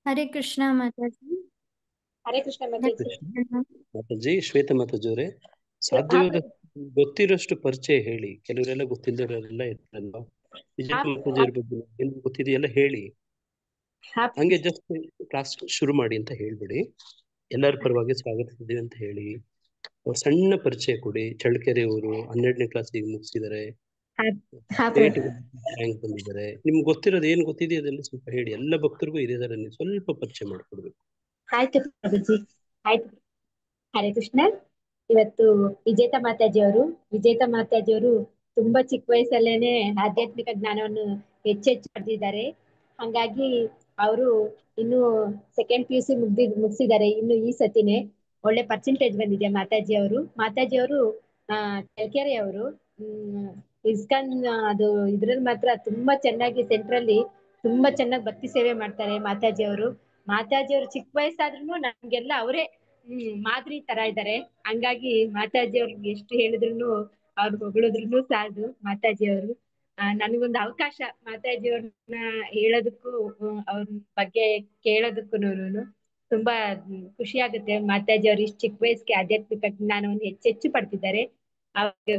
ಹರೇ ಕೃಷ್ಣ ಮಾತಾಜಿ. ಹರೇ ಕೃಷ್ಣ ಮಾತಾಜಿ. ಕೃಷ್ಣ ಮಾತಾಜಿ, ಶ್ವೇತ ಮಾತಾಜಿ ಅವರೇ, ಹಾ ಸಾಧ್ಯವಾದ ಪ್ರಭು. ಗೊತ್ತಿರೋಷ್ಟು ಪರಿಚಯ ಹೇಳಿ. ಕೆಲವರೆಲ್ಲ ಗೊತ್ತಿಲ್ಲದವರೆಲ್ಲ ಇರ್ತಾರಲ್ವಾ, ಹಾ ವಿಜಯ ಮಾತಾಜಿಯವ್ರ ಬಗ್ಗೆ ಏನ್ ಗೊತ್ತಿದೆಯಲ್ಲ ಹೇಳಿ. ಹಾ ಹಂಗೆ ಜಸ್ಟ್ ಕ್ಲಾಸ್ ಶುರು ಮಾಡಿ ಅಂತ ಹೇಳ್ಬಿಡಿ. ಎಲ್ಲರ ಪರವಾಗಿ ಸ್ವಾಗತಿಸಿದ್ದೀವಿ ಅಂತ ಹೇಳಿ. ಅವ್ರ ಸಣ್ಣ ಪರಿಚಯ ಕೊಡಿ. ಚಳ್ಳಕೆರೆ ಅವರು 12ನೇ ಕ್ಲಾಸ್ ಈಗ ಮುಗಿಸಿದ್ದಾರೆ, ಹಾ ಹಾ ಸ್ಟೇಟ್ ಪ್ರಭು. ರ್ಯಾಂಕ್ ಬಂದಿದ್ದಾರೆ. ನಿಮ್ಗೆ ಗೊತ್ತಿರೋದು ಏನ್ ಗೊತ್ತಿದೆ ಅದೆಲ್ಲ ಸ್ವಲ್ಪ ಹೇಳಿ. ಎಲ್ಲ ಭಕ್ತರಿಗೂ ಇದೇ ತರ ನೀವು ಸ್ವಲ್ಪ ಪರಿಚಯ ಮಾಡ್ಕೊಡ್ಬೇಕು. ಆಯ್ತು ಪ್ರಭುಜಿ, ಆಯ್ತು. ಹರೇ ಕೃಷ್ಣ. ಇವತ್ತು ವಿಜೇತ ಮಾತಾಜಿಯವರು ತುಂಬಾ ಚಿಕ್ಕ ವಯಸ್ಸಲ್ಲೇನೆ ಆಧ್ಯಾತ್ಮಿಕ ಜ್ಞಾನವನ್ನು ಹೆಚ್ಚೆಚ್ಚು ಪಡೆದಿದ್ದಾರೆ. ಹಂಗಾಗಿ ಅವರು ಇನ್ನು ಸೆಕೆಂಡ್ PUC ಮುಗಿಸಿದ್ದಾರೆ. ಇನ್ನು ಈ ಸತಿನೇ ಒಳ್ಳೆ ಪರ್ಸೆಂಟೇಜ್ ಬಂದಿದೆ ಮಾತಾಜಿಯವರು ಚಳ್ಳಕೆರೆಯವರು. ಇಸ್ಕಾನ್ ಅದು ಇದ್ರಲ್ಲಿ ಮಾತ್ರ ತುಂಬಾ ಚೆನ್ನಾಗಿ ಸೆಂಟ್ರಲ್ಲಿ ತುಂಬಾ ಚೆನ್ನಾಗಿ ಭಕ್ತಿ ಸೇವೆ ಮಾಡ್ತಾರೆ ಮಾತಾಜಿಯವರು ಚಿಕ್ಕ ವಯಸ್ಸಾದ್ರೂ ನಮ್ಗೆಲ್ಲ ಅವರೇ ಮಾದರಿ ತರ ಇದ್ದಾರೆ. ಹಂಗಾಗಿ ಮಾತಾಜಿಯವ್ರಿಗೆ ಎಷ್ಟು ಹೇಳಿದ್ರು ಅವ್ರು ಹೊಗಳಿದ್ರು ಸಾಲದು. ಮಾತಾಜಿಯವರು ನನಗೊಂದು ಅವಕಾಶ ಮಾತಾಜಿಯವ್ರನ್ನ ಹೇಳೋದಕ್ಕೂ ಅವ್ರ ಬಗ್ಗೆ ಕೇಳೋದಕ್ಕೂನು ತುಂಬಾ ಖುಷಿ ಆಗುತ್ತೆ. ಮಾತಾಜಿಯವರು ಇಷ್ಟು ಚಿಕ್ಕ ವಯಸ್ಸಿಗೆ ಆಧ್ಯಾತ್ಮಿಕ ಜ್ಞಾನವನ್ನು ಹೆಚ್ಚೆಚ್ಚು ಪಡ್ತಿದ್ದಾರೆ.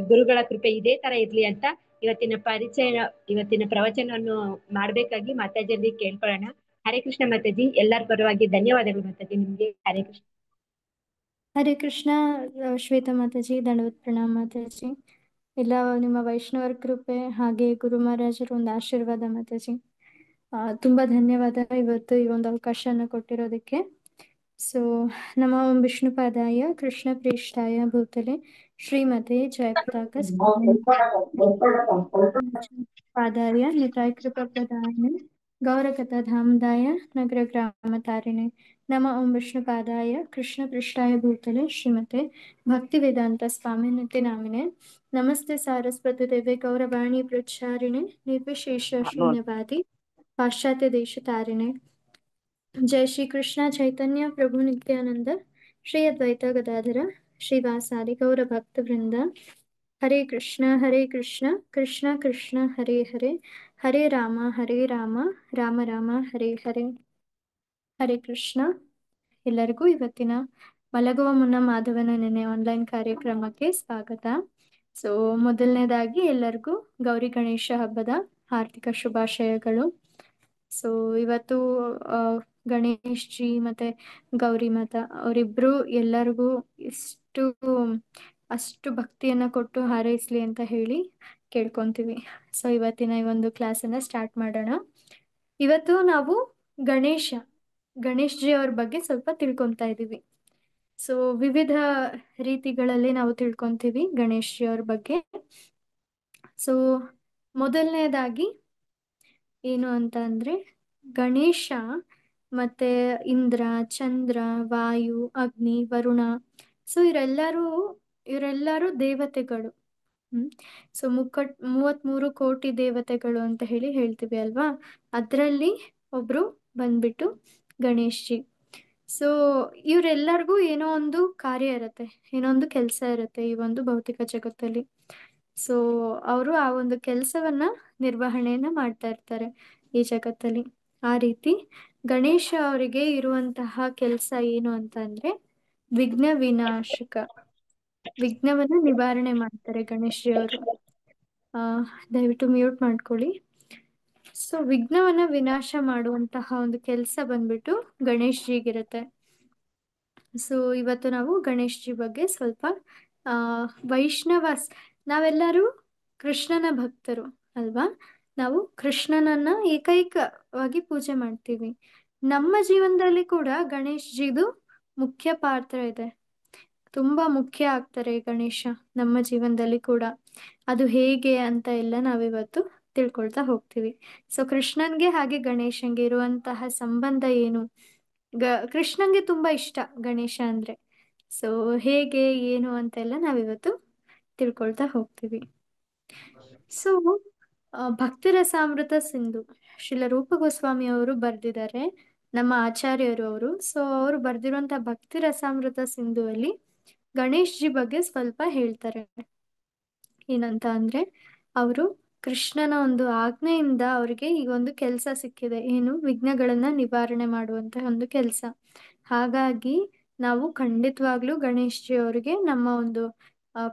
ಗುರುಗಳ ಕೃಪೆ ಇದೇ ತರ ಇರ್ಲಿ ಅಂತ ಇವತ್ತಿನ ಪ್ರವಚನವನ್ನು ಮಾಡ್ಬೇಕಾಗಿ ಮಾತಾಜಿಯಲ್ಲಿ ಕೇಳ್ಕೊಳ್ಳೋಣ. ಹರೇ ಕೃಷ್ಣ ಮಾತಾಜಿ, ಎಲ್ಲರ ಪರವಾಗಿ ಧನ್ಯವಾದಗಳು ಮಾತಾಜಿ ನಿಮ್ಗೆ. ಹರೇ ಕೃಷ್ಣ. ಹರೇ ಕೃಷ್ಣ ಶ್ವೇತಾ ಮಾತಾಜಿ, ದಂಡವತ್ ಪ್ರಣಾಮ ಮಾತಾಜಿ. ಎಲ್ಲ ನಿಮ್ಮ ವೈಷ್ಣವರ ಕೃಪೆ ಹಾಗೆ ಗುರು ಮಹಾರಾಜರ ಒಂದು ಆಶೀರ್ವಾದ ಮಾತಾಜಿ. ತುಂಬಾ ಧನ್ಯವಾದ ಇವತ್ತು ಈ ಒಂದು ಅವಕಾಶನ ಕೊಟ್ಟಿರೋದಕ್ಕೆ. ಸೊ ನಮೋ ವಿಷ್ಣುಪಾದಾಯ ಕೃಷ್ಣ ಪ್ರೇಷ್ಠಾಯ ಭೂತಲೆ ಶ್ರೀಮತೆ ಜಯಪತಾಕ ಪಾದಾರ್ಯ ನಿತಾಯ ಕೃಪಪ್ರದಾಯ ಗೌರಕಥಾ ಧಾಮದಾಯ ನಗರ ಗ್ರಾಮ ತಾರಿಣೆ. ನಮ ಓಂ ವಿಷ್ಣುಪಾದಾಯ ಕೃಷ್ಣ ಪೃಷ್ಠಾಯ ಭೂತಲೆ ಶ್ರೀಮತೆ ಭಕ್ತಿ ವೇದಾಂತ ಸ್ವಾಮಿನಿತಿ ನಾಮಿನೆ. ನಮಸ್ತೆ ಸಾರಸ್ವತಿ ದೇವೆ ಗೌರವಾಣಿ ಪ್ರಚಾರಿಣೆ ನಿರ್ವಿಶೇಷ ಶೂನ್ಯವಾದಿ ಪಾಶ್ಚಾತ್ಯ ದೇಶ ತಾರಿಣೆ. जय श्री कृष्ण चैतन्य प्रभु नित्यानंद श्री अद्वैत गदाधर श्रीवासादि गौर भक्त वृंद. हरे कृष्ण कृष्ण कृष्ण हरे हरे हरे राम राम राम हरे हरे. ಹರೇ ಕೃಷ್ಣ. ಎಲ್ಲರಿಗೂ ಇವತ್ತಿನ ಮಲಗುವ ಮುನ್ನ ಮಾಧವನ ನೆನೆ ಆನ್ಲೈನ್ ಕಾರ್ಯಕ್ರಮಕ್ಕೆ ಸ್ವಾಗತ. ಸೊ ಮೊದಲನೇದಾಗಿ ಎಲ್ಲರಿಗೂ ಗೌರಿ ಗಣೇಶ ಹಬ್ಬದ ಹಾರ್ದಿಕ ಶುಭಾಶಯಗಳು. ಸೊ ಇವತ್ತು ಗಣೇಶ್ ಜಿ ಮತ್ತೆ ಗೌರಿ ಮಾತಾ ಅವರಿಬ್ರು ಎಲ್ಲರಿಗೂ ಅಷ್ಟು ಭಕ್ತಿಯನ್ನ ಕೊಟ್ಟು ಹಾರೈಸ್ಲಿ ಅಂತ ಹೇಳಿ ಕೇಳ್ಕೊಂತೀವಿ. ಸೊ ಇವತ್ತಿನ ಈ ಒಂದು ಕ್ಲಾಸನ್ನ ಸ್ಟಾರ್ಟ್ ಮಾಡೋಣ. ಇವತ್ತು ನಾವು ಗಣೇಶ್ ಜಿ ಅವ್ರ ಬಗ್ಗೆ ಸ್ವಲ್ಪ ತಿಳ್ಕೊಂತಾ ಇದ್ದೀವಿ. ಸೊ ವಿವಿಧ ರೀತಿಗಳಲ್ಲಿ ನಾವು ತಿಳ್ಕೊಂತೀವಿ ಗಣೇಶ್ ಜಿ ಅವ್ರ ಬಗ್ಗೆ. ಸೊ ಮೊದಲನೇದಾಗಿ ಏನು ಅಂತ ಅಂದ್ರೆ, ಗಣೇಶ ಮತ್ತೆ ಇಂದ್ರ, ಚಂದ್ರ, ವಾಯು, ಅಗ್ನಿ, ವರುಣ, ಸೊ ಇವರೆಲ್ಲರೂ ದೇವತೆಗಳು. ಸೊ 33 ಕೋಟಿ ದೇವತೆಗಳು ಅಂತ ಹೇಳ್ತೀವಿ ಅಲ್ವಾ, ಅದರಲ್ಲಿ ಒಬ್ರು ಬಂದ್ಬಿಟ್ಟು ಗಣೇಶ್ ಜಿ. ಸೊ ಇವರೆಲ್ಲರಿಗೂ ಏನೋ ಒಂದು ಕಾರ್ಯ ಇರುತ್ತೆ, ಏನೋ ಒಂದು ಕೆಲಸ ಇರುತ್ತೆ ಈ ಒಂದು ಭೌತಿಕ ಜಗತ್ತಲ್ಲಿ. ಸೊ ಅವರು ಆ ಒಂದು ಕೆಲಸವನ್ನ ನಿರ್ವಹಣೆಯನ್ನ ಮಾಡ್ತಾ ಇರ್ತಾರೆ ಈ ಜಗತ್ತಲ್ಲಿ. ಆ ರೀತಿ ಗಣೇಶ ಅವರಿಗೆ ಇರುವಂತಹ ಕೆಲಸ ಏನು ಅಂತ ಅಂದ್ರೆ ವಿಘ್ನ ವಿನಾಶಕ, ವಿಘ್ನವನ್ನ ನಿವಾರಣೆ ಮಾಡ್ತಾರೆ ಗಣೇಶ್ ಜಿ ಅವರು. ದಯವಿಟ್ಟು ಮ್ಯೂಟ್ ಮಾಡ್ಕೊಳ್ಳಿ. ಸೊ ವಿಘ್ನವನ್ನ ವಿನಾಶ ಮಾಡುವಂತಹ ಒಂದು ಕೆಲಸ ಬಂದ್ಬಿಟ್ಟು ಗಣೇಶ್ ಜಿಗಿರುತ್ತೆ. ಸೊ ಇವತ್ತು ನಾವು ಗಣೇಶ್ ಜಿ ಬಗ್ಗೆ ಸ್ವಲ್ಪ ನಾವೆಲ್ಲರೂ ಕೃಷ್ಣನ ಭಕ್ತರು ಅಲ್ವಾ. ನಾವು ಕೃಷ್ಣನನ್ನ ಏಕೈಕವಾಗಿ ಪೂಜೆ ಮಾಡ್ತೀವಿ. ನಮ್ಮ ಜೀವನದಲ್ಲಿ ಕೂಡ ಗಣೇಶ್ ಜಿದು ಮುಖ್ಯ ಪಾತ್ರ ಇದೆ. ತುಂಬಾ ಮುಖ್ಯ ಆಗ್ತಾರೆ ಗಣೇಶ ನಮ್ಮ ಜೀವನದಲ್ಲಿ ಕೂಡ. ಅದು ಹೇಗೆ ಅಂತ ಎಲ್ಲ ನಾವಿವತ್ತು ತಿಳ್ಕೊಳ್ತಾ ಹೋಗ್ತೀವಿ. ಸೊ ಕೃಷ್ಣನ್ಗೆ ಹಾಗೆ ಗಣೇಶನ್ಗೆ ಇರುವಂತಹ ಸಂಬಂಧ ಏನು? ಕೃಷ್ಣನ್ಗೆ ತುಂಬಾ ಇಷ್ಟ ಗಣೇಶ ಅಂದ್ರೆ. ಸೊ ಹೇಗೆ ಏನು ಅಂತೆಲ್ಲ ನಾವಿವತ್ತು ತಿಳ್ಕೊಳ್ತಾ ಹೋಗ್ತೀವಿ. ಸೊ ಭಕ್ತಿರಸಾಮೃತ ಸಿಂಧು ಶ್ರೀಲ ರೂಪ ಗೋಸ್ವಾಮಿ ಅವರು ಬರ್ದಿದ್ದಾರೆ, ನಮ್ಮ ಆಚಾರ್ಯರು ಅವರು. ಸೊ ಅವರು ಬರ್ದಿರುವಂತ ಭಕ್ತಿರಸಾಮೃತ ಸಿಂಧುವಲ್ಲಿ ಗಣೇಶ್ ಜಿ ಬಗ್ಗೆ ಸ್ವಲ್ಪ ಹೇಳ್ತಾರೆ. ಏನಂತ ಅಂದ್ರೆ, ಅವರು ಕೃಷ್ಣನ ಒಂದು ಆಜ್ಞೆಯಿಂದ ಅವರಿಗೆ ಈ ಒಂದು ಕೆಲಸ ಸಿಕ್ಕಿದೆ, ಏನು ವಿಘ್ನಗಳನ್ನ ನಿವಾರಣೆ ಮಾಡುವಂತ ಒಂದು ಕೆಲಸ. ಹಾಗಾಗಿ ನಾವು ಖಂಡಿತವಾಗ್ಲೂ ಗಣೇಶ್ ಜಿ ಅವರಿಗೆ ನಮ್ಮ ಒಂದು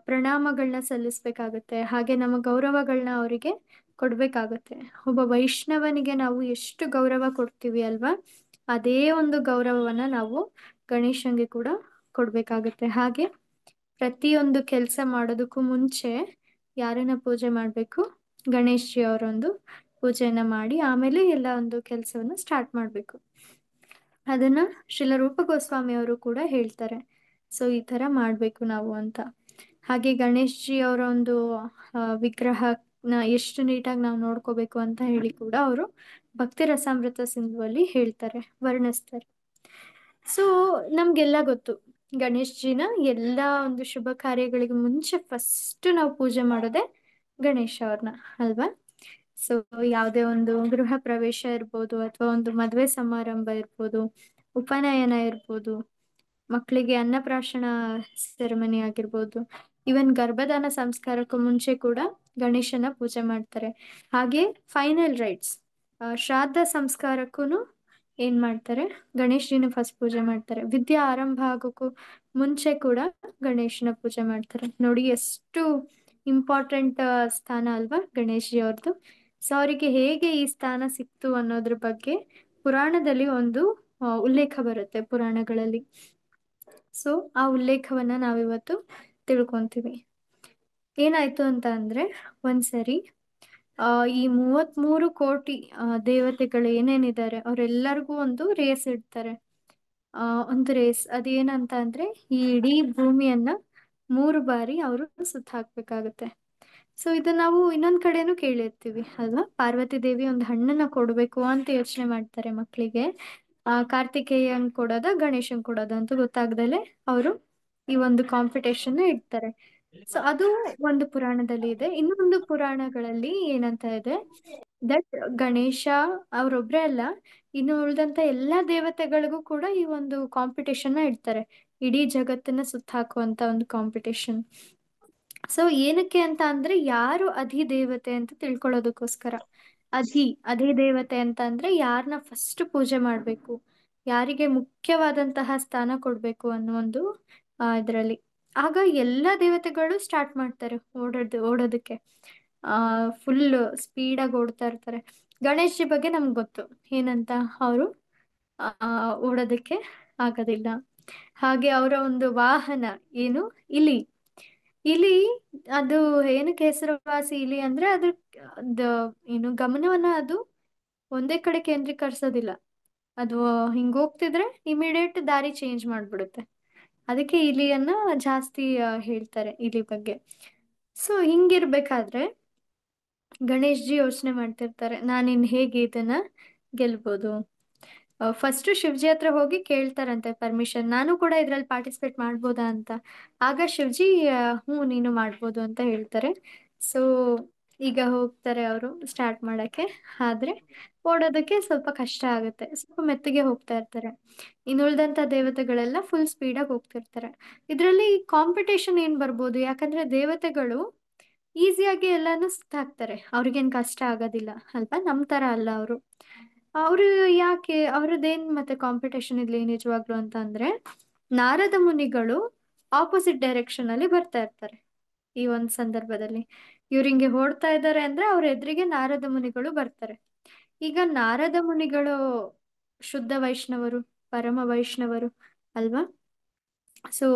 ಪ್ರಣಾಮಗಳನ್ನ ಸಲ್ಲಿಸ್ಬೇಕಾಗತ್ತೆ. ಹಾಗೆ ನಮ್ಮ ಗೌರವಗಳನ್ನ ಅವರಿಗೆ ಕೊಡ್ಬೇಕಾಗತ್ತೆ. ಒಬ್ಬ ವೈಷ್ಣವನಿಗೆ ನಾವು ಎಷ್ಟು ಗೌರವ ಕೊಡ್ತೀವಿ ಅಲ್ವಾ, ಅದೇ ಒಂದು ಗೌರವವನ್ನ ನಾವು ಗಣೇಶನ್ಗೆ ಕೂಡ ಕೊಡ್ಬೇಕಾಗತ್ತೆ. ಹಾಗೆ ಪ್ರತಿಯೊಂದು ಕೆಲಸ ಮಾಡೋದಕ್ಕೂ ಮುಂಚೆ ಯಾರನ್ನ ಪೂಜೆ ಮಾಡ್ಬೇಕು? ಗಣೇಶ್ ಜಿ ಅವರೊಂದು ಪೂಜೆಯನ್ನ ಮಾಡಿ ಆಮೇಲೆ ಎಲ್ಲ ಒಂದು ಕೆಲಸವನ್ನ ಸ್ಟಾರ್ಟ್ ಮಾಡ್ಬೇಕು. ಅದನ್ನ ಶ್ರೀಲ ರೂಪ ಗೋಸ್ವಾಮಿ ಅವರು ಕೂಡ ಹೇಳ್ತಾರೆ. ಸೊ ಈ ತರ ಮಾಡ್ಬೇಕು ನಾವು ಅಂತ. ಹಾಗೆ ಗಣೇಶ್ ಜಿ ಅವರ ಒಂದು ವಿಗ್ರಹನ ಎಷ್ಟು ನೀಟಾಗಿ ನಾವು ನೋಡ್ಕೋಬೇಕು ಅಂತ ಹೇಳಿ ಕೂಡ ಅವರು ಭಕ್ತಿ ರಸಾಮೃತ ಸಿಂಧುವಲ್ಲಿ ಹೇಳ್ತಾರೆ, ವರ್ಣಿಸ್ತಾರೆ. ಸೊ ನಮ್ಗೆಲ್ಲ ಗೊತ್ತು, ಗಣೇಶ್ ಜಿನ ಎಲ್ಲಾ ಒಂದು ಶುಭ ಕಾರ್ಯಗಳಿಗೆ ಮುಂಚೆ ಫಸ್ಟ್ ನಾವು ಪೂಜೆ ಮಾಡೋದೇ ಗಣೇಶ ಅವ್ರನ್ನ ಅಲ್ವಾ. ಸೊ ಯಾವುದೇ ಒಂದು ಗೃಹ ಪ್ರವೇಶ ಇರ್ಬೋದು, ಅಥವಾ ಒಂದು ಮದುವೆ ಸಮಾರಂಭ ಇರ್ಬೋದು, ಉಪನಯನ ಇರ್ಬೋದು, ಮಕ್ಕಳಿಗೆ ಅನ್ನಪ್ರಾಶನ ಸೆರೆಮನಿ ಆಗಿರ್ಬೋದು, ಇವನ್ ಗರ್ಭಧಾನ ಸಂಸ್ಕಾರಕ್ಕೂ ಮುಂಚೆ ಕೂಡ ಗಣೇಶನ ಪೂಜೆ ಮಾಡ್ತಾರೆ. ಹಾಗೆ ಫೈನಲ್ ರೈಟ್ಸ್ ಶ್ರಾದ್ದ ಸಂಸ್ಕಾರಕ್ಕೂ ಏನ್ ಮಾಡ್ತಾರೆ? ಗಣೇಶನ ಫಸ್ಟ್ ಪೂಜೆ ಮಾಡ್ತಾರೆ. ವಿದ್ಯೆ ಆರಂಭ ಆಗೋಕ್ಕೂ ಮುಂಚೆ ಕೂಡ ಗಣೇಶನ ಪೂಜೆ ಮಾಡ್ತಾರೆ. ನೋಡಿ ಎಷ್ಟು ಇಂಪಾರ್ಟೆಂಟ್ ಸ್ಥಾನ ಅಲ್ವಾ ಗಣೇಶ್ ಜಿ ಅವ್ರದ್ದು. ಸೊ ಅವರಿಗೆ ಹೇಗೆ ಈ ಸ್ಥಾನ ಸಿಕ್ತು ಅನ್ನೋದ್ರ ಬಗ್ಗೆ ಪುರಾಣದಲ್ಲಿ ಒಂದು ಉಲ್ಲೇಖ ಬರುತ್ತೆ, ಪುರಾಣಗಳಲ್ಲಿ. ಸೊ ಆ ಉಲ್ಲೇಖವನ್ನ ನಾವಿವತ್ತು ತಿಳ್ಕೊಂತೀವಿ. ಏನಾಯ್ತು ಅಂತ ಅಂದ್ರೆ, ಒಂದ್ಸರಿ ಈ 33 ಕೋಟಿ ದೇವತೆಗಳು ಏನೇನಿದ್ದಾರೆ ಅವರೆಲ್ಲರಿಗೂ ಒಂದು ರೇಸ್ ಇಡ್ತಾರೆ. ಒಂದು ರೇಸ್ ಅದೇನಂತ ಅಂದ್ರೆ, ಈ ಇಡೀ ಭೂಮಿಯನ್ನ 3 ಬಾರಿ ಅವರು ಸುತ್ತ ಹಾಕ್ಬೇಕಾಗತ್ತೆ. ಸೊ ಇದು ನಾವು ಇನ್ನೊಂದ್ ಕಡೆನೂ ಕೇಳಿರ್ತೀವಿ ಅಲ್ವಾ. ಪಾರ್ವತಿ ದೇವಿ ಒಂದು ಹಣ್ಣನ್ನ ಕೊಡ್ಬೇಕು ಅಂತ ಯೋಚನೆ ಮಾಡ್ತಾರೆ ಮಕ್ಕಳಿಗೆ. ಕಾರ್ತಿಕೇಯನ್ ಕೊಡೋದ ಗಣೇಶನ್ ಕೊಡೋದ ಅಂತ ಗೊತ್ತಾಗ್ದಲೆ ಅವರು ಈ ಒಂದು ಕಾಂಪಿಟೇಷನ್ ಇಡ್ತಾರೆ. ಸೊ ಅದು ಒಂದು ಪುರಾಣದಲ್ಲಿ ಇದೆ. ಇನ್ನೊಂದು ಪುರಾಣಗಳಲ್ಲಿ ಏನಂತ ಇದೆ, ದಟ್ ಗಣೇಶ ಅವ್ರೊಬ್ರೇ ಅಲ್ಲ, ಇನ್ನು ಉಳಿದಂತ ಎಲ್ಲಾ ದೇವತೆಗಳಿಗೂ ಕೂಡ ಈ ಒಂದು ಕಾಂಪಿಟೇಷನ್ ಇಡ್ತಾರೆ, ಇಡೀ ಜಗತ್ತನ್ನ ಸುತ್ತ ಹಾಕುವಂತ ಒಂದು ಕಾಂಪಿಟೇಷನ್. ಸೊ ಏನಕ್ಕೆ ಅಂತ ಅಂದ್ರೆ, ಯಾರು ಅಧಿದೇವತೆ ಅಂತ ತಿಳ್ಕೊಳ್ಳೋದಕ್ಕೋಸ್ಕರ. ಅಧಿದೇವತೆ ಅಂತ ಅಂದ್ರೆ ಯಾರನ್ನ ಫಸ್ಟ್ ಪೂಜೆ ಮಾಡ್ಬೇಕು, ಯಾರಿಗೆ ಮುಖ್ಯವಾದಂತಹ ಸ್ಥಾನ ಕೊಡ್ಬೇಕು ಅನ್ನೋ ಒಂದು ಇದರಲ್ಲಿ. ಆಗ ಎಲ್ಲಾ ದೇವತೆಗಳು ಸ್ಟಾರ್ಟ್ ಮಾಡ್ತಾರೆ ಓಡೋದಕ್ಕೆ. ಫುಲ್ ಸ್ಪೀಡಾಗಿ ಓಡ್ತಾ ಇರ್ತಾರೆ. ಗಣೇಶ್ ಜಿ ಬಗ್ಗೆ ನಮ್ಗೆ ಗೊತ್ತು ಏನಂತ, ಅವರು ಓಡೋದಕ್ಕೆ ಆಗೋದಿಲ್ಲ. ಹಾಗೆ ಅವರ ಒಂದು ವಾಹನ ಏನು, ಇಲಿ. ಇಲಿ ಅದು ಏನಕ್ಕೆ ಹೆಸರುವಾಸಿ ಇಲಿ ಅಂದ್ರೆ, ಏನು ಗಮನವನ್ನ ಅದು ಒಂದೇ ಕಡೆ ಕೇಂದ್ರೀಕರಿಸೋದಿಲ್ಲ. ಅದು ಹಿಂಗ್ ಹೋಗ್ತಿದ್ರೆ ಇಮಿಡಿಯೇಟ್ ದಾರಿ ಚೇಂಜ್ ಮಾಡ್ಬಿಡುತ್ತೆ. ಅದಕ್ಕೆ ಇಲಿಯನ್ನ ಜಾಸ್ತಿ ಹೇಳ್ತಾರೆ ಇಲಿ ಬಗ್ಗೆ. ಸೊ ಹಿಂಗಿರ್ಬೇಕಾದ್ರೆ ಗಣೇಶ್ ಜಿ ಯೋಚನೆ ಮಾಡ್ತಿರ್ತಾರೆ, ನಾನಿನ್ ಹೇಗೆ ಇದನ್ನ ಗೆಲ್ಬೋದು. ಫಸ್ಟ್ ಶಿವ್ಜಿ ಹತ್ರ ಹೋಗಿ ಕೇಳ್ತಾರಂತೆ ಪರ್ಮಿಷನ್, ನಾನು ಕೂಡ ಇದ್ರಲ್ಲಿ ಪಾರ್ಟಿಸಿಪೇಟ್ ಮಾಡ್ಬೋದಾ ಅಂತ. ಆಗ ಶಿವ್ಜಿ ಹ್ಞೂ ನೀನು ಮಾಡ್ಬೋದು ಅಂತ ಹೇಳ್ತಾರೆ. ಸೊ ಈಗ ಹೋಗ್ತಾರೆ ಅವರು ಸ್ಟಾರ್ಟ್ ಮಾಡಕ್ಕೆ. ಆದ್ರೆ ಓಡೋದಕ್ಕೆ ಸ್ವಲ್ಪ ಕಷ್ಟ ಆಗುತ್ತೆ, ಸ್ವಲ್ಪ ಮೆತ್ತಗೆ ಹೋಗ್ತಾ ಇರ್ತಾರೆ. ಇನ್ನುಳಿದಂತ ದೇವತೆಗಳೆಲ್ಲ ಫುಲ್ ಸ್ಪೀಡಾಗಿ ಹೋಗ್ತಿರ್ತಾರೆ. ಇದ್ರಲ್ಲಿ ಕಾಂಪಿಟೇಷನ್ ಏನ್ ಬರ್ಬೋದು, ಯಾಕಂದ್ರೆ ದೇವತೆಗಳು ಈಸಿಯಾಗಿ ಎಲ್ಲಾನು ಸುತ್ತಾಕ್ತಾರೆ, ಅವ್ರಿಗೇನ್ ಕಷ್ಟ ಆಗೋದಿಲ್ಲ ಅಲ್ವಾ. ನಮ್ ತರ ಅಲ್ಲ ಅವರು. ಅವರು ಯಾಕೆ ಅವ್ರದ್ದೇನ್ ಮತ್ತೆ ಕಾಂಪಿಟೇಷನ್ ಇರ್ಲಿ ನಿಜವಾಗ್ಲು ಅಂತ ಅಂದ್ರೆ, ನಾರದ ಮುನಿಗಳು ಆಪೋಸಿಟ್ ಡೈರೆಕ್ಷನ್ ಅಲ್ಲಿ ಬರ್ತಾ ಇರ್ತಾರೆ. ಈ ಒಂದ್ ಸಂದರ್ಭದಲ್ಲಿ ಇವ್ರು ಹಿಂಗೆ ಓಡ್ತಾ ಇದ್ದಾರೆ ಅಂದ್ರೆ ಅವ್ರ ಎದುರಿಗೆ ನಾರದ ಮುನಿಗಳು ಬರ್ತಾರೆ. ಈಗ ನಾರದ ಮುನಿಗಳು ಶುದ್ಧ ವೈಷ್ಣವರು, ಪರಮ ವೈಷ್ಣವರು ಅಲ್ವಾ. ಸೊ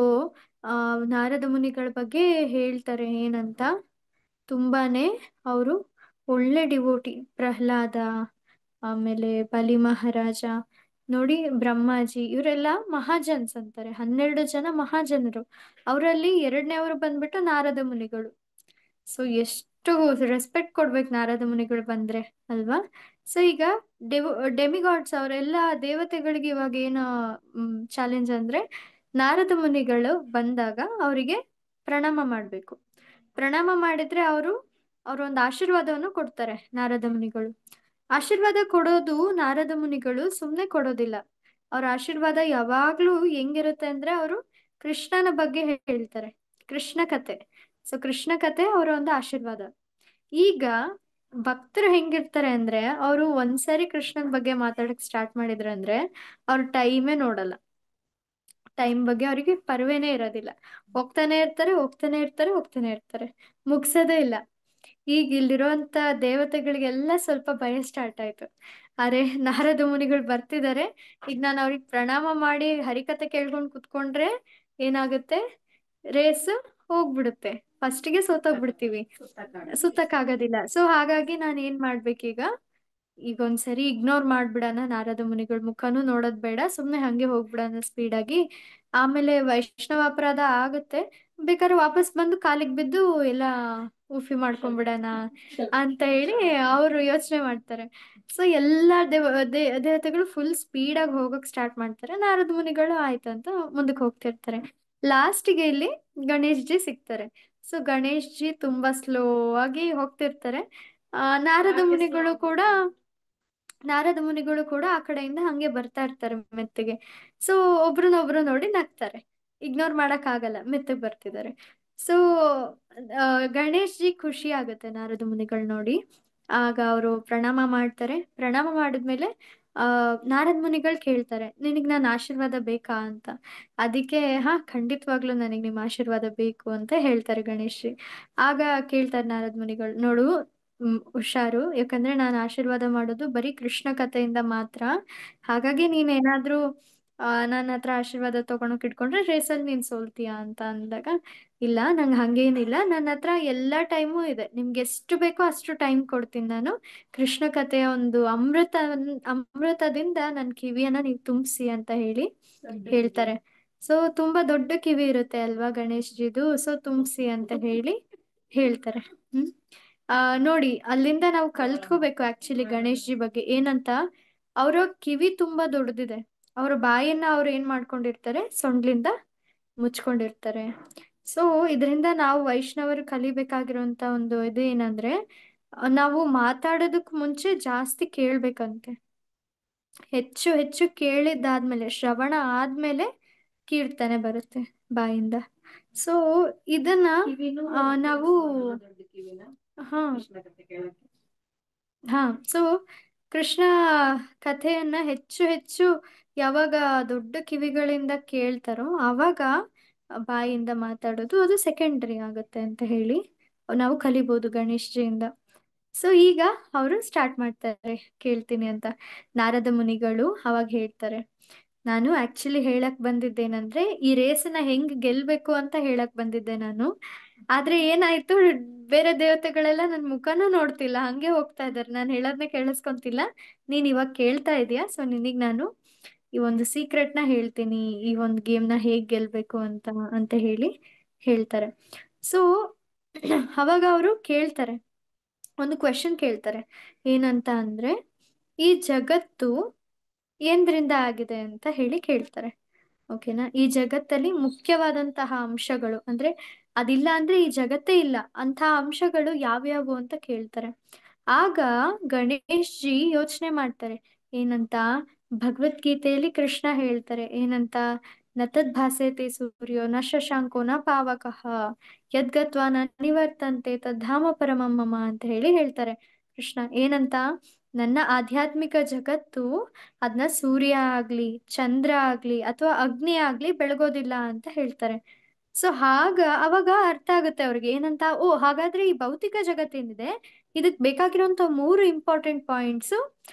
ನಾರದ ಮುನಿಗಳ ಬಗ್ಗೆ ಹೇಳ್ತಾರೆ ಏನಂತ, ತುಂಬಾನೇ ಅವರು ಒಳ್ಳೆ ಡಿವೋಟಿ. ಪ್ರಹ್ಲಾದ, ಆಮೇಲೆ ಬಲಿ ಮಹಾರಾಜ, ನೋಡಿ ಬ್ರಹ್ಮಾಜಿ, ಇವರೆಲ್ಲ ಮಹಾಜನ್ಸ್ ಅಂತಾರೆ. 12 ಜನ ಮಹಾಜನರು. ಅವರಲ್ಲಿ 2ನೇವರು ಬಂದ್ಬಿಟ್ಟು ನಾರದ ಮುನಿಗಳು. ಸೊ ಎಷ್ಟು ರೆಸ್ಪೆಕ್ಟ್ ಕೊಡ್ಬೇಕು ನಾರದ ಮುನಿಗಳು ಬಂದ್ರೆ ಅಲ್ವಾ. ಸೊ ಈಗ ಡೆಮಿಗಾಡ್ಸ್ ಅವರೆಲ್ಲ ದೇವತೆಗಳಿಗೆ ಇವಾಗ ಏನು ಚಾಲೆಂಜ್ ಅಂದ್ರೆ, ನಾರದ ಮುನಿಗಳು ಬಂದಾಗ ಅವರಿಗೆ ಪ್ರಣಾಮ ಮಾಡ್ಬೇಕು. ಪ್ರಣಾಮ ಮಾಡಿದ್ರೆ ಅವರೊಂದು ಆಶೀರ್ವಾದವನ್ನು ಕೊಡ್ತಾರೆ ನಾರದ ಮುನಿಗಳು. ಆಶೀರ್ವಾದ ಕೊಡೋದು ನಾರದ ಮುನಿಗಳು ಸುಮ್ನೆ ಕೊಡೋದಿಲ್ಲ. ಅವ್ರ ಆಶೀರ್ವಾದ ಯಾವಾಗ್ಲೂ ಹೆಂಗಿರುತ್ತೆ ಅಂದ್ರೆ, ಅವರು ಕೃಷ್ಣನ ಬಗ್ಗೆ ಹೇಳ್ತಾರೆ, ಕೃಷ್ಣ ಕತೆ. ಸೊ ಕೃಷ್ಣ ಕತೆ ಅವರ ಒಂದು ಆಶೀರ್ವಾದ. ಈಗ ಭಕ್ತರು ಹೆಂಗಿರ್ತಾರೆ ಅಂದ್ರೆ ಅವರು ಒಂದ್ಸರಿ ಕೃಷ್ಣನ್ ಬಗ್ಗೆ ಮಾತಾಡಕ್ ಸ್ಟಾರ್ಟ್ ಮಾಡಿದ್ರೆ ಅಂದ್ರೆ ಅವ್ರ ಟೈಮೇ ನೋಡಲ್ಲ. ಟೈಮ್ ಬಗ್ಗೆ ಅವರಿಗೆ ಪರ್ವೇನೇ ಇರೋದಿಲ್ಲ. ಹೋಗ್ತಾನೆ ಇರ್ತಾರೆ, ಹೋಗ್ತಾನೆ ಇರ್ತಾರೆ, ಹೋಗ್ತಾನೆ ಇರ್ತಾರೆ, ಮುಗ್ಸೋದೇ ಇಲ್ಲ. ಈಗ ಇಲ್ಲಿರುವಂತ ದೇವತೆಗಳಿಗೆಲ್ಲ ಸ್ವಲ್ಪ ಭಯ ಸ್ಟಾರ್ಟ್ ಆಯ್ತು. ಅರೆ, ನಾರದ ಮುನಿಗಳು ಬರ್ತಿದ್ದಾರೆ, ಈಗ ನಾನು ಅವ್ರಿಗೆ ಪ್ರಣಾಮ ಮಾಡಿ ಹರಿಕತೆ ಕೇಳ್ಕೊಂಡ್ ಕುತ್ಕೊಂಡ್ರೆ ಏನಾಗುತ್ತೆ, ರೇಸ್ ಹೋಗ್ಬಿಡುತ್ತೆ, ಫಸ್ಟಿಗೆ ಸೋತೋಗ್ಬಿಡ್ತೀವಿ, ಸುತ್ತಕ್ಕಾಗೋದಿಲ್ಲ. ಸೊ ಹಾಗಾಗಿ ನಾನು ಏನ್ ಮಾಡ್ಬೇಕೀಗ, ಈಗ ಒಂದ್ಸರಿ ಇಗ್ನೋರ್ ಮಾಡ್ಬಿಡಣ, ನಾರದ ಮುನಿಗಳ ಮುಖನೂ ನೋಡೋದ್ ಬೇಡ, ಸುಮ್ನೆ ಹಂಗೆ ಹೋಗ್ಬಿಡಣ ಸ್ಪೀಡಾಗಿ. ಆಮೇಲೆ ವೈಷ್ಣವ ಅಪರಾಧ ಆಗುತ್ತೆ, ಬೇಕಾದ್ರೆ ವಾಪಸ್ ಬಂದು ಕಾಲಿಗೆ ಬಿದ್ದು ಎಲ್ಲ ಉಫಿ ಮಾಡ್ಕೊಂಡ್ಬಿಡಣ ಅಂತ ಹೇಳಿ ಅವರು ಯೋಚನೆ ಮಾಡ್ತಾರೆ. ಸೊ ಎಲ್ಲಾ ದೇವತೆಗಳು ಫುಲ್ ಸ್ಪೀಡಾಗಿ ಹೋಗಕ್ ಸ್ಟಾರ್ಟ್ ಮಾಡ್ತಾರೆ. ನಾರದ ಮುನಿಗಳು ಆಯ್ತಂತ ಮುಂದಕ್ಕೆ ಹೋಗ್ತಿರ್ತಾರೆ. ಲಾಸ್ಟಿಗೆ ಇಲ್ಲಿ ಗಣೇಶ್ ಜಿ ಸಿಗ್ತಾರೆ. ಸೊ ಗಣೇಶ್ ಜಿ ತುಂಬಾ ಸ್ಲೋ ಆಗಿ ಹೋಗ್ತಿರ್ತಾರೆ. ನಾರದ ಮುನಿಗಳು ಕೂಡ ಆ ಕಡೆಯಿಂದ ಹಂಗೆ ಬರ್ತಾ ಇರ್ತಾರೆ ಮೆತ್ತಗೆ. ಸೊ ಒಬ್ರನ್ನೊಬ್ರು ನೋಡಿ ನಗ್ತಾರೆ, ಇಗ್ನೋರ್ ಮಾಡಕ್ ಆಗಲ್ಲ, ಮೆತ್ತಗೆ ಬರ್ತಿದ್ದಾರೆ. ಸೊ ಗಣೇಶ್ ಜಿ ಖುಷಿ ಆಗುತ್ತೆ ನಾರದ ಮುನಿಗಳು ನೋಡಿ. ಆಗ ಅವರು ಪ್ರಣಾಮ ಮಾಡ್ತಾರೆ. ಪ್ರಣಾಮ ಮಾಡಿದ್ಮೇಲೆ ನಾರದ ಮುನಿಗಳು ಕೇಳ್ತಾರೆ, ನಿನಗ್ ನಾನು ಆಶೀರ್ವಾದ ಬೇಕಾ ಅಂತ. ಅದಕ್ಕೆ ಹಾ, ಖಂಡಿತವಾಗ್ಲೂ ನನಗೆ ನಿಮ್ಮ ಆಶೀರ್ವಾದ ಬೇಕು ಅಂತ ಹೇಳ್ತಾರೆ ಗಣೇಶ್ ಜಿ. ಆಗ ಕೇಳ್ತಾರೆ ನಾರದ ಮುನಿಗಳು, ನೋಡು, ಹುಷಾರು, ಯಾಕಂದ್ರೆ ನಾನು ಆಶೀರ್ವಾದ ಮಾಡೋದು ಬರೀ ಕೃಷ್ಣ ಕಥೆಯಿಂದ ಮಾತ್ರ. ಹಾಗಾಗಿ ನೀನೇನಾದ್ರೂ ನನ್ನ ಹತ್ರ ಆಶೀರ್ವಾದ ತಗೊಳಕ್ ಇಟ್ಕೊಂಡ್ರೆ ರೇಸಲ್ಲಿ ನೀನ್ ಸೋಲ್ತೀಯಾ ಅಂತ ಅಂದಾಗ, ಇಲ್ಲ, ನಂಗೆ ಹಂಗೇನಿಲ್ಲ, ನನ್ನ ಹತ್ರ ಎಲ್ಲಾ ಟೈಮು ಇದೆ, ನಿಮ್ಗೆ ಎಷ್ಟು ಬೇಕೋ ಅಷ್ಟು ಟೈಮ್ ಕೊಡ್ತೀನಿ ನಾನು. ಕೃಷ್ಣ ಕಥೆಯ ಒಂದು ಅಮೃತದಿಂದ ನನ್ನ ಕಿವಿಯನ್ನ ನೀವು ತುಂಬಿಸಿ ಅಂತ ಹೇಳ್ತಾರೆ. ಸೊ ತುಂಬಾ ದೊಡ್ಡ ಕಿವಿ ಇರುತ್ತೆ ಅಲ್ವಾ ಗಣೇಶ್ ಜಿದು, ಸೊ ತುಂಬಿಸಿ ಅಂತ ಹೇಳ್ತಾರೆ. ಹ್ಮ್ ನೋಡಿ, ಅಲ್ಲಿಂದ ನಾವು ಕಲ್ತ್ಕೋಬೇಕು ಆಕ್ಚುಲಿ ಗಣೇಶ್ ಜಿ ಬಗ್ಗೆ ಏನಂತ. ಅವರ ಕಿವಿ ತುಂಬಾ ದೊಡ್ಡದಿದೆ, ಅವ್ರ ಬಾಯಿನ ಅವ್ರು ಏನ್ ಮಾಡ್ಕೊಂಡಿರ್ತಾರೆ, ಸೊಂಡ್ಲಿಂದ ಮುಚ್ಕೊಂಡಿರ್ತಾರೆ. ಸೊ ಇದರಿಂದ ನಾವು ವೈಷ್ಣವರು ಕಲಿಬೇಕಾಗಿರುವಂತ ಒಂದು ಇದು ಏನಂದ್ರೆ, ನಾವು ಮಾತಾಡೋದಕ್ ಮುಂಚೆ ಜಾಸ್ತಿ ಕೇಳ್ಬೇಕಂತೆ. ಹೆಚ್ಚು ಹೆಚ್ಚು ಕೇಳಿದ್ದಾದ್ಮೇಲೆ, ಶ್ರವಣ ಆದ್ಮೇಲೆ ಕೀರ್ತನೆ ಬರುತ್ತೆ ಬಾಯಿಂದ. ಸೊ ಇದನ್ನ ನಾವು ಹಾ ಹಾ ಸೊ ಕೃಷ್ಣ ಕಥೆಯನ್ನ ಹೆಚ್ಚು ಹೆಚ್ಚು ಯಾವಾಗ ದೊಡ್ಡ ಕಿವಿಗಳಿಂದ ಕೇಳ್ತಾರೋ ಆವಾಗ ಬಾಯಿಂದ ಮಾತಾಡೋದು ಅದು ಸೆಕೆಂಡರಿ ಆಗುತ್ತೆ ಅಂತ ಹೇಳಿ ನಾವು ಕಲಿಬಹುದು ಗಣೇಶ್ ಜಿಯಿಂದ. ಸೊ ಈಗ ಅವರು ಸ್ಟಾರ್ಟ್ ಮಾಡ್ತಾರೆ ಕೇಳ್ತೀನಿ ಅಂತ. ನಾರದ ಮುನಿಗಳು ಅವಾಗ ಹೇಳ್ತಾರೆ, ನಾನು ಆಕ್ಚುಲಿ ಹೇಳಕ್ ಬಂದಿದ್ದೇನಂದ್ರೆ ಈ ರೇಸನ್ನ ಹೆಂಗ್ ಗೆಲ್ಬೇಕು ಅಂತ ಹೇಳಕ್ ಬಂದಿದ್ದೆ ನಾನು. ಆದ್ರೆ ಏನಾಯ್ತು, ಬೇರೆ ದೇವತೆಗಳೆಲ್ಲ ನನ್ ಮುಖನೂ ನೋಡ್ತಿಲ್ಲ, ಹಂಗೆ ಹೋಗ್ತಾ ಇದಾರೆ, ನಾನು ಹೇಳೋದನ್ನ ಕೇಳಿಸ್ಕೊಂತಿಲ್ಲ. ನೀನ್ ಇವಾಗ ಕೇಳ್ತಾ ಇದೀಯಾ, ಸೊ ನಿನಗ್ ನಾನು ಈ ಒಂದು ಸೀಕ್ರೆಟ್ನ ಹೇಳ್ತೀನಿ, ಈ ಒಂದು ಗೇಮ್ನ ಹೇಗ್ ಗೆಲ್ಬೇಕು ಅಂತ ಹೇಳ್ತಾರೆ. ಸೊ ಅವಾಗ ಅವರು ಕೇಳ್ತಾರೆ, ಒಂದು ಕ್ವೆಶನ್ ಕೇಳ್ತಾರೆ. ಏನಂತ ಅಂದ್ರೆ, ಈ ಜಗತ್ತು ಏನ್ರಿಂದ ಆಗಿದೆ ಅಂತ ಕೇಳ್ತಾರೆ. ಓಕೆನಾ, ಈ ಜಗತ್ತಲ್ಲಿ ಮುಖ್ಯವಾದಂತಹ ಅಂಶಗಳು ಅಂದ್ರೆ ಅದಿಲ್ಲ ಅಂದ್ರೆ ಈ ಜಗತ್ತೇ ಇಲ್ಲ ಅಂತ ಅಂಶಗಳು ಯಾವ್ಯಾವು ಅಂತ ಕೇಳ್ತಾರೆ. ಆಗ ಗಣೇಶ್ ಜಿ ಯೋಚನೆ ಮಾಡ್ತಾರೆ. ಏನಂತ, ಭಗವದ್ಗೀತೆಯಲ್ಲಿ ಕೃಷ್ಣ ಹೇಳ್ತಾರೆ ಏನಂತ, ನತದ್ ಭಾಸೆತೆ ಸೂರ್ಯೋ ನ ಶಶಾಂಕೋ ನ ಪಾವಕಃ ಯದ್ಗತ್ವಾ ನ ನಿವರ್ತಂತೆ ತದ್ಧಾಮ ಪರಮಂ ಮಮ ಅಂತ ಹೇಳ್ತಾರೆ ಕೃಷ್ಣ. ಏನಂತ, ನನ್ನ ಆಧ್ಯಾತ್ಮಿಕ ಜಗತ್ತು ಅದನ್ನ ಸೂರ್ಯ ಆಗ್ಲಿ, ಚಂದ್ರ ಆಗ್ಲಿ, ಅಥವಾ ಅಗ್ನಿ ಆಗ್ಲಿ ಬೆಳಗೋದಿಲ್ಲ ಅಂತ ಹೇಳ್ತಾರೆ. ಸೊ ಅವಾಗ ಅರ್ಥ ಆಗುತ್ತೆ ಅವ್ರಿಗೆ. ಏನಂತ, ಓ ಹಾಗಾದ್ರೆ ಈ ಭೌತಿಕ ಜಗತ್ತೇನಿದೆ ಇದಕ್ ಬೇಕಾಗಿರುವಂತ 3 ಇಂಪಾರ್ಟೆಂಟ್ ಪಾಯಿಂಟ್ಸ್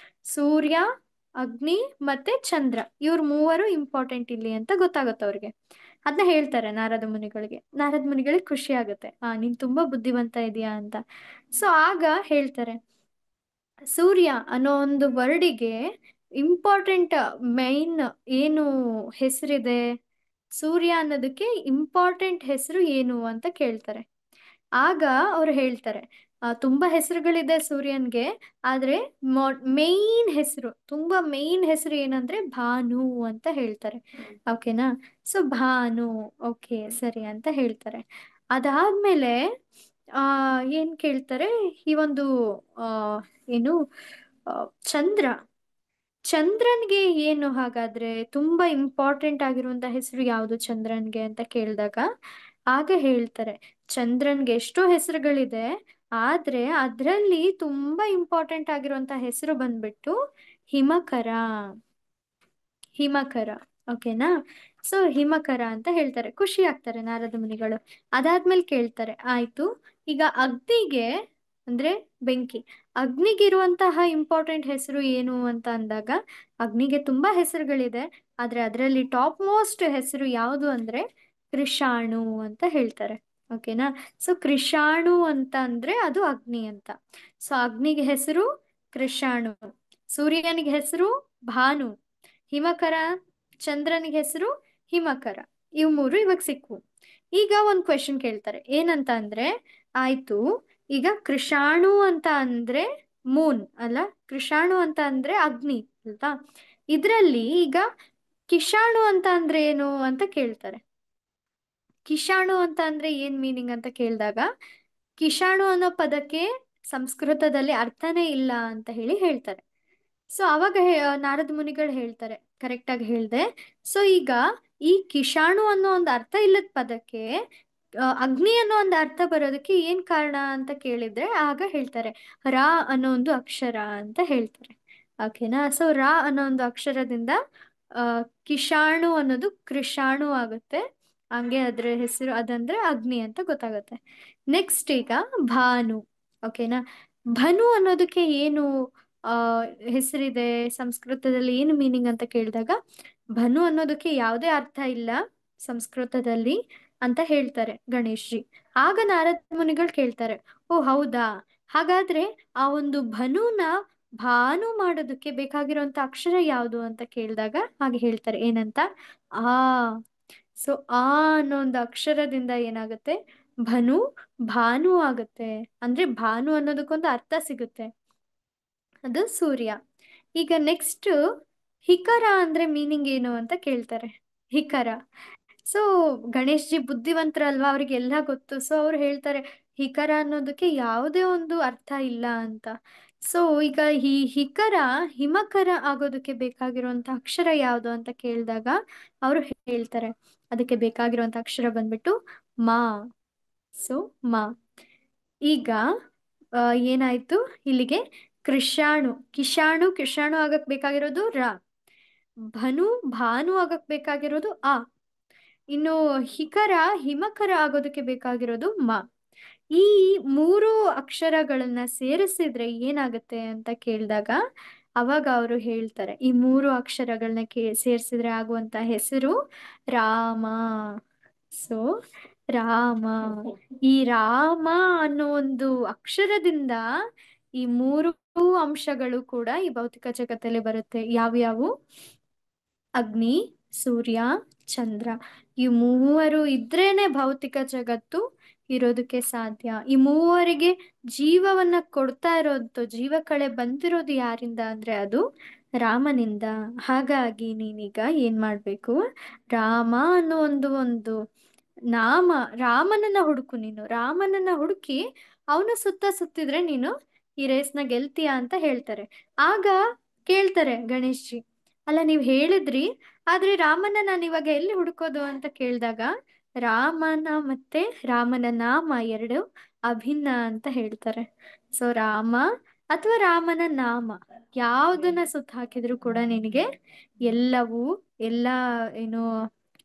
ಸೂರ್ಯ, ಅಗ್ನಿ ಮತ್ತೆ ಚಂದ್ರ, ಇವ್ರ 3 ಇಂಪಾರ್ಟೆಂಟ್ ಇಲ್ಲಿ ಅಂತ ಗೊತ್ತಾಗುತ್ತೆ ಅವ್ರಿಗೆ. ಅದನ್ನ ಹೇಳ್ತಾರೆ ನಾರದ ಮುನಿಗಳಿಗೆ. ನಾರದ ಮುನಿಗಳಿಗೆ ಖುಷಿ ಆಗುತ್ತೆ, ನೀನ್ ತುಂಬಾ ಬುದ್ಧಿವಂತ ಇದೀಯಾ ಅಂತ. ಸೊ ಆಗ ಹೇಳ್ತಾರೆ, ಸೂರ್ಯ ಅನ್ನೋ ಒಂದು ವರ್ಡಿಗೆ ಇಂಪಾರ್ಟೆಂಟ್ ಮೈನ್ ಏನು ಹೆಸರಿದೆ, ಸೂರ್ಯ ಅನ್ನೋದಕ್ಕೆ ಇಂಪಾರ್ಟೆಂಟ್ ಹೆಸರು ಏನು ಅಂತ ಕೇಳ್ತಾರೆ. ಆಗ ಅವ್ರು ಹೇಳ್ತಾರೆ, ತುಂಬಾ ಹೆಸರುಗಳಿದೆ ಸೂರ್ಯನ್ಗೆ, ಆದ್ರೆ ಮೇನ್ ಹೆಸರು, ತುಂಬಾ ಮೇನ್ ಹೆಸರು ಏನಂದ್ರೆ ಭಾನು ಅಂತ ಹೇಳ್ತಾರೆ. ಓಕೆನಾ, ಸೊ ಭಾನು, ಓಕೆ ಸರಿ ಅಂತ ಹೇಳ್ತಾರೆ. ಅದಾದ್ಮೇಲೆ ಏನ್ ಕೇಳ್ತಾರೆ, ಈ ಒಂದು ಆ ಏನು ಚಂದ್ರ, ಚಂದ್ರನ್ಗೆ ಏನು ಹಾಗಾದ್ರೆ ತುಂಬಾ ಇಂಪಾರ್ಟೆಂಟ್ ಆಗಿರುವಂತ ಹೆಸರು ಯಾವುದು ಚಂದ್ರನ್ಗೆ ಅಂತ ಕೇಳಿದಾಗ ಆಗ ಹೇಳ್ತಾರೆ, ಚಂದ್ರನ್ಗೆ ಎಷ್ಟೋ ಹೆಸರುಗಳಿದೆ, ಆದ್ರೆ ಅದ್ರಲ್ಲಿ ತುಂಬಾ ಇಂಪಾರ್ಟೆಂಟ್ ಆಗಿರುವಂತ ಹೆಸರು ಬಂದ್ಬಿಟ್ಟು ಹಿಮಕರ. ಹಿಮಕರ, ಓಕೆನಾ? ಸೊ ಹಿಮಕರ ಅಂತ ಹೇಳ್ತಾರೆ. ಖುಷಿ ಆಗ್ತಾರೆ ನಾರದ ಮುನಿಗಳು. ಅದಾದ್ಮೇಲೆ ಕೇಳ್ತಾರೆ, ಆಯ್ತು, ಈಗ ಅಗ್ನಿಗೆ ಅಂದ್ರೆ ಬೆಂಕಿ, ಅಗ್ನಿಗಿರುವಂತಹ ಇಂಪಾರ್ಟೆಂಟ್ ಹೆಸರು ಏನು ಅಂತ ಅಂದಾಗ, ಅಗ್ನಿಗೆ ತುಂಬಾ ಹೆಸರುಗಳಿದೆ, ಆದ್ರೆ ಅದರಲ್ಲಿ ಟಾಪ್ ಮೋಸ್ಟ್ ಹೆಸರು ಯಾವುದು ಅಂದ್ರೆ ಕೃಷಾಣು ಅಂತ ಹೇಳ್ತಾರೆ. ಓಕೆನಾ? ಸೊ ಕೃಷಾಣು ಅಂತ ಅಂದ್ರೆ ಅದು ಅಗ್ನಿ ಅಂತ. ಸೊ ಅಗ್ನಿಗೆ ಹೆಸರು ಕೃಷಾಣು, ಸೂರ್ಯನಿಗೆ ಹೆಸರು ಭಾನು, ಹಿಮಕರ ಚಂದ್ರನಿಗೆ ಹೆಸರು ಹಿಮಕರ. ಇವು ಮೂರು ಇವಾಗ ಸಿಕ್ವು. ಈಗ ಒಂದ್ ಕ್ವೆಶನ್ ಕೇಳ್ತಾರೆ, ಏನಂತ ಅಂದ್ರೆ, ಆಯ್ತು, ಈಗ ಕೃಷಾಣು ಅಂತ ಅಂದ್ರೆ ಮೂನ್ ಅಲ್ಲ, ಕೃಷಾಣು ಅಂತ ಅಂದ್ರೆ ಅಗ್ನಿ ಅಲ್ವಾ? ಇದ್ರಲ್ಲಿ ಈಗ ಕಿಶಾಣು ಅಂತ ಅಂದ್ರೆ ಏನು ಅಂತ ಕೇಳ್ತಾರೆ. ಕಿಶಾಣು ಅಂತ ಅಂದ್ರೆ ಏನ್ ಮೀನಿಂಗ್ ಅಂತ ಕೇಳಿದಾಗ, ಕಿಶಾಣು ಅನ್ನೋ ಪದಕ್ಕೆ ಸಂಸ್ಕೃತದಲ್ಲಿ ಅರ್ಥನೇ ಇಲ್ಲ ಅಂತ ಹೇಳ್ತಾರೆ. ಸೊ ಅವಾಗ ನಾರದ ಮುನಿಗಳು ಹೇಳ್ತಾರೆ, ಕರೆಕ್ಟ್ ಆಗಿ ಹೇಳ್ದೆ. ಸೊ ಈಗ ಈ ಕಿಶಾಣು ಅನ್ನೋ ಒಂದು ಅರ್ಥ ಇಲ್ಲದ ಪದಕ್ಕೆ ಅಗ್ನಿ ಅನ್ನೋ ಒಂದು ಅರ್ಥ ಬರೋದಕ್ಕೆ ಏನ್ ಕಾರಣ ಅಂತ ಕೇಳಿದ್ರೆ, ಆಗ ಹೇಳ್ತಾರೆ ರಾ ಅನ್ನೋ ಒಂದು ಅಕ್ಷರ ಅಂತ ಹೇಳ್ತಾರೆ. ಓಕೆನಾ? ಸೊ ರಾ ಅನ್ನೋ ಒಂದು ಅಕ್ಷರದಿಂದ ಕಿಶಾಣು ಅನ್ನೋದು ಕೃಷಾಣು ಆಗುತ್ತೆ. ಹಂಗೆ ಅದ್ರ ಹೆಸರು ಅದಂದ್ರೆ ಅಗ್ನಿ ಅಂತ ಗೊತ್ತಾಗುತ್ತೆ. ನೆಕ್ಸ್ಟ್ ಈಗ ಭಾನು. ಓಕೆನಾ? ಭನು ಅನ್ನೋದಕ್ಕೆ ಏನು ಆ ಹೆಸರಿದೆ ಸಂಸ್ಕೃತದಲ್ಲಿ, ಏನು ಮೀನಿಂಗ್ ಅಂತ ಕೇಳಿದಾಗ, ಭನು ಅನ್ನೋದಕ್ಕೆ ಯಾವುದೇ ಅರ್ಥ ಇಲ್ಲ ಸಂಸ್ಕೃತದಲ್ಲಿ ಅಂತ ಹೇಳ್ತಾರೆ ಗಣೇಶ್ಜಿ. ಆಗ ನಾರದ ಮುನಿಗಳು ಕೇಳ್ತಾರೆ, ಓ ಹೌದಾ, ಹಾಗಾದ್ರೆ ಆ ಒಂದು ಭನುನ ಭಾನು ಮಾಡೋದಕ್ಕೆ ಬೇಕಾಗಿರುವಂತ ಅಕ್ಷರ ಯಾವುದು ಅಂತ ಕೇಳಿದಾಗ ಹಾಗೆ ಹೇಳ್ತಾರೆ, ಏನಂತ, ಆ. ಸೊ ಆ ಅನ್ನೋ ಒಂದು ಅಕ್ಷರದಿಂದ ಏನಾಗುತ್ತೆ, ಭನು ಭಾನು ಆಗುತ್ತೆ. ಅಂದ್ರೆ ಭಾನು ಅನ್ನೋದಕ್ಕೊಂದು ಅರ್ಥ ಸಿಗುತ್ತೆ, ಅದು ಸೂರ್ಯ. ಈಗ ನೆಕ್ಸ್ಟ್ ಹಿಕರ ಅಂದ್ರೆ ಮೀನಿಂಗ್ ಏನು ಅಂತ ಕೇಳ್ತಾರೆ. ಹಿಕರ, ಸೊ ಗಣೇಶ್ ಜಿ ಬುದ್ಧಿವಂತರಲ್ವಾ, ಅವ್ರಿಗೆಲ್ಲ ಗೊತ್ತು. ಸೊ ಅವ್ರು ಹೇಳ್ತಾರೆ ಹಿಕರ ಅನ್ನೋದಕ್ಕೆ ಯಾವುದೇ ಒಂದು ಅರ್ಥ ಇಲ್ಲ ಅಂತ. ಸೊ ಈಗ ಈ ಹಿಕರ ಹಿಮಕರ ಆಗೋದಕ್ಕೆ ಬೇಕಾಗಿರುವಂತ ಅಕ್ಷರ ಯಾವುದು ಅಂತ ಕೇಳಿದಾಗ ಅವರು ಹೇಳ್ತಾರೆ, ಅದಕ್ಕೆ ಬೇಕಾಗಿರುವಂತ ಅಕ್ಷರ ಬಂದ್ಬಿಟ್ಟು ಮಾ. ಸೊ ಮಾ. ಈಗ ಏನಾಯ್ತು ಇಲ್ಲಿಗೆ, ಕೃಷಾಣು ಕಿಶಾಣು ಆಗಕ್ ಬೇಕಾಗಿರೋದು ರ, ಭನು ಭಾನು ಆಗಕ್ ಬೇಕಾಗಿರೋದು ಆ, ಇನ್ನು ಹಿಕರ ಹಿಮಕರ ಆಗೋದಕ್ಕೆ ಬೇಕಾಗಿರೋದು ಮ. ಈ ಮೂರು ಅಕ್ಷರಗಳನ್ನ ಸೇರಿಸಿದ್ರೆ ಏನಾಗುತ್ತೆ ಅಂತ ಕೇಳಿದಾಗ ಅವಾಗ ಅವರು ಹೇಳ್ತಾರೆ, ಈ ಮೂರು ಅಕ್ಷರಗಳನ್ನ ಸೇರಿಸಿದ್ರೆ ಆಗುವಂತ ಹೆಸರು ರಾಮ. ಸೊ ರಾಮ, ಈ ರಾಮ ಅನ್ನೋ ಒಂದು ಅಕ್ಷರದಿಂದ ಈ ಮೂರು ಅಂಶಗಳು ಕೂಡ ಈ ಭೌತಿಕ ಜಗತ್ತಲ್ಲಿ ಬರುತ್ತೆ. ಯಾವ್ಯಾವು? ಅಗ್ನಿ, ಸೂರ್ಯ, ಚಂದ್ರ. ಈ ಮೂವರು ಇದ್ರೇನೆ ಭೌತಿಕ ಜಗತ್ತು ಇರೋದಕ್ಕೆ ಸಾಧ್ಯ. ಈ ಮೂವರಿಗೆ ಜೀವವನ್ನ ಕೊಡ್ತಾ ಇರೋದು, ಜೀವ ಕಳೆ ಬಂದಿರೋದು ಯಾರಿಂದ ಅಂದ್ರೆ ಅದು ರಾಮನಿಂದ. ಹಾಗಾಗಿ ನೀನೀಗ ಏನ್ ಮಾಡ್ಬೇಕು, ರಾಮ ಅನ್ನೋ ಒಂದು ನಾಮ, ರಾಮನನ್ನ ಹುಡುಕು. ನೀನು ರಾಮನನ್ನ ಹುಡುಕಿ ಅವನು ಸುತ್ತಿದ್ರೆ ನೀನು ಈ ರೇಸ್ನ ಗೆಲ್ತೀಯ ಅಂತ ಹೇಳ್ತಾರೆ. ಆಗ ಕೇಳ್ತಾರೆ ಗಣೇಶ್ಜಿ, ಅಲ್ಲ ನೀವ್ ಹೇಳಿದ್ರಿ, ಆದ್ರೆ ರಾಮನ ನಾನು ಇವಾಗ ಎಲ್ಲಿ ಹುಡುಕೋದು ಅಂತ ಕೇಳಿದಾಗ, ರಾಮನ ಮತ್ತೆ ರಾಮನ ನಾಮ ಎರಡು ಅಭಿನ್ನ ಅಂತ ಹೇಳ್ತಾರೆ. ಸೊ ರಾಮ ಅಥವಾ ರಾಮನ ನಾಮ ಯಾವ್ದನ್ನ ಸುತ್ತ ಹಾಕಿದ್ರು ಕೂಡ ನಿನಗೆ ಎಲ್ಲವೂ ಏನು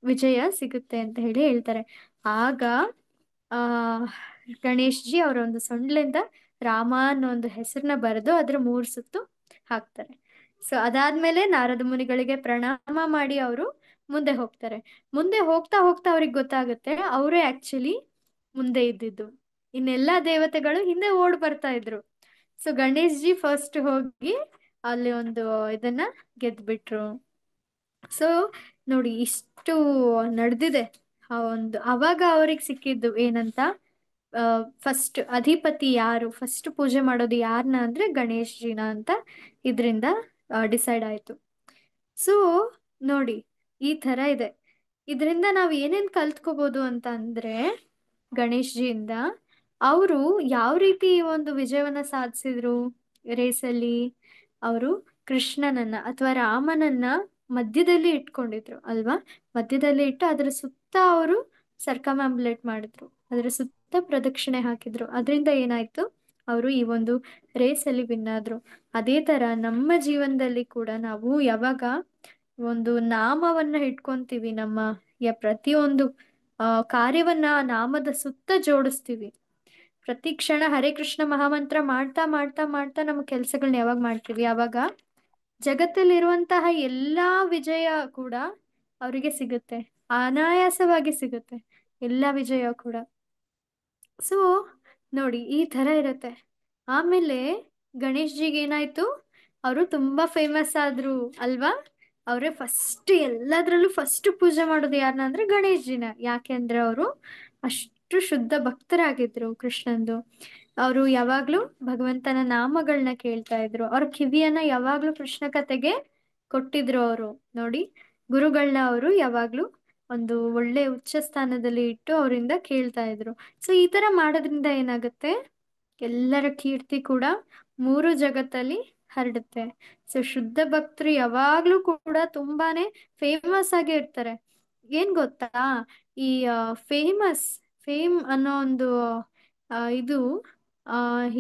ವಿಜಯ ಸಿಗುತ್ತೆ ಅಂತ ಹೇಳ್ತಾರೆ. ಆಗ ಆ ಗಣೇಶ್ಜಿ ಅವರ ಒಂದು ಸೊಂಡ್ಲಿಂದ ರಾಮ ಅನ್ನೋ ಒಂದು ಹೆಸರನ್ನ ಬರೆದು ಅದ್ರ 3 ಸುತ್ತು ಹಾಕ್ತಾರೆ. ಸೊ ಅದಾದ್ಮೇಲೆ ನಾರದ ಮುನಿಗಳಿಗೆ ಪ್ರಣಾಮ ಮಾಡಿ ಅವರು ಮುಂದೆ ಹೋಗ್ತಾರೆ. ಮುಂದೆ ಹೋಗ್ತಾ ಹೋಗ್ತಾ ಅವ್ರಿಗೆ ಗೊತ್ತಾಗುತ್ತೆ ಅವರೇ ಆಕ್ಚುಲಿ ಮುಂದೆ ಇದ್ದಿದ್ದು, ಇನ್ನೆಲ್ಲಾ ದೇವತೆಗಳು ಹಿಂದೆ ಓಡ್ ಬರ್ತಾ ಇದ್ರು. ಸೊ ಗಣೇಶ್ ಜಿ ಫಸ್ಟ್ ಹೋಗಿ ಅಲ್ಲಿ ಒಂದು ಇದನ್ನ ಗೆದ್ಬಿಟ್ರು. ಸೊ ನೋಡಿ, ಇಷ್ಟು ನಡೆದಿದೆ. ಅವಾಗ ಅವ್ರಿಗೆ ಸಿಕ್ಕಿದ್ದು ಏನಂತ, ಫಸ್ಟ್ ಅಧಿಪತಿ ಯಾರು, ಫಸ್ಟ್ ಪೂಜೆ ಮಾಡೋದು ಯಾರನ್ನ ಅಂದ್ರೆ ಗಣೇಶ್ ಜಿನ ಅಂತ ಇದರಿಂದ ಡಿಸೈಡ್ ಆಯ್ತು. ಸೊ ನೋಡಿ, ಈ ತರ ಇದೆ. ಇದರಿಂದ ನಾವು ಏನೇನ್ ಕಲ್ತ್ಕೋಬಹುದು ಅಂತ ಅಂದ್ರೆ, ಗಣೇಶ್ ಜಿಯಿಂದ ಅವರು ಯಾವ ರೀತಿ ಒಂದು ವಿಜಯವನ್ನ ಸಾಧಿಸಿದ್ರು ರೇಸಲ್ಲಿ, ಅವರು ಕೃಷ್ಣನನ್ನ ಅಥವಾ ರಾಮನನ್ನ ಮಧ್ಯದಲ್ಲಿ ಇಟ್ಕೊಂಡಿದ್ರು ಅಲ್ವಾ, ಮಧ್ಯದಲ್ಲಿ ಇಟ್ಟು ಅದರ ಸುತ್ತ ಅವರು ಸರ್ಕಮ್ಯಾಂಬುಲೇಟ್ ಮಾಡಿದ್ರು, ಅದರ ಸುತ್ತ ಪ್ರದಕ್ಷಿಣೆ ಹಾಕಿದ್ರು. ಅದರಿಂದ ಏನಾಯ್ತು, ಅವರು ಈ ಒಂದು ರೇಸಲ್ಲಿ ವಿನ್ ಆದ್ರು. ಅದೇ ತರ ನಮ್ಮ ಜೀವನದಲ್ಲಿ ಕೂಡ ನಾವು ಯಾವಾಗ ಒಂದು ನಾಮವನ್ನ ಇಟ್ಕೊಂತೀವಿ, ನಮ್ಮ ಪ್ರತಿಯೊಂದು ಕಾರ್ಯವನ್ನ ನಾಮದ ಸುತ್ತ ಜೋಡಿಸ್ತೀವಿ. ಪ್ರತಿ ಕ್ಷಣ ಹರೇ ಕೃಷ್ಣ ಮಹಾಮಂತ್ರ ಮಾಡ್ತಾ ಮಾಡ್ತಾ ಮಾಡ್ತಾ ನಮ್ಮ ಕೆಲ್ಸಗಳನ್ನ ಯಾವಾಗ ಮಾಡ್ತೀವಿ, ಅವಾಗ ಜಗತ್ತಲ್ಲಿರುವಂತಹ ಎಲ್ಲಾ ವಿಜಯ ಕೂಡ ಅವರಿಗೆ ಸಿಗುತ್ತೆ, ಅನಾಯಾಸವಾಗಿ ಸಿಗುತ್ತೆ ಎಲ್ಲಾ ವಿಜಯ ಕೂಡ. ಸೊ ನೋಡಿ, ಈ ತರ ಇರುತ್ತೆ. ಆಮೇಲೆ ಗಣೇಶ್ ಜಿಗೆ ಏನಾಯ್ತು, ಅವರು ತುಂಬಾ ಫೇಮಸ್ ಆದ್ರು ಅಲ್ವಾ. ಅವರೇ ಫಸ್ಟ್ ಎಲ್ಲದ್ರಲ್ಲೂ ಫಸ್ಟ್ ಪೂಜೆ ಮಾಡೋದು ಯಾರನ್ನ ಅಂದ್ರೆ ಗಣೇಶ್ ಜಿನ. ಯಾಕೆ ಅಂದ್ರೆ ಅವರು ಅಷ್ಟು ಶುದ್ಧ ಭಕ್ತರಾಗಿದ್ರು ಕೃಷ್ಣಂದು. ಅವರು ಯಾವಾಗ್ಲೂ ಭಗವಂತನ ನಾಮಗಳನ್ನ ಕೇಳ್ತಾ ಇದ್ರು. ಅವ್ರ ಕಿವಿಯನ್ನ ಯಾವಾಗ್ಲೂ ಕೃಷ್ಣ ಕತೆಗೆ ಕೊಟ್ಟಿದ್ರು. ಅವರು ನೋಡಿ, ಗುರುಗಳನ್ನ ಅವರು ಯಾವಾಗ್ಲೂ ಒಂದು ಒಳ್ಳೆ ಉಚ್ಚ ಸ್ಥಾನದಲ್ಲಿ ಇಟ್ಟು ಅವರಿಂದ ಕೇಳ್ತಾ ಇದ್ರು. ಸೊ ಈ ತರ ಮಾಡೋದ್ರಿಂದ ಏನಾಗುತ್ತೆ, ಎಲ್ಲರ ಕೀರ್ತಿ ಕೂಡ ಮೂರು ಜಗತ್ತಲ್ಲಿ ಹರಡುತ್ತೆ. ಸೊ ಶುದ್ಧ ಭಕ್ತರು ಯಾವಾಗ್ಲೂ ಕೂಡ ತುಂಬಾನೇ ಫೇಮಸ್ ಆಗಿ ಇರ್ತಾರೆ. ಏನ್ ಗೊತ್ತಾ, ಈ ಫೇಮ್ ಅನ್ನೋ ಒಂದು ಇದು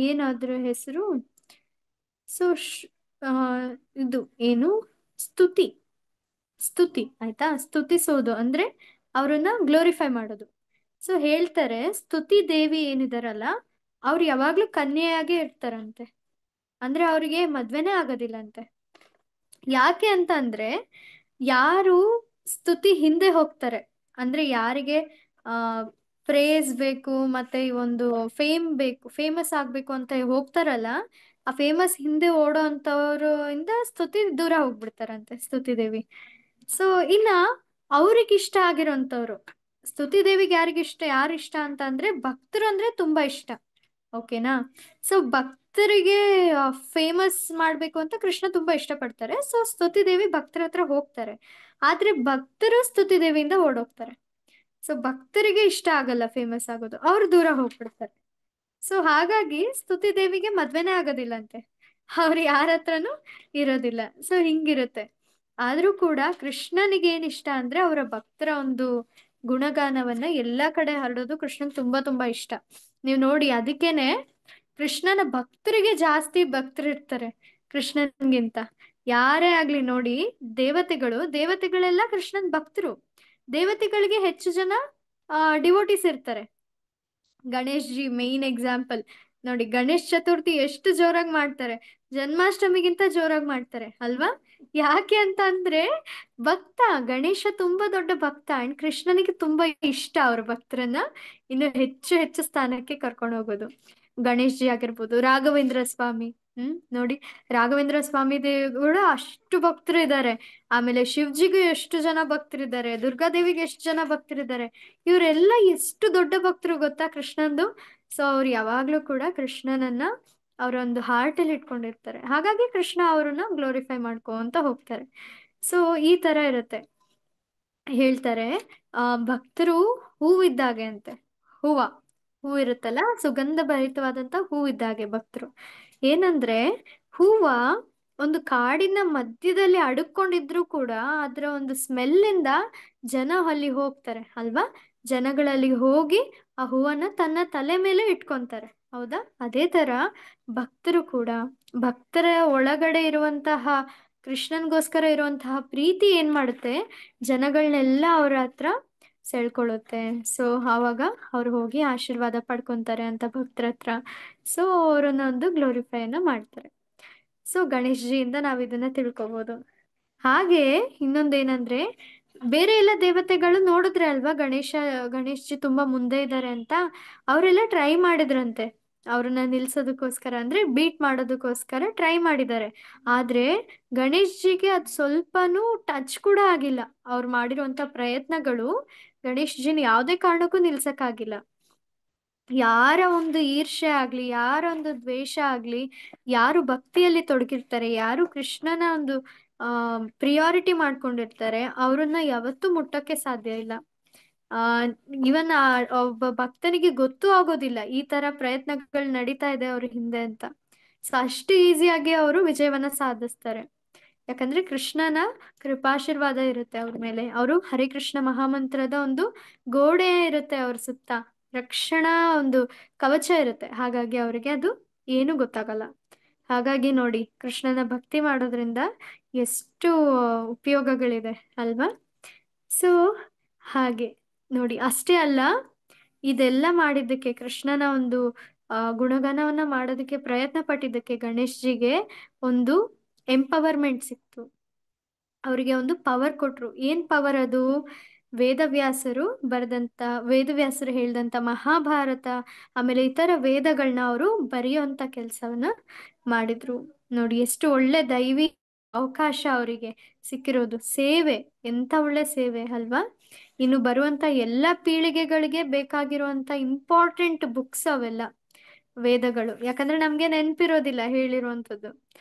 ಏನಾದ್ರ ಹೆಸರು, ಸೊ ಇದು ಏನು, ಸ್ತುತಿ ಸ್ತುತಿ ಆಯ್ತಾ. ಸ್ತುತಿಸೋದು ಅಂದ್ರೆ ಅವ್ರನ್ನ ಗ್ಲೋರಿಫೈ ಮಾಡೋದು. ಸೊ ಹೇಳ್ತಾರೆ, ಸ್ತುತಿ ದೇವಿ ಏನಿದಾರಲ್ಲ, ಅವ್ರು ಯಾವಾಗ್ಲೂ ಕನ್ಯೆಯಾಗೆ ಇರ್ತಾರಂತೆ. ಅಂದ್ರೆ ಅವ್ರಿಗೆ ಮದ್ವೆನೇ ಆಗೋದಿಲ್ಲಂತೆ. ಯಾಕೆ ಅಂತ ಅಂದ್ರೆ, ಯಾರು ಸ್ತುತಿ ಹಿಂದೆ ಹೋಗ್ತಾರೆ, ಅಂದ್ರೆ ಯಾರಿಗೆ ಪ್ರೇಸ್ ಬೇಕು ಮತ್ತೆ ಈ ಒಂದು ಫೇಮ್ ಬೇಕು, ಫೇಮಸ್ ಆಗ್ಬೇಕು ಅಂತ ಹೋಗ್ತಾರಲ್ಲ, ಆ ಫೇಮಸ್ ಹಿಂದೆ ಓಡೋ ಅಂತವ್ರು ಇಂದ ಸ್ತುತಿ ದೂರ ಹೋಗ್ಬಿಡ್ತಾರಂತೆ, ಸ್ತುತಿ ದೇವಿ. ಸೊ ಇನ್ನ ಅವ್ರಿಗೆ ಇಷ್ಟ ಆಗಿರೋಂಥವ್ರು, ಸ್ತುತಿ ದೇವಿಗೆ ಯಾರಿಗಿಷ್ಟ, ಯಾರಿಷ್ಟ ಅಂತ ಅಂದ್ರೆ ಭಕ್ತರು ಅಂದ್ರೆ ತುಂಬಾ ಇಷ್ಟ. ಓಕೆನಾ. ಸೊ ಭಕ್ತರಿಗೆ ಫೇಮಸ್ ಮಾಡ್ಬೇಕು ಅಂತ ಕೃಷ್ಣ ತುಂಬಾ ಇಷ್ಟಪಡ್ತಾರೆ. ಸೊ ಸ್ತುತಿ ದೇವಿ ಭಕ್ತರ ಹತ್ರ ಹೋಗ್ತಾರೆ, ಆದ್ರೆ ಭಕ್ತರು ಸ್ತುತಿ ದೇವಿಯಿಂದ ಓಡೋಗ್ತಾರೆ. ಸೊ ಭಕ್ತರಿಗೆ ಇಷ್ಟ ಆಗಲ್ಲ ಫೇಮಸ್ ಆಗೋದು, ಅವ್ರು ದೂರ ಹೋಗ್ಬಿಡ್ತಾರೆ. ಸೊ ಹಾಗಾಗಿ ಸ್ತುತಿ ದೇವಿಗೆ ಮದ್ವೆನೇ ಆಗೋದಿಲ್ಲಂತೆ, ಅವ್ರು ಯಾರ ಹತ್ರನೂ ಇರೋದಿಲ್ಲ. ಸೊ ಹಿಂಗಿರುತ್ತೆ. ಆದ್ರೂ ಕೂಡ ಕೃಷ್ಣನಿಗೆ ಏನ್ ಇಷ್ಟ ಅಂದ್ರೆ ಅವರ ಭಕ್ತರ ಒಂದು ಗುಣಗಾನವನ್ನ ಎಲ್ಲಾ ಕಡೆ ಹರಡೋದು ಕೃಷ್ಣನ್ ತುಂಬಾ ತುಂಬಾ ಇಷ್ಟ. ನೀವು ನೋಡಿ, ಅದಕ್ಕೇನೆ ಕೃಷ್ಣನ ಭಕ್ತರಿಗೆ ಜಾಸ್ತಿ ಭಕ್ತರಿರ್ತಾರೆ ಕೃಷ್ಣನ್ಗಿಂತ. ಯಾರೇ ಆಗ್ಲಿ ನೋಡಿ, ದೇವತೆಗಳೆಲ್ಲ ಕೃಷ್ಣನ್ ಭಕ್ತರು. ದೇವತೆಗಳಿಗೆ ಹೆಚ್ಚು ಜನ ಡಿವೋಟಿಸ್ ಇರ್ತಾರೆ. ಗಣೇಶ್ ಜಿ ಮೇನ್ ಎಕ್ಸಾಂಪಲ್ ನೋಡಿ. ಗಣೇಶ್ ಚತುರ್ಥಿ ಎಷ್ಟು ಜೋರಾಗಿ ಮಾಡ್ತಾರೆ, ಜನ್ಮಾಷ್ಟಮಿಗಿಂತ ಜೋರಾಗಿ ಮಾಡ್ತಾರೆ ಅಲ್ವಾ. ಯಾಕೆ ಅಂತ ಅಂದ್ರೆ ಭಕ್ತ, ಗಣೇಶ ತುಂಬಾ ದೊಡ್ಡ ಭಕ್ತ ಅಂಡ್ ಕೃಷ್ಣನಿಗೆ ತುಂಬಾ ಇಷ್ಟ ಅವ್ರ ಭಕ್ತರನ್ನ ಇನ್ನು ಹೆಚ್ಚು ಹೆಚ್ಚು ಸ್ಥಾನಕ್ಕೆ ಕರ್ಕೊಂಡು ಹೋಗೋದು. ಗಣೇಶ್ ಜಿ ಆಗಿರ್ಬೋದು, ರಾಘವೇಂದ್ರ ಸ್ವಾಮಿ. ನೋಡಿ, ರಾಘವೇಂದ್ರ ಸ್ವಾಮಿ ದೇವರು ಅಷ್ಟು ಭಕ್ತರು ಇದ್ದಾರೆ. ಆಮೇಲೆ ಶಿವ್ಜಿಗೂ ಎಷ್ಟು ಜನ ಭಕ್ತರಿದ್ದಾರೆ, ದುರ್ಗಾದೇವಿಗೆ ಎಷ್ಟು ಜನ ಭಕ್ತರಿದ್ದಾರೆ. ಇವರೆಲ್ಲ ಎಷ್ಟು ದೊಡ್ಡ ಭಕ್ತರು ಗೊತ್ತಾ ಕೃಷ್ಣಂದು. ಸೊ ಅವ್ರು ಯಾವಾಗ್ಲೂ ಕೂಡ ಕೃಷ್ಣನನ್ನ ಅವರ ಒಂದು ಹಾರ್ಟ್ ಅಲ್ಲಿ ಇಟ್ಕೊಂಡಿರ್ತಾರೆ. ಹಾಗಾಗಿ ಕೃಷ್ಣ ಅವ್ರನ್ನ ಗ್ಲೋರಿಫೈ ಮಾಡ್ಕೊಂತ ಹೋಗ್ತಾರೆ. ಸೊ ಈ ತರ ಇರುತ್ತೆ. ಹೇಳ್ತಾರೆ, ಭಕ್ತರು ಹೂವಿದ್ದಾಗೆ ಅಂತೆ. ಹೂ ಇರುತ್ತಲ್ಲ, ಸುಗಂಧ ಭರಿತವಾದಂತ ಹೂವಿದ್ದಾಗೆ ಭಕ್ತರು. ಏನಂದ್ರೆ ಹೂವ ಒಂದು ಕಾಡಿನ ಮಧ್ಯದಲ್ಲಿ ಅಡಕೊಂಡಿದ್ರು ಕೂಡ ಅದರ ಒಂದು ಸ್ಮೆಲ್ಲಿಂದ ಜನ ಅಲ್ಲಿ ಹೋಗ್ತಾರೆ ಅಲ್ವಾ. ಜನಗಳಲ್ಲಿ ಹೋಗಿ ಆ ಹೂವನ್ನ ತನ್ನ ತಲೆ ಮೇಲೆ ಇಟ್ಕೊಂತಾರೆ, ಹೌದಾ. ಅದೇ ತರ ಭಕ್ತರು ಕೂಡ, ಭಕ್ತರ ಒಳಗಡೆ ಇರುವಂತಹ ಕೃಷ್ಣನ್ಗೋಸ್ಕರ ಇರುವಂತಹ ಪ್ರೀತಿ ಏನ್ ಮಾಡುತ್ತೆ, ಜನಗಳನ್ನೆಲ್ಲ ಅವ್ರ ಹತ್ರ ಸೆಳ್ಕೊಳ್ಳುತ್ತೆ. ಸೊ ಆವಾಗ ಅವ್ರು ಹೋಗಿ ಆಶೀರ್ವಾದ ಪಡ್ಕೊಂತಾರೆ ಅಂತ ಭಕ್ತರ ಹತ್ರ. ಸೊ ಅವ್ರನ್ನ ಒಂದು ಗ್ಲೋರಿಫೈನ ಮಾಡ್ತಾರೆ. ಸೊ ಗಣೇಶ್ ಜಿಯಿಂದ ನಾವ್ ಇದನ್ನ ತಿಳ್ಕೊಬಹುದು. ಹಾಗೆ ಇನ್ನೊಂದೇನಂದ್ರೆ, ಬೇರೆ ಎಲ್ಲ ದೇವತೆಗಳು ನೋಡಿದ್ರೆ ಅಲ್ವಾ ಗಣೇಶ್ ಜಿ ತುಂಬಾ ಮುಂದೆ ಇದ್ದಾರೆ ಅಂತ, ಅವರೆಲ್ಲ ಟ್ರೈ ಮಾಡಿದ್ರಂತೆ ಅವ್ರನ್ನ ನಿಲ್ಸೋದಕ್ಕೋಸ್ಕರ, ಅಂದ್ರೆ ಬೀಟ್ ಮಾಡೋದಕ್ಕೋಸ್ಕರ ಟ್ರೈ ಮಾಡಿದ್ದಾರೆ. ಆದ್ರೆ ಗಣೇಶ್ ಜಿಗೆ ಅದ್ ಸ್ವಲ್ಪನೂ ಟಚ್ ಕೂಡ ಆಗಿಲ್ಲ. ಅವ್ರು ಮಾಡಿರುವಂತ ಪ್ರಯತ್ನಗಳು ಗಣೇಶ್ ಜಿನ ಯಾವುದೇ ಕಾರಣಕ್ಕೂ ನಿಲ್ಸಕ್ಕಾಗಿಲ್ಲ. ಯಾರ ಒಂದು ಈರ್ಷ್ಯೆ ಆಗ್ಲಿ, ಯಾರ ಒಂದು ದ್ವೇಷ ಆಗ್ಲಿ, ಯಾರು ಭಕ್ತಿಯಲ್ಲಿ ತೊಡಗಿರ್ತಾರೆ, ಯಾರು ಕೃಷ್ಣನ ಒಂದು ಪ್ರಿಯಾರಿಟಿ ಮಾಡ್ಕೊಂಡಿರ್ತಾರೆ, ಅವ್ರನ್ನ ಯಾವತ್ತೂ ಮುಟ್ಟಕ್ಕೆ ಸಾಧ್ಯ ಇಲ್ಲ. ಇವನ್ ಒಬ್ಬ ಭಕ್ತನಿಗೆ ಗೊತ್ತೂ ಆಗೋದಿಲ್ಲ ಈ ತರ ಪ್ರಯತ್ನಗಳು ನಡೀತಾ ಇದೆ ಅವ್ರ ಹಿಂದೆ ಅಂತ. ಸೊ ಅಷ್ಟು ಈಸಿಯಾಗಿ ಅವರು ವಿಜಯವನ್ನ ಸಾಧಿಸ್ತಾರೆ. ಯಾಕಂದ್ರೆ ಕೃಷ್ಣನ ಕೃಪಾಶೀರ್ವಾದ ಇರುತ್ತೆ ಅವ್ರ ಮೇಲೆ. ಅವರು ಹರಿಕೃಷ್ಣ ಮಹಾಮಂತ್ರದ ಒಂದು ಗೋಡೆ ಇರುತ್ತೆ ಅವ್ರ ಸುತ್ತ, ರಕ್ಷಣಾ ಒಂದು ಕವಚ ಇರುತ್ತೆ. ಹಾಗಾಗಿ ಅವರಿಗೆ ಅದು ಏನು ಗೊತ್ತಾಗಲ್ಲ. ಹಾಗಾಗಿ ನೋಡಿ, ಕೃಷ್ಣನ ಭಕ್ತಿ ಮಾಡೋದ್ರಿಂದ ಎಷ್ಟು ಉಪಯೋಗಗಳಿದೆ ಅಲ್ವಾ? ಸೊ ಹಾಗೆ ನೋಡಿ, ಅಷ್ಟೇ ಅಲ್ಲ, ಇದೆಲ್ಲ ಮಾಡಿದ್ದಕ್ಕೆ, ಕೃಷ್ಣನ ಒಂದು ಗುಣಗಾನವನ್ನ ಮಾಡೋದಕ್ಕೆ ಪ್ರಯತ್ನ ಪಟ್ಟಿದ್ದಕ್ಕೆ ಗಣೇಶ್ಜಿಗೆ ಒಂದು ಎಂಪವರ್ಮೆಂಟ್ ಸಿಕ್ತು. ಅವರಿಗೆ ಒಂದು ಪವರ್ ಕೊಟ್ರು. ಏನ್ ಪವರ್ ಅದು? ವೇದವ್ಯಾಸರು ಹೇಳ್ದಂತ ಮಹಾಭಾರತ, ಆಮೇಲೆ ಇತರ ವೇದಗಳನ್ನ ಅವರು ಬರೆಯುವಂತ ಕೆಲಸವನ್ನ ಮಾಡಿದ್ರು. ನೋಡಿ, ಎಷ್ಟು ಒಳ್ಳೆ ದೈವಿ ಅವಕಾಶ ಅವರಿಗೆ ಸಿಕ್ಕಿರೋದು. ಸೇವೆ, ಎಂತ ಒಳ್ಳೆ ಸೇವೆ ಅಲ್ವಾ? ಇನ್ನು ಬರುವಂತ ಎಲ್ಲ ಪೀಳಿಗೆಗಳಿಗೆ ಬೇಕಾಗಿರುವಂತ ಇಂಪಾರ್ಟೆಂಟ್ ಬುಕ್ಸ್ ಅವೆಲ್ಲ ವೇದಗಳು. ಯಾಕಂದ್ರೆ ನಮ್ಗೆ ನೆನ್ಪಿರೋದಿಲ್ಲ ಹೇಳಿರುವಂಥದ್ದು.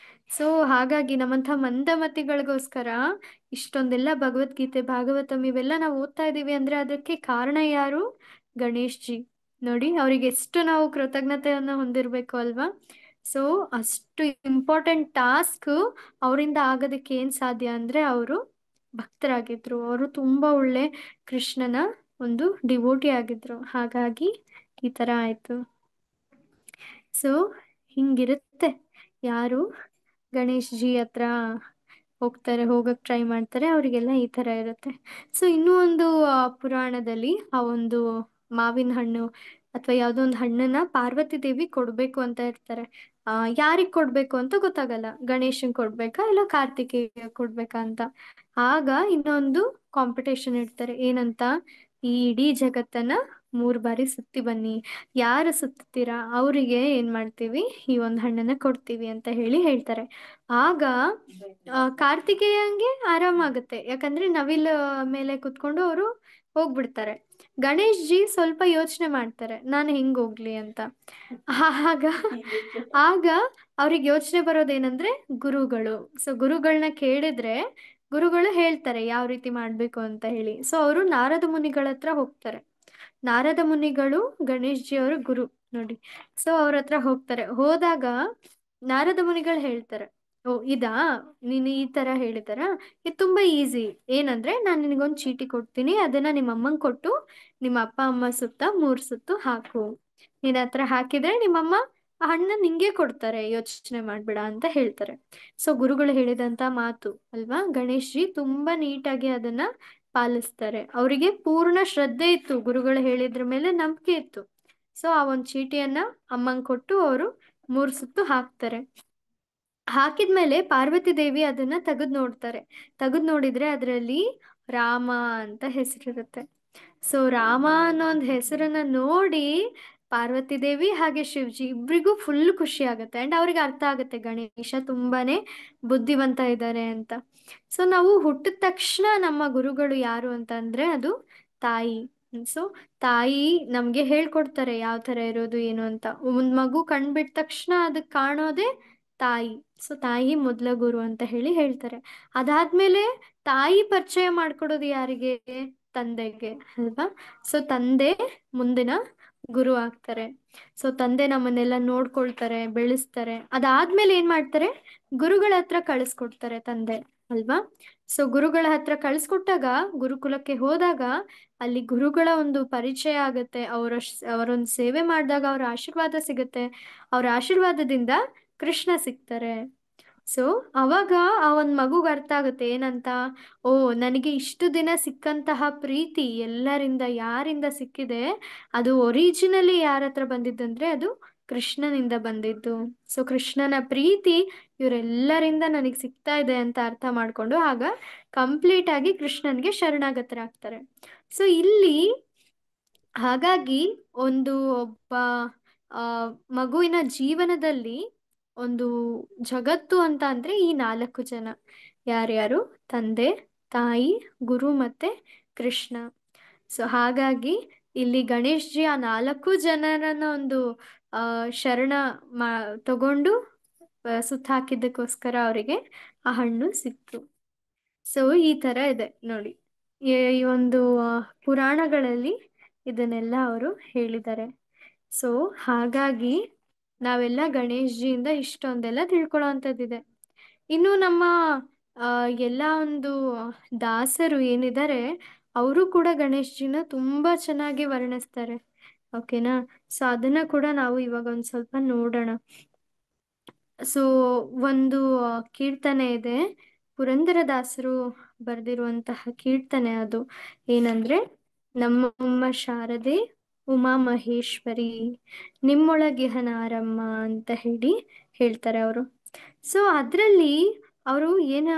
ಸೊ ಹಾಗಾಗಿ ನಮ್ಮಂಥ ಮಂದಮತಿಗಳಿಗೋಸ್ಕರ ಇಷ್ಟೊಂದೆಲ್ಲ ಭಗವದ್ಗೀತೆ, ಭಾಗವತಂ ಇವೆಲ್ಲ ನಾವು ಓದ್ತಾ ಇದೀವಿ ಅಂದ್ರೆ ಅದಕ್ಕೆ ಕಾರಣ ಯಾರು? ಗಣೇಶ್ ಜಿ. ನೋಡಿ, ಅವರಿಗೆ ಎಷ್ಟು ನಾವು ಕೃತಜ್ಞತೆಯನ್ನು ಹೊಂದಿರಬೇಕು ಅಲ್ವಾ? ಸೊ ಅಷ್ಟು ಇಂಪಾರ್ಟೆಂಟ್ ಟಾಸ್ಕ್ ಅವರಿಂದ ಆಗೋದಕ್ಕೆ ಏನ್ ಸಾಧ್ಯ ಅಂದ್ರೆ ಅವರು ಭಕ್ತರಾಗಿದ್ರು. ಅವರು ತುಂಬಾ ಒಳ್ಳೆ ಕೃಷ್ಣನ ಒಂದು ಡಿವೋಟಿ ಆಗಿದ್ರು. ಹಾಗಾಗಿ ಈ ತರ ಆಯ್ತು. ಸೊ ಹಿಂಗಿರುತ್ತೆ. ಯಾರು ಗಣೇಶ್ ಜಿ ಹತ್ರ ಹೋಗಕ್ ಟ್ರೈ ಮಾಡ್ತಾರೆ, ಅವರಿಗೆಲ್ಲ ಈ ತರ ಇರುತ್ತೆ. ಸೊ ಇನ್ನೂ ಒಂದು ಪುರಾಣದಲ್ಲಿ ಆ ಒಂದು ಮಾವಿನ ಹಣ್ಣು ಅಥವಾ ಯಾವುದೋ ಒಂದು ಹಣ್ಣನ್ನ ಪಾರ್ವತಿ ದೇವಿ ಕೊಡ್ಬೇಕು ಅಂತ ಇರ್ತಾರೆ. ಯಾರಿಗ್ ಕೊಡ್ಬೇಕು ಅಂತ ಗೊತ್ತಾಗಲ್ಲ. ಗಣೇಶನ್ ಕೊಡ್ಬೇಕಾ ಇಲ್ಲ ಕಾರ್ತಿಕೇಯ ಕೊಡ್ಬೇಕಾ ಅಂತ. ಆಗ ಇನ್ನೊಂದು ಕಾಂಪಿಟೇಷನ್ ಇಡ್ತಾರೆ. ಏನಂತ? ಈ ಇಡೀ ಜಗತ್ತನ್ನ 3 ಬಾರಿ ಸುತ್ತಿ ಬನ್ನಿ. ಯಾರು ಸುತ್ತೀರಾ ಅವರಿಗೆ ಏನ್ ಮಾಡ್ತೀವಿ, ಈ ಒಂದು ಹಣ್ಣನ್ನ ಕೊಡ್ತೀವಿ ಅಂತ ಹೇಳ್ತಾರೆ. ಆಗ ಕಾರ್ತಿಕೇಯಂಗೆ ಆರಾಮಾಗುತ್ತೆ. ಯಾಕಂದ್ರೆ ನವಿಲ್ ಮೇಲೆ ಕುತ್ಕೊಂಡು ಅವರು ಹೋಗ್ಬಿಡ್ತಾರೆ. ಗಣೇಶ್ ಜಿ ಸ್ವಲ್ಪ ಯೋಚನೆ ಮಾಡ್ತಾರೆ, ನಾನು ಹೆಂಗ್ ಹೋಗ್ಲಿ ಅಂತ. ಆಗ ಆಗ ಅವ್ರಿಗೆ ಯೋಚನೆ ಬರೋದೇನಂದ್ರೆ ಗುರುಗಳು. ಸೊ ಗುರುಗಳನ್ನ ಕೇಳಿದ್ರೆ ಗುರುಗಳು ಹೇಳ್ತಾರೆ ಯಾವ ರೀತಿ ಮಾಡ್ಬೇಕು ಅಂತ ಹೇಳಿ. ಸೊ ಅವರು ನಾರದ ಮುನಿಗಳ ಹತ್ರ ಹೋಗ್ತಾರೆ. ನಾರದ ಮುನಿಗಳು ಗಣೇಶ್ ಜಿ ಅವರು ಗುರು ನೋಡಿ. ಸೊ ಅವ್ರ ಹತ್ರ ಹೋಗ್ತಾರೆ. ಹೋದಾಗ ನಾರದ ಮುನಿಗಳು ಹೇಳ್ತಾರೆ, ಓ ಇದಾ, ನೀನು ಈ ತರ ಹೇಳಿದಾರ, ಇದು ತುಂಬಾ ಈಸಿ. ಏನಂದ್ರೆ ನಾನು ನಿನಗೊಂದು ಚೀಟಿ ಕೊಡ್ತೀನಿ, ಅದನ್ನ ನಿಮ್ಮ ಅಮ್ಮಂಗೆ ಕೊಟ್ಟು ನಿಮ್ಮ ಅಪ್ಪ ಅಮ್ಮ ಸುತ್ತ 3 ಸುತ್ತು ಹಾಕು. ನಿನ್ನ ಹತ್ರ ಹಾಕಿದ್ರೆ ನಿಮ್ಮಮ್ಮ ಆ ಹಣ್ಣನ್ನ ನಿಂಗೆ ಕೊಡ್ತಾರೆ, ಯೋಚನೆ ಮಾಡ್ಬೇಡ ಅಂತ ಹೇಳ್ತಾರೆ. ಸೊ ಗುರುಗಳು ಹೇಳಿದಂತ ಮಾತು ಅಲ್ವಾ, ಗಣೇಶ್ ಜಿ ತುಂಬಾ ನೀಟಾಗಿ ಅದನ್ನ ಪಾಲಿಸ್ತಾರೆ. ಅವರಿಗೆ ಪೂರ್ಣ ಶ್ರದ್ಧೆ ಇತ್ತು, ಗುರುಗಳು ಹೇಳಿದ್ರ ಮೇಲೆ ನಂಬಿಕೆ ಇತ್ತು. ಸೊ ಆ ಒಂದು ಚೀಟಿಯನ್ನ ಅಮ್ಮಂಗೆ ಕೊಟ್ಟು ಅವರು 3 ಸುತ್ತು ಹಾಕ್ತಾರೆ. ಹಾಕಿದ್ಮೇಲೆ ಪಾರ್ವತಿ ದೇವಿ ಅದನ್ನ ತೆಗೆದು ನೋಡಿದ್ರೆ ಅದರಲ್ಲಿ ರಾಮ ಅಂತ ಹೆಸರಿರುತ್ತೆ. ಸೊ ರಾಮ ಅನ್ನೋ ಒಂದು ಹೆಸರನ್ನ ನೋಡಿ ಪಾರ್ವತಿ ದೇವಿ ಹಾಗೆ ಶಿವಜಿ ಇಬ್ರಿಗೂ ಫುಲ್ ಖುಷಿ ಆಗುತ್ತೆ. ಅಂಡ್ ಅವ್ರಿಗೆ ಅರ್ಥ ಆಗುತ್ತೆ ಗಣೇಶ ತುಂಬಾನೇ ಬುದ್ಧಿವಂತ ಇದ್ದಾರೆ ಅಂತ. ಸೊ ನಾವು ಹುಟ್ಟಿದ ತಕ್ಷಣ ನಮ್ಮ ಗುರುಗಳು ಯಾರು ಅಂತ ಅಂದ್ರೆ ಅದು ತಾಯಿ. ಸೊ ತಾಯಿ ನಮ್ಗೆ ಹೇಳ್ಕೊಡ್ತಾರೆ ಯಾವ ತರ ಇರೋದು ಏನು ಅಂತ. ಒಂದ್ ಮಗು ಕಣ್ಬಿಟ್ಟ ತಕ್ಷಣ ಅದಕ್ಕೆ ಕಾಣೋದೇ ತಾಯಿ. ಸೊ ತಾಯಿ ಮೊದಲ ಗುರು ಅಂತ ಹೇಳ್ತಾರೆ. ಅದಾದ್ಮೇಲೆ ತಾಯಿ ಪರಿಚಯ ಮಾಡ್ಕೊಡೋದು ಯಾರಿಗೆ? ತಂದೆಗೆ ಅಲ್ವಾ? ಸೊ ತಂದೆ ಮುಂದಿನ ಗುರು ಆಗ್ತಾರೆ. ಸೊ ತಂದೆ ನಮ್ಮನ್ನೆಲ್ಲ ನೋಡ್ಕೊಳ್ತಾರೆ, ಬೆಳೆಸ್ತಾರೆ. ಅದಾದ್ಮೇಲೆ ಏನ್ ಮಾಡ್ತಾರೆ? ಗುರುಗಳ ಹತ್ರ ಕಳಿಸ್ಕೊಡ್ತಾರೆ ತಂದೆ ಅಲ್ವಾ? ಸೊ ಗುರುಗಳ ಹತ್ರ ಕಳಿಸ್ಕೊಟ್ಟಾಗ, ಗುರುಕುಲಕ್ಕೆ ಹೋದಾಗ ಅಲ್ಲಿ ಗುರುಗಳ ಒಂದು ಪರಿಚಯ ಆಗುತ್ತೆ. ಅವರೊಂದು ಸೇವೆ ಮಾಡಿದಾಗ ಅವರ ಆಶೀರ್ವಾದ ಸಿಗುತ್ತೆ. ಅವರ ಆಶೀರ್ವಾದದಿಂದ ಕೃಷ್ಣ ಸಿಗ್ತಾರೆ. ಸೊ ಅವಾಗ ಆ ಒಂದು ಮಗುಗೆ ಅರ್ಥ ಆಗುತ್ತೆ ಏನಂತ, ಓ ನನಗೆ ಇಷ್ಟು ದಿನ ಸಿಕ್ಕಂತಹ ಪ್ರೀತಿ ಎಲ್ಲರಿಂದ ಯಾರಿಂದ ಸಿಕ್ಕಿದೆ, ಅದು ಒರಿಜಿನಲಿ ಯಾರ ಹತ್ರ ಬಂದಿದ್ದಂದ್ರೆ ಅದು ಕೃಷ್ಣನಿಂದ ಬಂದಿದ್ದು. ಸೊ ಕೃಷ್ಣನ ಪ್ರೀತಿ ಇವರೆಲ್ಲರಿಂದ ನನಗೆ ಸಿಗ್ತಾ ಇದೆ ಅಂತ ಅರ್ಥ ಮಾಡ್ಕೊಂಡು ಆಗ ಕಂಪ್ಲೀಟ್ ಆಗಿ ಕೃಷ್ಣನ್ಗೆ ಶರಣಾಗತರಾಗ್ತಾರೆ. ಸೊ ಇಲ್ಲಿ ಹಾಗಾಗಿ ಒಬ್ಬ ಮಗುವಿನ ಜೀವನದಲ್ಲಿ ಒಂದು ಜಗತ್ತು ಅಂತ ಅಂದ್ರೆ ಈ 4 ಜನ. ಯಾರ್ಯಾರು? ತಂದೆ, ತಾಯಿ, ಗುರು ಮತ್ತೆ ಕೃಷ್ಣ. ಸೊ ಹಾಗಾಗಿ ಇಲ್ಲಿ ಗಣೇಶ್ ಜಿ ಆ 4 ಜನರನ್ನ ಒಂದು ಶರಣ ತಗೊಂಡು ಸುತ್ತ ಹಾಕಿದ್ದಕ್ಕೋಸ್ಕರ ಅವರಿಗೆ ಆ ಹಣ್ಣು ಸಿಕ್ತು. ಸೊ ಈ ತರ ಇದೆ ನೋಡಿ, ಈ ಒಂದು ಪುರಾಣಗಳಲ್ಲಿ ಇದನ್ನೆಲ್ಲ ಅವರು ಹೇಳಿದ್ದಾರೆ. ಸೊ ಹಾಗಾಗಿ ನಾವೆಲ್ಲ ಗಣೇಶ್ ಜಿಯಿಂದ ಇಷ್ಟೊಂದೆಲ್ಲ ತಿಳ್ಕೊಳ್ಳೋ ಅಂಥದ್ದಿದೆ. ಇನ್ನು ನಮ್ಮ ಎಲ್ಲ ಒಂದು ದಾಸರು ಏನಿದ್ದಾರೆ ಅವರು ಕೂಡ ಗಣೇಶ್ ಜಿನ ತುಂಬಾ ಚೆನ್ನಾಗಿ ವರ್ಣಿಸ್ತಾರೆ. ಓಕೆನಾ? ಸೊ ಅದನ್ನ ಕೂಡ ನಾವು ಇವಾಗ ಒಂದ್ ಸ್ವಲ್ಪ ನೋಡೋಣ. ಸೊ ಒಂದು ಕೀರ್ತನೆ ಇದೆ, ಪುರಂದರದಾಸರು ಬರೆದಿರುವಂತಹ ಕೀರ್ತನೆ ಅದು. ಏನಂದ್ರೆ, ನಮ್ಮಮ್ಮ ಶಾರದೆ ಉಮಾ ಮಹೇಶ್ವರಿ ನಿಮ್ಮೊಳಗಿಹನಾರಮ್ಮ ಅಂತ ಹೇಳ್ತಾರೆ ಅವರು. ಸೊ ಅದರಲ್ಲಿ ಅವರು ಏನ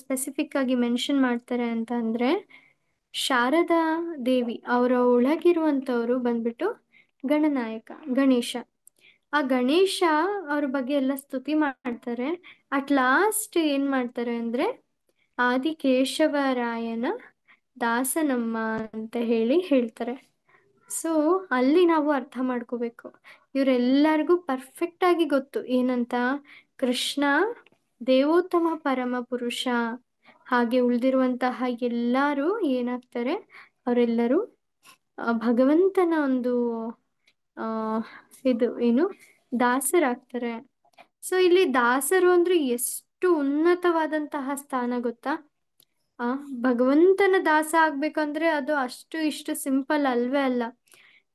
ಸ್ಪೆಸಿಫಿಕ್ ಆಗಿ ಮೆನ್ಷನ್ ಮಾಡ್ತಾರೆ ಅಂತ ಅಂದ್ರೆ, ಶಾರದಾ ದೇವಿ ಅವರ ಒಳಗಿರುವಂಥವ್ರು ಬಂದ್ಬಿಟ್ಟು ಗಣನಾಯಕ ಗಣೇಶ. ಆ ಗಣೇಶ ಅವ್ರ ಬಗ್ಗೆ ಎಲ್ಲ ಸ್ತುತಿ ಮಾಡ್ತಾರೆ. ಅಟ್ ಲಾಸ್ಟ್ ಏನ್ ಮಾಡ್ತಾರೆ ಅಂದ್ರೆ, ಆದಿಕೇಶವರಾಯನ ದಾಸನಮ್ಮ ಅಂತ ಹೇಳ್ತಾರೆ. ಸೊ ಅಲ್ಲಿ ನಾವು ಅರ್ಥ ಮಾಡ್ಕೋಬೇಕು, ಇವರೆಲ್ಲರಿಗೂ ಪರ್ಫೆಕ್ಟ್ ಆಗಿ ಗೊತ್ತು ಏನಂತ, ಕೃಷ್ಣ ದೇವೋತ್ತಮ ಪರಮ ಪುರುಷ. ಹಾಗೆ ಉಳಿದಿರುವಂತಹ ಎಲ್ಲರೂ ಏನಾಗ್ತಾರೆ, ಅವರೆಲ್ಲರೂ ಭಗವಂತನ ಒಂದು ಆ ಇದು ಏನು ದಾಸರಾಗ್ತಾರೆ. ಸೊ ಇಲ್ಲಿ ದಾಸರು ಅಂದ್ರೆ ಎಷ್ಟು ಉನ್ನತವಾದಂತಹ ಸ್ಥಾನ ಗೊತ್ತಾ. ಭಗವಂತನ ದಾಸ ಆಗ್ಬೇಕಂದ್ರೆ ಅದು ಅಷ್ಟು ಇಷ್ಟು ಸಿಂಪಲ್ ಅಲ್ವೇ ಅಲ್ಲ.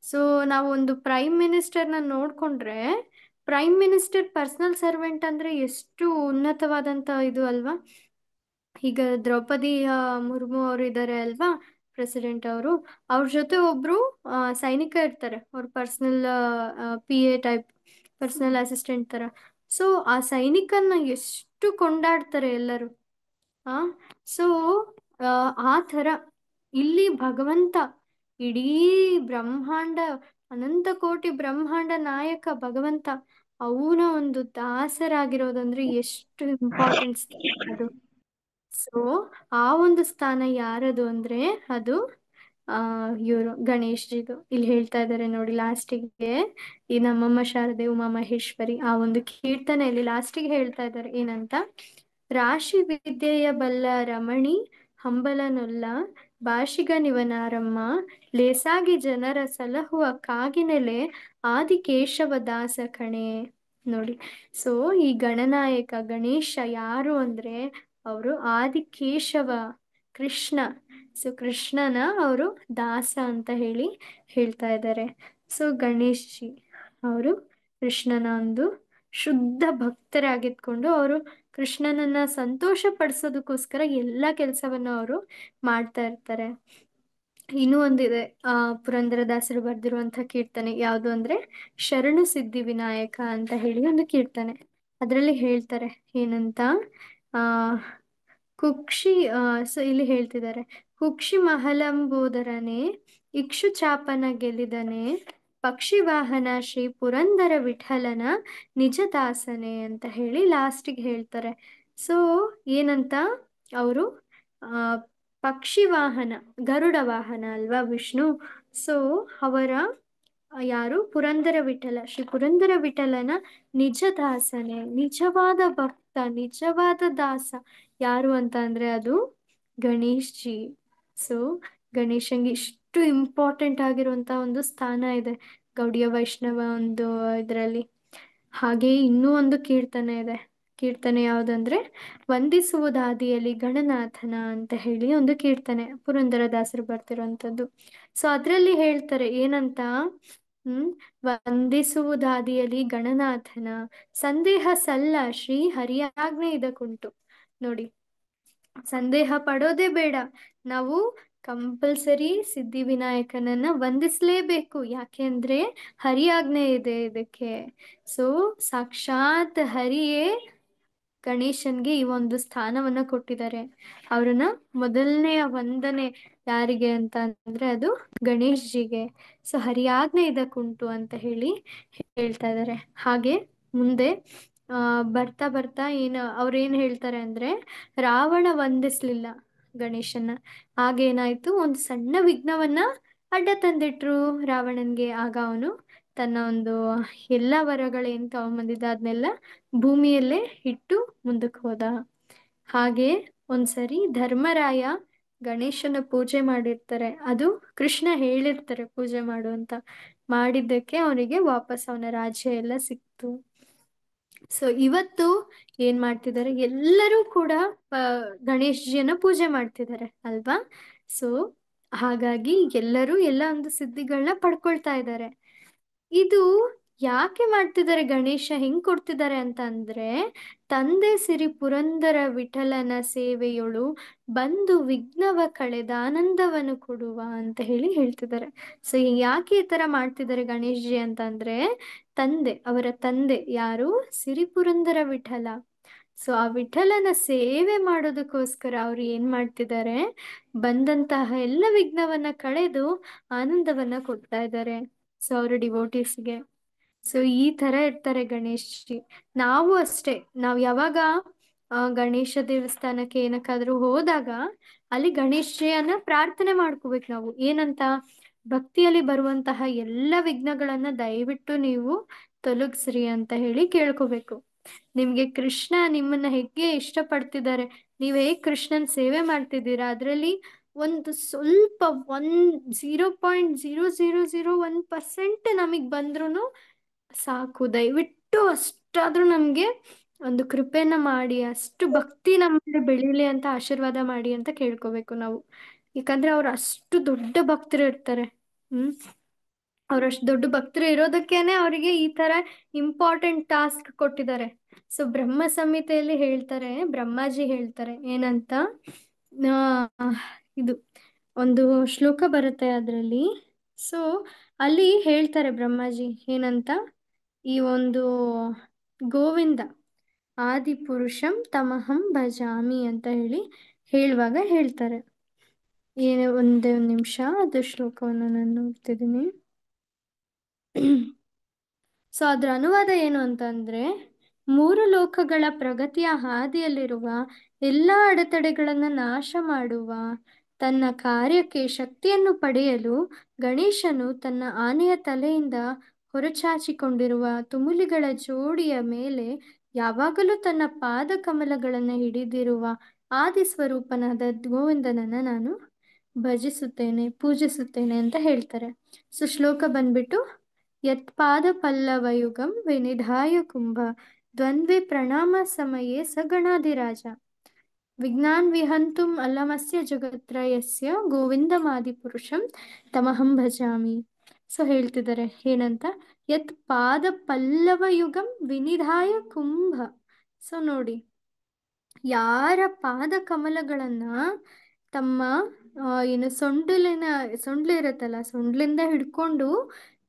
ಸೊ ನಾವು ಒಂದು ಪ್ರೈಮ್ ಮಿನಿಸ್ಟರ್ನ ನೋಡ್ಕೊಂಡ್ರೆ, ಪ್ರೈಮ್ ಮಿನಿಸ್ಟರ್ ಪರ್ಸನಲ್ ಸರ್ವೆಂಟ್ ಅಂದ್ರೆ ಎಷ್ಟು ಉನ್ನತವಾದಂತ ಇದು ಅಲ್ವಾ. ಈಗ ದ್ರೌಪದಿ ಮುರ್ಮು ಅವರು ಇದ್ದಾರೆ ಅಲ್ವಾ, ಪ್ರೆಸಿಡೆಂಟ್ ಅವರು, ಅವ್ರ ಜೊತೆ ಒಬ್ರು ಸೈನಿಕ ಇರ್ತಾರೆ, ಅವ್ರ personal PA type, personal assistant ತರ. ಸೊ ಆ ಸೈನಿಕನ್ನ ಎಷ್ಟು ಕೊಂಡಾಡ್ತಾರೆ ಎಲ್ಲರೂ. ಸೊ ಆ ಥರ ಇಲ್ಲಿ ಭಗವಂತ ಇಡೀ ಬ್ರಹ್ಮಾಂಡ, ಅನಂತ ಕೋಟಿ ಬ್ರಹ್ಮಾಂಡ ನಾಯಕ ಭಗವಂತ, ಅವನ ಒಂದು ದಾಸರಾಗಿರೋದಂದ್ರೆ ಎಷ್ಟು ಇಂಪಾರ್ಟೆನ್ಸ್ ಅದು. ಸೊ ಆ ಒಂದು ಸ್ಥಾನ ಯಾರದು ಅಂದ್ರೆ ಅದು ಇವರು ಗಣೇಶ್ಜಿದು. ಇಲ್ಲಿ ಹೇಳ್ತಾ ಇದ್ದಾರೆ ನೋಡಿ ಲಾಸ್ಟಿಗೆ, ಈ ನಮ್ಮಮ್ಮ ಶಾರದೆ ಉಮಾ ಮಹೇಶ್ವರಿ ಆ ಒಂದು ಕೀರ್ತನೆಯಲ್ಲಿ ಲಾಸ್ಟಿಗೆ ಹೇಳ್ತಾ ಇದ್ದಾರೆ ಏನಂತ, ರಾಶಿ ವಿದ್ಯೆಯ ಬಲ್ಲ ರಮಣಿ ಹಂಬಲನೊಲ್ಲ ಭಾಷಿಗ ನಿವನಾರಮ್ಮ ಲೇಸಾಗಿ ಜನರ ಸಲಹುವ ಕಾಗಿನೆಲೆ ಆದಿಕೇಶವ ದಾಸ ಕಣೆ. ನೋಡಿ, ಸೊ ಈ ಗಣನಾಯಕ ಗಣೇಶ ಯಾರು ಅಂದ್ರೆ ಅವರು ಆದಿಕೇಶವ ಕೃಷ್ಣ. ಸೊ ಕೃಷ್ಣನ ಅವರು ದಾಸ ಅಂತ ಹೇಳ್ತಾ ಇದ್ದಾರೆ. ಸೊ ಗಣೇಶಿ ಅವರು ಕೃಷ್ಣನ ಒಂದು ಶುದ್ಧ ಭಕ್ತರಾಗಿದ್ಕೊಂಡು ಅವರು ಕೃಷ್ಣನನ್ನ ಸಂತೋಷ ಪಡಿಸೋದಕ್ಕೋಸ್ಕರ ಎಲ್ಲ ಕೆಲಸವನ್ನು ಅವರು ಮಾಡ್ತಾ ಇರ್ತಾರೆ. ಇನ್ನೂ ಒಂದಿದೆ, ಪುರಂದರದಾಸರು ಬರೆದಿರುವಂತಹ ಕೀರ್ತನೆ ಯಾವುದು ಅಂದ್ರೆ ಶರಣು ಸಿದ್ಧಿ ವಿನಾಯಕ ಅಂತ ಒಂದು ಕೀರ್ತನೆ. ಅದರಲ್ಲಿ ಹೇಳ್ತಾರೆ ಏನಂತ, ಕುಕ್ಷಿ ಸೊ ಇಲ್ಲಿ ಹೇಳ್ತಿದ್ದಾರೆ, ಕುಕ್ಷಿ ಮಹಲಂಬೋದರನೆ ಇಕ್ಷು ಚಾಪನ ಗೆಲ್ಲಿದನೆ ಪಕ್ಷಿ ವಾಹನ ಶ್ರೀ ಪುರಂದರ ವಿಠಲನ ನಿಜ ದಾಸನೆ ಅಂತ ಲಾಸ್ಟಿಗೆ ಹೇಳ್ತಾರೆ. ಸೊ ಏನಂತ, ಅವರು ಪಕ್ಷಿ ವಾಹನ ಗರುಡ ವಾಹನ ಅಲ್ವಾ ವಿಷ್ಣು. ಸೊ ಅವರ ಯಾರು ಪುರಂದರ ವಿಠಲ, ಶ್ರೀ ಪುರಂದರ ವಿಠಲನ ನಿಜ ದಾಸನೆ, ನಿಜವಾದ ಭಕ್ತ, ನಿಜವಾದ ದಾಸ ಯಾರು ಅಂತ ಅಂದ್ರೆ ಅದು ಗಣೇಶ್ಜಿ. ಸೊ ಗಣೇಶಂಗೆ ಇಷ್ಟು ಇಂಪಾರ್ಟೆಂಟ್ ಆಗಿರುವಂತ ಒಂದು ಸ್ಥಾನ ಇದೆ ಗೌಡಿಯ ವೈಷ್ಣವ ಒಂದು ಇದರಲ್ಲಿ. ಹಾಗೆ ಇನ್ನೂ ಒಂದು ಕೀರ್ತನೆ ಇದೆ. ಕೀರ್ತನೆ ಯಾವುದಂದ್ರೆ ವಂದಿಸುವುದಾದಿಯಲ್ಲಿ ಗಣನಾಥನ ಅಂತ ಒಂದು ಕೀರ್ತನೆ ಪುರಂದರದಾಸರು ಬರ್ತಿರುವಂಥದ್ದು. ಸೊ ಅದರಲ್ಲಿ ಹೇಳ್ತಾರೆ ಏನಂತ, ವಂದಿಸುವುದಾದಿಯಲ್ಲಿ ಗಣನಾಥನ ಸಂದೇಹ ಸಲ್ಲ ಶ್ರೀ ಹರಿಯಾಜ್ಞೆ ಇದಕ್ಕುಂಟು. ನೋಡಿ, ಸಂದೇಹ ಪಡೋದೇ ಬೇಡ, ನಾವು ಕಂಪಲ್ಸರಿ ಸಿದ್ಧಿವಿನಾಯಕನನ್ನ ವಂದಿಸ್ಲೇಬೇಕು. ಯಾಕೆ ಅಂದ್ರೆ ಹರಿಯಾಜ್ಞೆ ಇದೆ ಇದಕ್ಕೆ. ಸೊ ಸಾಕ್ಷಾತ್ ಹರಿಯೇ ಗಣೇಶನ್ಗೆ ಈ ಒಂದು ಸ್ಥಾನವನ್ನ ಕೊಟ್ಟಿದ್ದಾರೆ. ಅವ್ರನ್ನ ಮೊದಲನೆಯ ವಂದನೆ ಯಾರಿಗೆ ಅಂತ ಅಂದ್ರೆ ಅದು ಗಣೇಶ್ಜಿಗೆ. ಸೊ ಹರಿಯಾಜ್ಞೆ ಇದಕ್ಕುಂಟು ಅಂತ ಹೇಳ್ತಾ ಇದ್ದಾರೆ. ಹಾಗೆ ಮುಂದೆ ಬರ್ತಾ ಬರ್ತಾ ಅವ್ರೇನ್ ಹೇಳ್ತಾರೆ ಅಂದ್ರೆ, ರಾವಣ ವಂದಿಸ್ಲಿಲ್ಲ ಗಣೇಶನ. ಆಗೇನಾಯ್ತು, ಒಂದು ಸಣ್ಣ ವಿಘ್ನವನ್ನ ಅಡ್ಡ ತಂದಿಟ್ರು ರಾವಣನ್ಗೆ. ಆಗ ಅವನು ತನ್ನ ಒಂದು ಎಲ್ಲ ವರಗಳೇನ್ ತಗೊಂಬಂದಿದ್ದ ಅದನ್ನೆಲ್ಲ ಭೂಮಿಯಲ್ಲೇ ಇಟ್ಟು ಮುಂದಕ್ಕೆ ಹೋದ. ಹಾಗೆ ಒಂದ್ಸರಿ ಧರ್ಮರಾಯ ಗಣೇಶನ ಪೂಜೆ ಮಾಡಿರ್ತಾರೆ, ಅದು ಕೃಷ್ಣ ಹೇಳಿರ್ತಾರೆ ಪೂಜೆ ಮಾಡು ಅಂತ. ಮಾಡಿದ್ದಕ್ಕೆ ಅವನಿಗೆ ವಾಪಸ್ ಅವನ ರಾಜ್ಯ ಎಲ್ಲ ಸಿಕ್ತು. ಸೊ ಇವತ್ತು ಏನ್ ಮಾಡ್ತಿದ್ದಾರೆ, ಎಲ್ಲರೂ ಕೂಡ ಗಣೇಶ್ಜಿಯನ್ನ ಪೂಜೆ ಮಾಡ್ತಿದ್ದಾರೆ ಅಲ್ವಾ. ಸೊ ಹಾಗಾಗಿ ಎಲ್ಲರೂ ಎಲ್ಲ ಒಂದು ಸಿದ್ಧಿಗಳನ್ನ ಪಡ್ಕೊಳ್ತಾ ಇದ್ದಾರೆ. ಇದು ಯಾಕೆ ಮಾಡ್ತಿದ್ದಾರೆ, ಗಣೇಶ ಹೆಂಗ್ ಕೊಡ್ತಿದ್ದಾರೆ ಅಂತ ಅಂದ್ರೆ, ತಂದೆ ಸಿರಿ ಪುರಂದರ ವಿಠಲನ ಸೇವೆಯೊಳು ಬಂದು ವಿಘ್ನವ ಕಳೆದ ಆನಂದವನ್ನು ಕೊಡುವ ಅಂತ ಹೇಳಿ ಹೇಳ್ತಿದ್ದಾರೆ. ಸೊ ಯಾಕೆ ಈ ತರ ಮಾಡ್ತಿದ್ದಾರೆ ಗಣೇಶ್ ಜಿ ಅಂತ ಅಂದ್ರೆ, ಅವರ ತಂದೆ ಯಾರು, ಸಿರಿ ಪುರಂದರ ವಿಠಲ. ಸೊ ಆ ವಿಠಲನ ಸೇವೆ ಮಾಡೋದಕ್ಕೋಸ್ಕರ ಅವ್ರು ಏನ್ ಮಾಡ್ತಿದ್ದಾರೆ, ಬಂದಂತಹ ಎಲ್ಲ ವಿಘ್ನವನ್ನ ಕಳೆದು ಆನಂದವನ್ನ ಕೊಡ್ತಾ ಇದ್ದಾರೆ ಸೊ ಅವ್ರ ಡಿವೋಟೀಸ್ಗೆ. ಸೊ ಈ ತರ ಇರ್ತಾರೆ ಗಣೇಶ್ ಜಿ. ನಾವು ಅಷ್ಟೇ, ನಾವು ಯಾವಾಗ ಗಣೇಶ ದೇವಸ್ಥಾನಕ್ಕೆ ಏನಕ್ಕಾದ್ರೂ ಹೋದಾಗ ಅಲ್ಲಿ ಗಣೇಶ್ ಜಿಯನ್ನ ಪ್ರಾರ್ಥನೆ ಮಾಡ್ಕೋಬೇಕು ನಾವು. ಏನಂತ, ಭಕ್ತಿಯಲ್ಲಿ ಬರುವಂತಹ ಎಲ್ಲ ವಿಘ್ನಗಳನ್ನ ದಯವಿಟ್ಟು ನೀವು ತೊಲಗಿಸ್ರಿ ಅಂತ ಹೇಳಿ ಕೇಳ್ಕೋಬೇಕು. ನಿಮ್ಗೆ ಕೃಷ್ಣ ನಿಮ್ಮನ್ನ ಹೇಗೆ ಇಷ್ಟಪಡ್ತಿದ್ದಾರೆ, ನೀವ್ ಹೇಗ್ ಕೃಷ್ಣನ್ ಸೇವೆ ಮಾಡ್ತಿದ್ದೀರಾ, ಅದ್ರಲ್ಲಿ ಒಂದು ಸ್ವಲ್ಪ 0.0001% ನಮಗ್ ಬಂದ್ರೂ ಸಾಕು. ದಯವಿಟ್ಟು ಅಷ್ಟಾದ್ರೂ ನಮ್ಗೆ ಒಂದು ಕೃಪೆನ ಮಾಡಿ, ಅಷ್ಟು ಭಕ್ತಿ ನಮ್ಮಲ್ಲಿ ಬೆಳೀಲಿ ಅಂತ ಆಶೀರ್ವಾದ ಮಾಡಿ ಅಂತ ಕೇಳ್ಕೋಬೇಕು ನಾವು. ಯಾಕಂದ್ರೆ ಅವ್ರು ಅಷ್ಟು ದೊಡ್ಡ ಭಕ್ತರು ಇರ್ತಾರೆ. ಅವ್ರಷ್ಟು ದೊಡ್ಡ ಭಕ್ತರು ಇರೋದಕ್ಕೇನೆ ಅವರಿಗೆ ಈ ತರ ಇಂಪಾರ್ಟೆಂಟ್ ಟಾಸ್ಕ್ ಕೊಟ್ಟಿದ್ದಾರೆ. ಸೊ ಬ್ರಹ್ಮ ಸಂಹಿತೆಯಲ್ಲಿ ಹೇಳ್ತಾರೆ, ಬ್ರಹ್ಮಾಜಿ ಹೇಳ್ತಾರೆ ಏನಂತ, ಇದು ಒಂದು ಶ್ಲೋಕ ಬರುತ್ತೆ ಅದರಲ್ಲಿ. ಸೊ ಅಲ್ಲಿ ಹೇಳ್ತಾರೆ ಬ್ರಹ್ಮಾಜಿ ಏನಂತ, ಈ ಒಂದು ಗೋವಿಂದ ಆದಿಪುರುಷಂ ತಮಹಂ ಭಜಾಮಿ ಅಂತ ಹೇಳುವಾಗ ಹೇಳ್ತಾರೆ. ಒಂದೇ ಒಂದು ನಿಮಿಷ, ಅದು ಶ್ಲೋಕವನ್ನು ನಾನು ನೋಡ್ತಿದ್ದೀನಿ. ಸೊ ಅದ್ರ ಅನುವಾದ ಏನು ಅಂತಂದ್ರೆ, 3 ಲೋಕಗಳ ಪ್ರಗತಿಯ ಹಾದಿಯಲ್ಲಿರುವ ಎಲ್ಲ ಅಡೆತಡೆಗಳನ್ನ ನಾಶ ಮಾಡುವ ತನ್ನ ಕಾರ್ಯಕ್ಕೆ ಶಕ್ತಿಯನ್ನು ಪಡೆಯಲು ಗಣೇಶನು ತನ್ನ ಆನೆಯ ತಲೆಯಿಂದ ಹೊರಚಾಚಿಕೊಂಡಿರುವ ತುಮುಲಿಗಳ ಜೋಡಿಯ ಮೇಲೆ ಯಾವಾಗಲೂ ತನ್ನ ಪಾದ ಕಮಲಗಳನ್ನು ಹಿಡಿದಿರುವ ಆದಿ ಸ್ವರೂಪನಾದ ಗೋವಿಂದನನ್ನ ನಾನು ಭಜಿಸುತ್ತೇನೆ, ಪೂಜಿಸುತ್ತೇನೆ ಅಂತ ಹೇಳ್ತಾರೆ. ಸೊ ಶ್ಲೋಕ ಬಂದ್ಬಿಟ್ಟು, ಯತ್ಪಾದ ಪಲ್ಲವಯುಗಂ ವಿನಿಧಾಯ ಕುಂಭ ದ್ವಂದ್ವೆ ಪ್ರಣಾಮ ಸಮಯೇ ಸಗಣಾಧಿರಾಜ ವಿಜ್ಞಾನ್ ವಿಹಂತುಂ ಅಲಮಸ್ಯ ಜಗತ್ರಯಸ್ಯ ಗೋವಿಂದಮಾದಿಪುರುಷಂ ತಮಹಂ ಭಜಾಮಿ. ಸೊ ಹೇಳ್ತಿದ್ದಾರೆ ಏನಂತ, ಯತ್ ಪಾದ ಪಲ್ಲವಯುಗಂ ವಿನಿಧಾಯ ಕುಂಭ. ಸೊ ನೋಡಿ, ಯಾರ ಪಾದ ಕಮಲಗಳನ್ನ ತಮ್ಮ ಏನು ಸೊಂಡ್ಲು ಇರತ್ತಲ್ಲ, ಸೊಂಡ್ಲಿಂದ ಹಿಡ್ಕೊಂಡು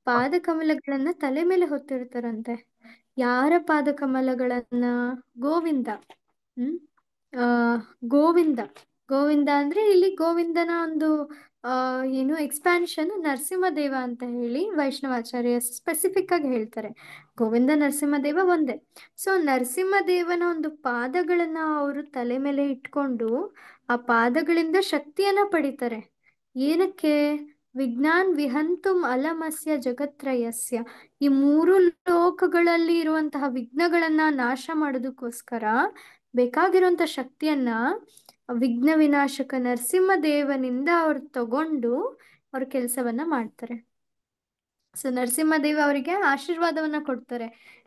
ಪಾದ ಕಮಲಗಳನ್ನ ತಲೆ ಮೇಲೆ ಹೊತ್ತಿರ್ತಾರಂತೆ. ಯಾರ ಪಾದ ಕಮಲಗಳನ್ನ, ಗೋವಿಂದ. ಆ ಗೋವಿಂದ ಗೋವಿಂದ ಅಂದ್ರೆ ಇಲ್ಲಿ ಗೋವಿಂದನ ಒಂದು ಏನು ಎಕ್ಸ್ಪ್ಯಾನ್ಷನ್ ನರಸಿಂಹದೇವ ಅಂತ ಹೇಳಿ ವೈಷ್ಣವಾಚಾರ್ಯ ಸ್ಪೆಸಿಫಿಕ್ ಆಗಿ ಹೇಳ್ತಾರೆ. ಗೋವಿಂದ ನರಸಿಂಹದೇವ ಒಂದೇ. ಸೊ ನರಸಿಂಹದೇವನ ಒಂದು ಪಾದಗಳನ್ನ ಅವರು ತಲೆ ಮೇಲೆ ಇಟ್ಕೊಂಡು ಆ ಪಾದಗಳಿಂದ ಶಕ್ತಿಯನ್ನ ಪಡಿತಾರೆ. ಏನಕ್ಕೆ, ವಿಜ್ಞಾನ್ ವಿಹಂತುಂ ಅಲಮಸ್ಯ ಜಗತ್ರಯಸ್ಯ, ಈ 3 ಲೋಕಗಳಲ್ಲಿ ಇರುವಂತಹ ವಿಘ್ನಗಳನ್ನ ನಾಶ ಮಾಡೋದಕ್ಕೋಸ್ಕರ ಬೇಕಾಗಿರುವಂತ ಶಕ್ತಿಯನ್ನ ವಿಘ್ನ ವಿನಾಶಕ ನರಸಿಂಹದೇವನಿಂದ ಅವ್ರು ತಗೊಂಡು ಅವ್ರ ಕೆಲಸವನ್ನ ಮಾಡ್ತಾರೆ. ಸೊ ನರಸಿಂಹದೇವ ಅವರಿಗೆ ಆಶೀರ್ವಾದವನ್ನ ಕೊಡ್ತಾರೆ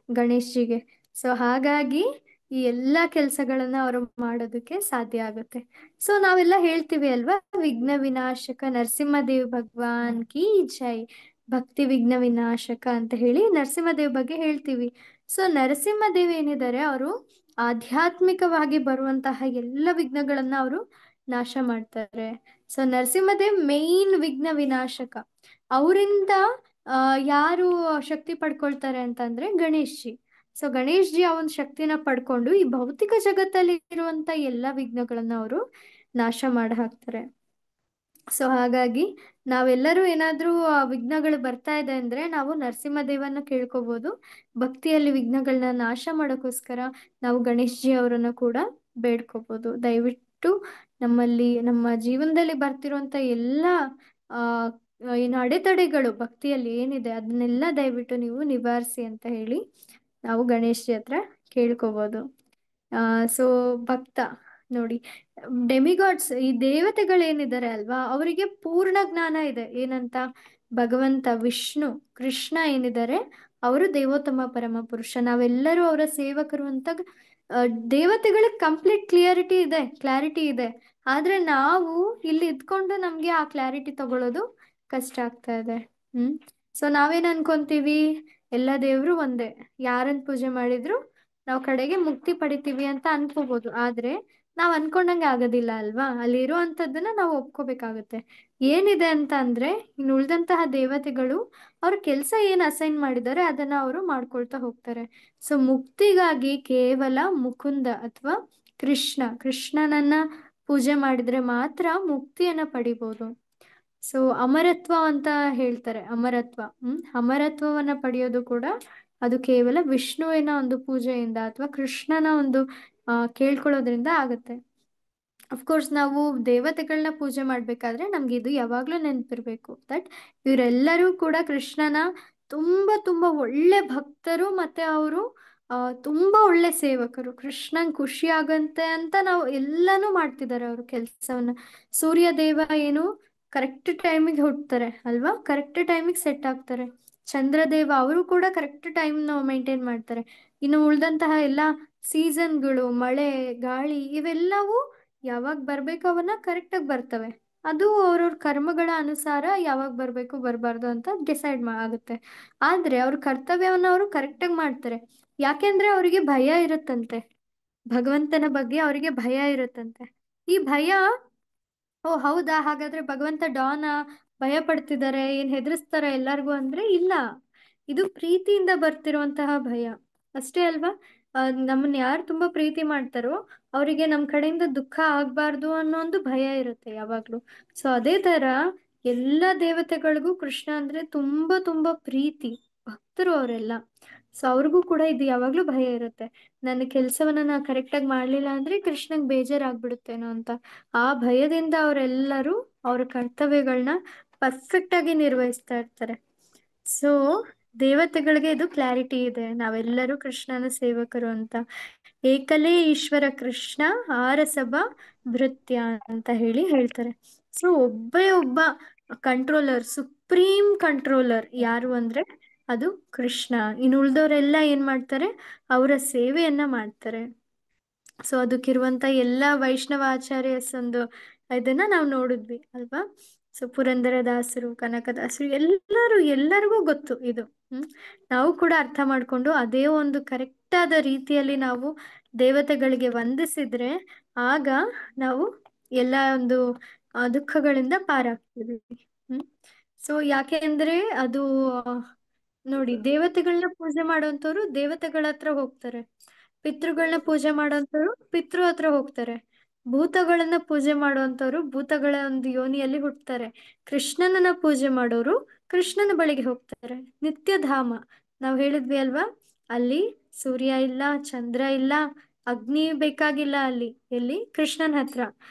ಗಣೇಶ್ಜಿಗೆ. ಸೊ ಹಾಗಾಗಿ ಈ ಎಲ್ಲ ಕೆಲಸಗಳನ್ನ ಅವರು ಮಾಡೋದಕ್ಕೆ ಸಾಧ್ಯ ಆಗುತ್ತೆ. ಸೊ ನಾವೆಲ್ಲ ಹೇಳ್ತೀವಿ ಅಲ್ವಾ, ವಿಘ್ನ ವಿನಾಶಕ ನರಸಿಂಹದೇವ್ ಭಗವಾನ್ ಕಿ ಜೈ, ಭಕ್ತಿ ವಿಘ್ನ ವಿನಾಶಕ ಅಂತ ಹೇಳಿ ನರಸಿಂಹದೇವ್ ಬಗ್ಗೆ ಹೇಳ್ತೀವಿ. ಸೊ ನರಸಿಂಹದೇವ್ ಏನಿದ್ದಾರೆ, ಅವರು ಆಧ್ಯಾತ್ಮಿಕವಾಗಿ ಬರುವಂತಹ ಎಲ್ಲ ವಿಘ್ನಗಳನ್ನ ಅವರು ನಾಶ ಮಾಡ್ತಾರೆ. ಸೊ ನರಸಿಂಹದೇವ್ ಮೇನ್ ವಿಘ್ನ ವಿನಾಶಕ. ಅವರಿಂದ ಯಾರು ಶಕ್ತಿ ಪಡ್ಕೊಳ್ತಾರೆ ಅಂತಂದ್ರೆ Ganesh G. So Ganesh G ಆ ಒಂದು ಶಕ್ತಿನ ಪಡ್ಕೊಂಡು ಈ ಭೌತಿಕ ಜಗತ್ತಲ್ಲಿ ಇರುವಂತ ಎಲ್ಲ ವಿಘ್ನಗಳನ್ನ ಅವರು ನಾಶ ಮಾಡಿ ಹಾಕ್ತಾರೆ. ಸೊ ಹಾಗಾಗಿ ನಾವೆಲ್ಲರೂ ಏನಾದ್ರೂ ವಿಘ್ನಗಳು ಬರ್ತಾ ಇದೆ ಅಂದ್ರೆ ನಾವು ನರಸಿಂಹದೇವನ್ನ ಕೇಳ್ಕೋಬಹುದು. ಭಕ್ತಿಯಲ್ಲಿ ವಿಘ್ನಗಳನ್ನ ನಾಶ ಮಾಡೋಕ್ಕೋಸ್ಕರ ನಾವು ಗಣೇಶ್ ಜಿ ಅವರನ್ನ ಕೂಡ ಬೇಡ್ಕೋಬಹುದು. ದಯವಿಟ್ಟು ನಮ್ಮ ಜೀವನದಲ್ಲಿ ಬರ್ತಿರುವಂತ ಎಲ್ಲ ಏನು ಅಡೆತಡೆಗಳು ಭಕ್ತಿಯಲ್ಲಿ ಏನಿದೆ ಅದನ್ನೆಲ್ಲ ದಯವಿಟ್ಟು ನೀವು ನಿವಾರಿಸಿ ಅಂತ ಹೇಳಿ ನಾವು ಗಣೇಶ್ ಜಿ ಹತ್ರ ಕೇಳ್ಕೋಬಹುದು. ಸೊ ಭಕ್ತ ನೋಡಿ, ಡೆಮಿಗಾಡ್ಸ್, ಈ ದೇವತೆಗಳೇನಿದ್ದಾರೆ ಅಲ್ವಾ, ಅವರಿಗೆ ಪೂರ್ಣ ಜ್ಞಾನ ಇದೆ. ಏನಂತ, ಭಗವಂತ ವಿಷ್ಣು ಕೃಷ್ಣ ಏನಿದ್ದಾರೆ ಅವರು ದೇವೋತ್ತಮ ಪರಮ ಪುರುಷ, ನಾವೆಲ್ಲರೂ ಅವರ ಸೇವಕರು ಅಂತ ದೇವತೆಗಳಿಗೆ ಕಂಪ್ಲೀಟ್ ಕ್ಲಾರಿಟಿ ಇದೆ. ಆದ್ರೆ ನಾವು ಇಲ್ಲಿ ಇದ್ಕೊಂಡು ನಮ್ಗೆ ಆ ಕ್ಲಾರಿಟಿ ತಗೊಳ್ಳೋದು ಕಷ್ಟ ಆಗ್ತಾ ಇದೆ. ಸೊ ನಾವೇನ್ ಅನ್ಕೊಂತೀವಿ, ಎಲ್ಲ ದೇವ್ರು ಒಂದೇ, ಯಾರನ್ನ ಪೂಜೆ ಮಾಡಿದ್ರು ನಾವು ಕಡೆಗೆ ಮುಕ್ತಿ ಪಡಿತೀವಿ ಅಂತ ಅನ್ಕೋಬಹುದು. ಆದ್ರೆ ನಾವ್ ಅನ್ಕೊಂಡಂಗೆ ಆಗೋದಿಲ್ಲ ಅಲ್ವಾ? ಅಲ್ಲಿ ಇರುವಂತದ್ದನ್ನ ನಾವು ಒಪ್ಕೋಬೇಕಾಗತ್ತೆ. ಏನಿದೆ ಅಂತ ಅಂದ್ರೆ, ಇನ್ನು ಉಳಿದಂತಹ ದೇವತೆಗಳು ಅವ್ರ ಕೆಲ್ಸ ಏನ್ ಅಸೈನ್ ಮಾಡಿದ್ದಾರೆ ಅದನ್ನ ಅವರು ಮಾಡ್ಕೊಳ್ತಾ ಹೋಗ್ತಾರೆ. ಸೊ ಮುಕ್ತಿಗಾಗಿ ಕೇವಲ ಮುಕುಂದ ಅಥವಾ ಕೃಷ್ಣನನ್ನ ಪೂಜೆ ಮಾಡಿದ್ರೆ ಮಾತ್ರ ಮುಕ್ತಿಯನ್ನ ಪಡಿಬಹುದು. ಸೊ ಅಮರತ್ವ ಅಂತ ಹೇಳ್ತಾರೆ, ಅಮರತ್ವವನ್ನ ಪಡೆಯೋದು ಕೂಡ ಅದು ಕೇವಲ ವಿಷ್ಣುವಿನ ಒಂದು ಪೂಜೆಯಿಂದ ಅಥವಾ ಕೃಷ್ಣನ ಒಂದು ಕೇಳ್ಕೊಳ್ಳೋದ್ರಿಂದ ಆಗತ್ತೆ. ಅಫ್ಕೋರ್ಸ್ ನಾವು ದೇವತೆಗಳನ್ನ ಪೂಜೆ ಮಾಡ್ಬೇಕಾದ್ರೆ ನಮ್ಗೆ ಇದು ಯಾವಾಗ್ಲೂ ನೆನಪಿರ್ಬೇಕು ದಟ್ ಇವರೆಲ್ಲರೂ ಕೂಡ ಕೃಷ್ಣನ ತುಂಬಾ ತುಂಬಾ ಒಳ್ಳೆ ಭಕ್ತರು, ಮತ್ತೆ ಅವರು ತುಂಬಾ ಒಳ್ಳೆ ಸೇವಕರು. ಕೃಷ್ಣನ್ ಖುಷಿ ಆಗಂತೆ ಅಂತ ನಾವು ಎಲ್ಲಾನು ಮಾಡ್ತಿದ್ದಾರೆ ಅವರು ಕೆಲಸವನ್ನ. ಸೂರ್ಯ ದೇವ ಏನು ಕರೆಕ್ಟ್ ಟೈಮಿಗೆ ಹುಟ್ಟುತ್ತಾರೆ ಅಲ್ವಾ, ಕರೆಕ್ಟ್ ಟೈಮಿಗೆ ಸೆಟ್ ಆಗ್ತಾರೆ. ಚಂದ್ರದೇವ ಅವರು ಕೂಡ ಕರೆಕ್ಟ್ ಟೈಮ್ ಮೇಂಟೈನ್ ಮಾಡ್ತಾರೆ. ಇನ್ನು ಉಳಿದಂತಹ ಎಲ್ಲಾ ಸೀಸನ್ಗಳು, ಮಳೆ ಗಾಳಿ ಇವೆಲ್ಲವೂ ಯಾವಾಗ ಬರ್ಬೇಕು ಅವನ್ನ ಕರೆಕ್ಟಾಗಿ ಬರ್ತವೆ. ಅದು ಅವ್ರವ್ರ ಕರ್ಮಗಳ ಅನುಸಾರ ಯಾವಾಗ ಬರ್ಬೇಕು ಬರಬಾರ್ದು ಅಂತ ಡಿಸೈಡ್ ಆಗುತ್ತೆ. ಆದ್ರೆ ಅವ್ರ ಕರ್ತವ್ಯವನ್ನ ಅವರು ಕರೆಕ್ಟಾಗಿ ಮಾಡ್ತಾರೆ. ಯಾಕೆಂದ್ರೆ ಅವರಿಗೆ ಭಯ ಇರುತ್ತಂತೆ, ಭಗವಂತನ ಬಗ್ಗೆ ಅವರಿಗೆ ಭಯ ಇರುತ್ತಂತೆ. ಈ ಭಯ, ಓ ಹೌದಾ, ಹಾಗಾದ್ರೆ ಭಗವಂತ ಡಾನ ಭಯ ಪಡ್ತಿದ್ದಾರೆ, ಏನ್ ಹೆದರ್ಸ್ತಾರ ಎಲ್ಲಾರ್ಗೂ ಅಂದ್ರೆ ಇಲ್ಲ, ಇದು ಪ್ರೀತಿಯಿಂದ ಬರ್ತಿರುವಂತಹ ಭಯ ಅಷ್ಟೇ ಅಲ್ವಾ. ನಮ್ಮನ್ನ ಯಾರು ತುಂಬಾ ಪ್ರೀತಿ ಮಾಡ್ತಾರೋ ಅವರಿಗೆ ನಮ್ ಕಡೆಯಿಂದ ದುಃಖ ಆಗ್ಬಾರ್ದು ಅನ್ನೋ ಒಂದು ಭಯ ಇರುತ್ತೆ ಯಾವಾಗ್ಲೂ. ಸೊ ಅದೇ ತರ ಎಲ್ಲ ದೇವತೆಗಳಿಗೂ ಕೃಷ್ಣ ಅಂದ್ರೆ ತುಂಬಾ ತುಂಬಾ ಪ್ರೀತಿ, ಭಕ್ತರು ಅವರೆಲ್ಲ. ಸೊ ಅವ್ರಿಗೂ ಕೂಡ ಇದು ಯಾವಾಗ್ಲೂ ಭಯ ಇರುತ್ತೆ, ನನ್ನ ಕೆಲ್ಸವನ್ನ ನಾ ಕರೆಕ್ಟಾಗಿ ಮಾಡ್ಲಿಲ್ಲ ಅಂದ್ರೆ ಕೃಷ್ಣಂಗ್ ಬೇಜಾರಾಗ್ಬಿಡುತ್ತೇನೋ ಅಂತ. ಆ ಭಯದಿಂದ ಅವರೆಲ್ಲರೂ ಅವ್ರ ಕರ್ತವ್ಯಗಳನ್ನ ಪರ್ಫೆಕ್ಟ್ ಆಗಿ ನಿರ್ವಹಿಸ್ತಾ ಇರ್ತಾರೆ. ಸೊ ದೇವತೆಗಳಿಗೆ ಇದು ಕ್ಲಾರಿಟಿ ಇದೆ, ನಾವೆಲ್ಲರೂ ಕೃಷ್ಣನ ಸೇವಕರು ಅಂತ. ಏಕಲೇ ಈಶ್ವರ ಕೃಷ್ಣ ಆರಸಭ ಭೃತ್ಯ ಅಂತ ಹೇಳ್ತಾರೆ. ಸೊ ಒಬ್ಬ ಕಂಟ್ರೋಲರ್, ಸುಪ್ರೀಂ ಕಂಟ್ರೋಲರ್ ಯಾರು ಅಂದ್ರೆ ಅದು ಕೃಷ್ಣ. ಇನ್ನು ಉಳ್ದವರೆಲ್ಲ ಏನ್ ಮಾಡ್ತಾರೆ, ಅವರ ಸೇವೆಯನ್ನ ಮಾಡ್ತಾರೆ. ಸೊ ಅದಕ್ಕಿರುವಂತ ಎಲ್ಲ ವೈಷ್ಣವ ಆಚಾರ್ಯಸ್ ಒಂದು ಇದನ್ನ ನಾವು ನೋಡಿದ್ವಿ ಅಲ್ವಾ. ಸೊ ಪುರಂದರದಾಸರು, ಕನಕದಾಸರು ಎಲ್ಲರಿಗೂ ಗೊತ್ತು ಇದು. ನಾವು ಕೂಡ ಅರ್ಥ ಮಾಡ್ಕೊಂಡು ಅದೇ ಒಂದು ಕರೆಕ್ಟ್ ಆದ ರೀತಿಯಲ್ಲಿ ನಾವು ದೇವತೆಗಳಿಗೆ ವಂದಿಸಿದ್ರೆ ಆಗ ನಾವು ಎಲ್ಲ ಒಂದು ದುಃಖಗಳಿಂದ ಪಾರಾಗ್ತೀವಿ. ಸೊ ಯಾಕೆ ಅಂದ್ರೆ ಅದು ನೋಡಿ, ದೇವತೆಗಳನ್ನ ಪೂಜೆ ಮಾಡುವಂತವ್ರು ದೇವತೆಗಳ ಹತ್ರ ಹೋಗ್ತಾರೆ, ಪಿತೃಗಳನ್ನ ಪೂಜೆ ಮಾಡೋಂಥವ್ರು ಪಿತೃ ಹತ್ರ ಹೋಗ್ತಾರೆ, ಭೂತಗಳನ್ನ ಪೂಜೆ ಮಾಡುವಂತವ್ರು ಭೂತಗಳ ಒಂದು ಯೋನಿಯಲ್ಲಿ ಹುಟ್ಟುತ್ತಾರೆ, ಕೃಷ್ಣನನ್ನ ಪೂಜೆ ಮಾಡೋರು ಕೃಷ್ಣನ ಬಳಿಗೆ ಹೋಗ್ತಾರೆ. ನಿತ್ಯಧಾಮ ನಾವ್ ಹೇಳಿದ್ವಿ ಅಲ್ವಾ, ಅಲ್ಲಿ ಸೂರ್ಯ ಇಲ್ಲ, ಚಂದ್ರ ಇಲ್ಲ, ಅಗ್ನಿ ಬೇಕಾಗಿಲ್ಲ ಅಲ್ಲಿ. ಎಲ್ಲಿ? ಕೃಷ್ಣನ ಹತ್ರ.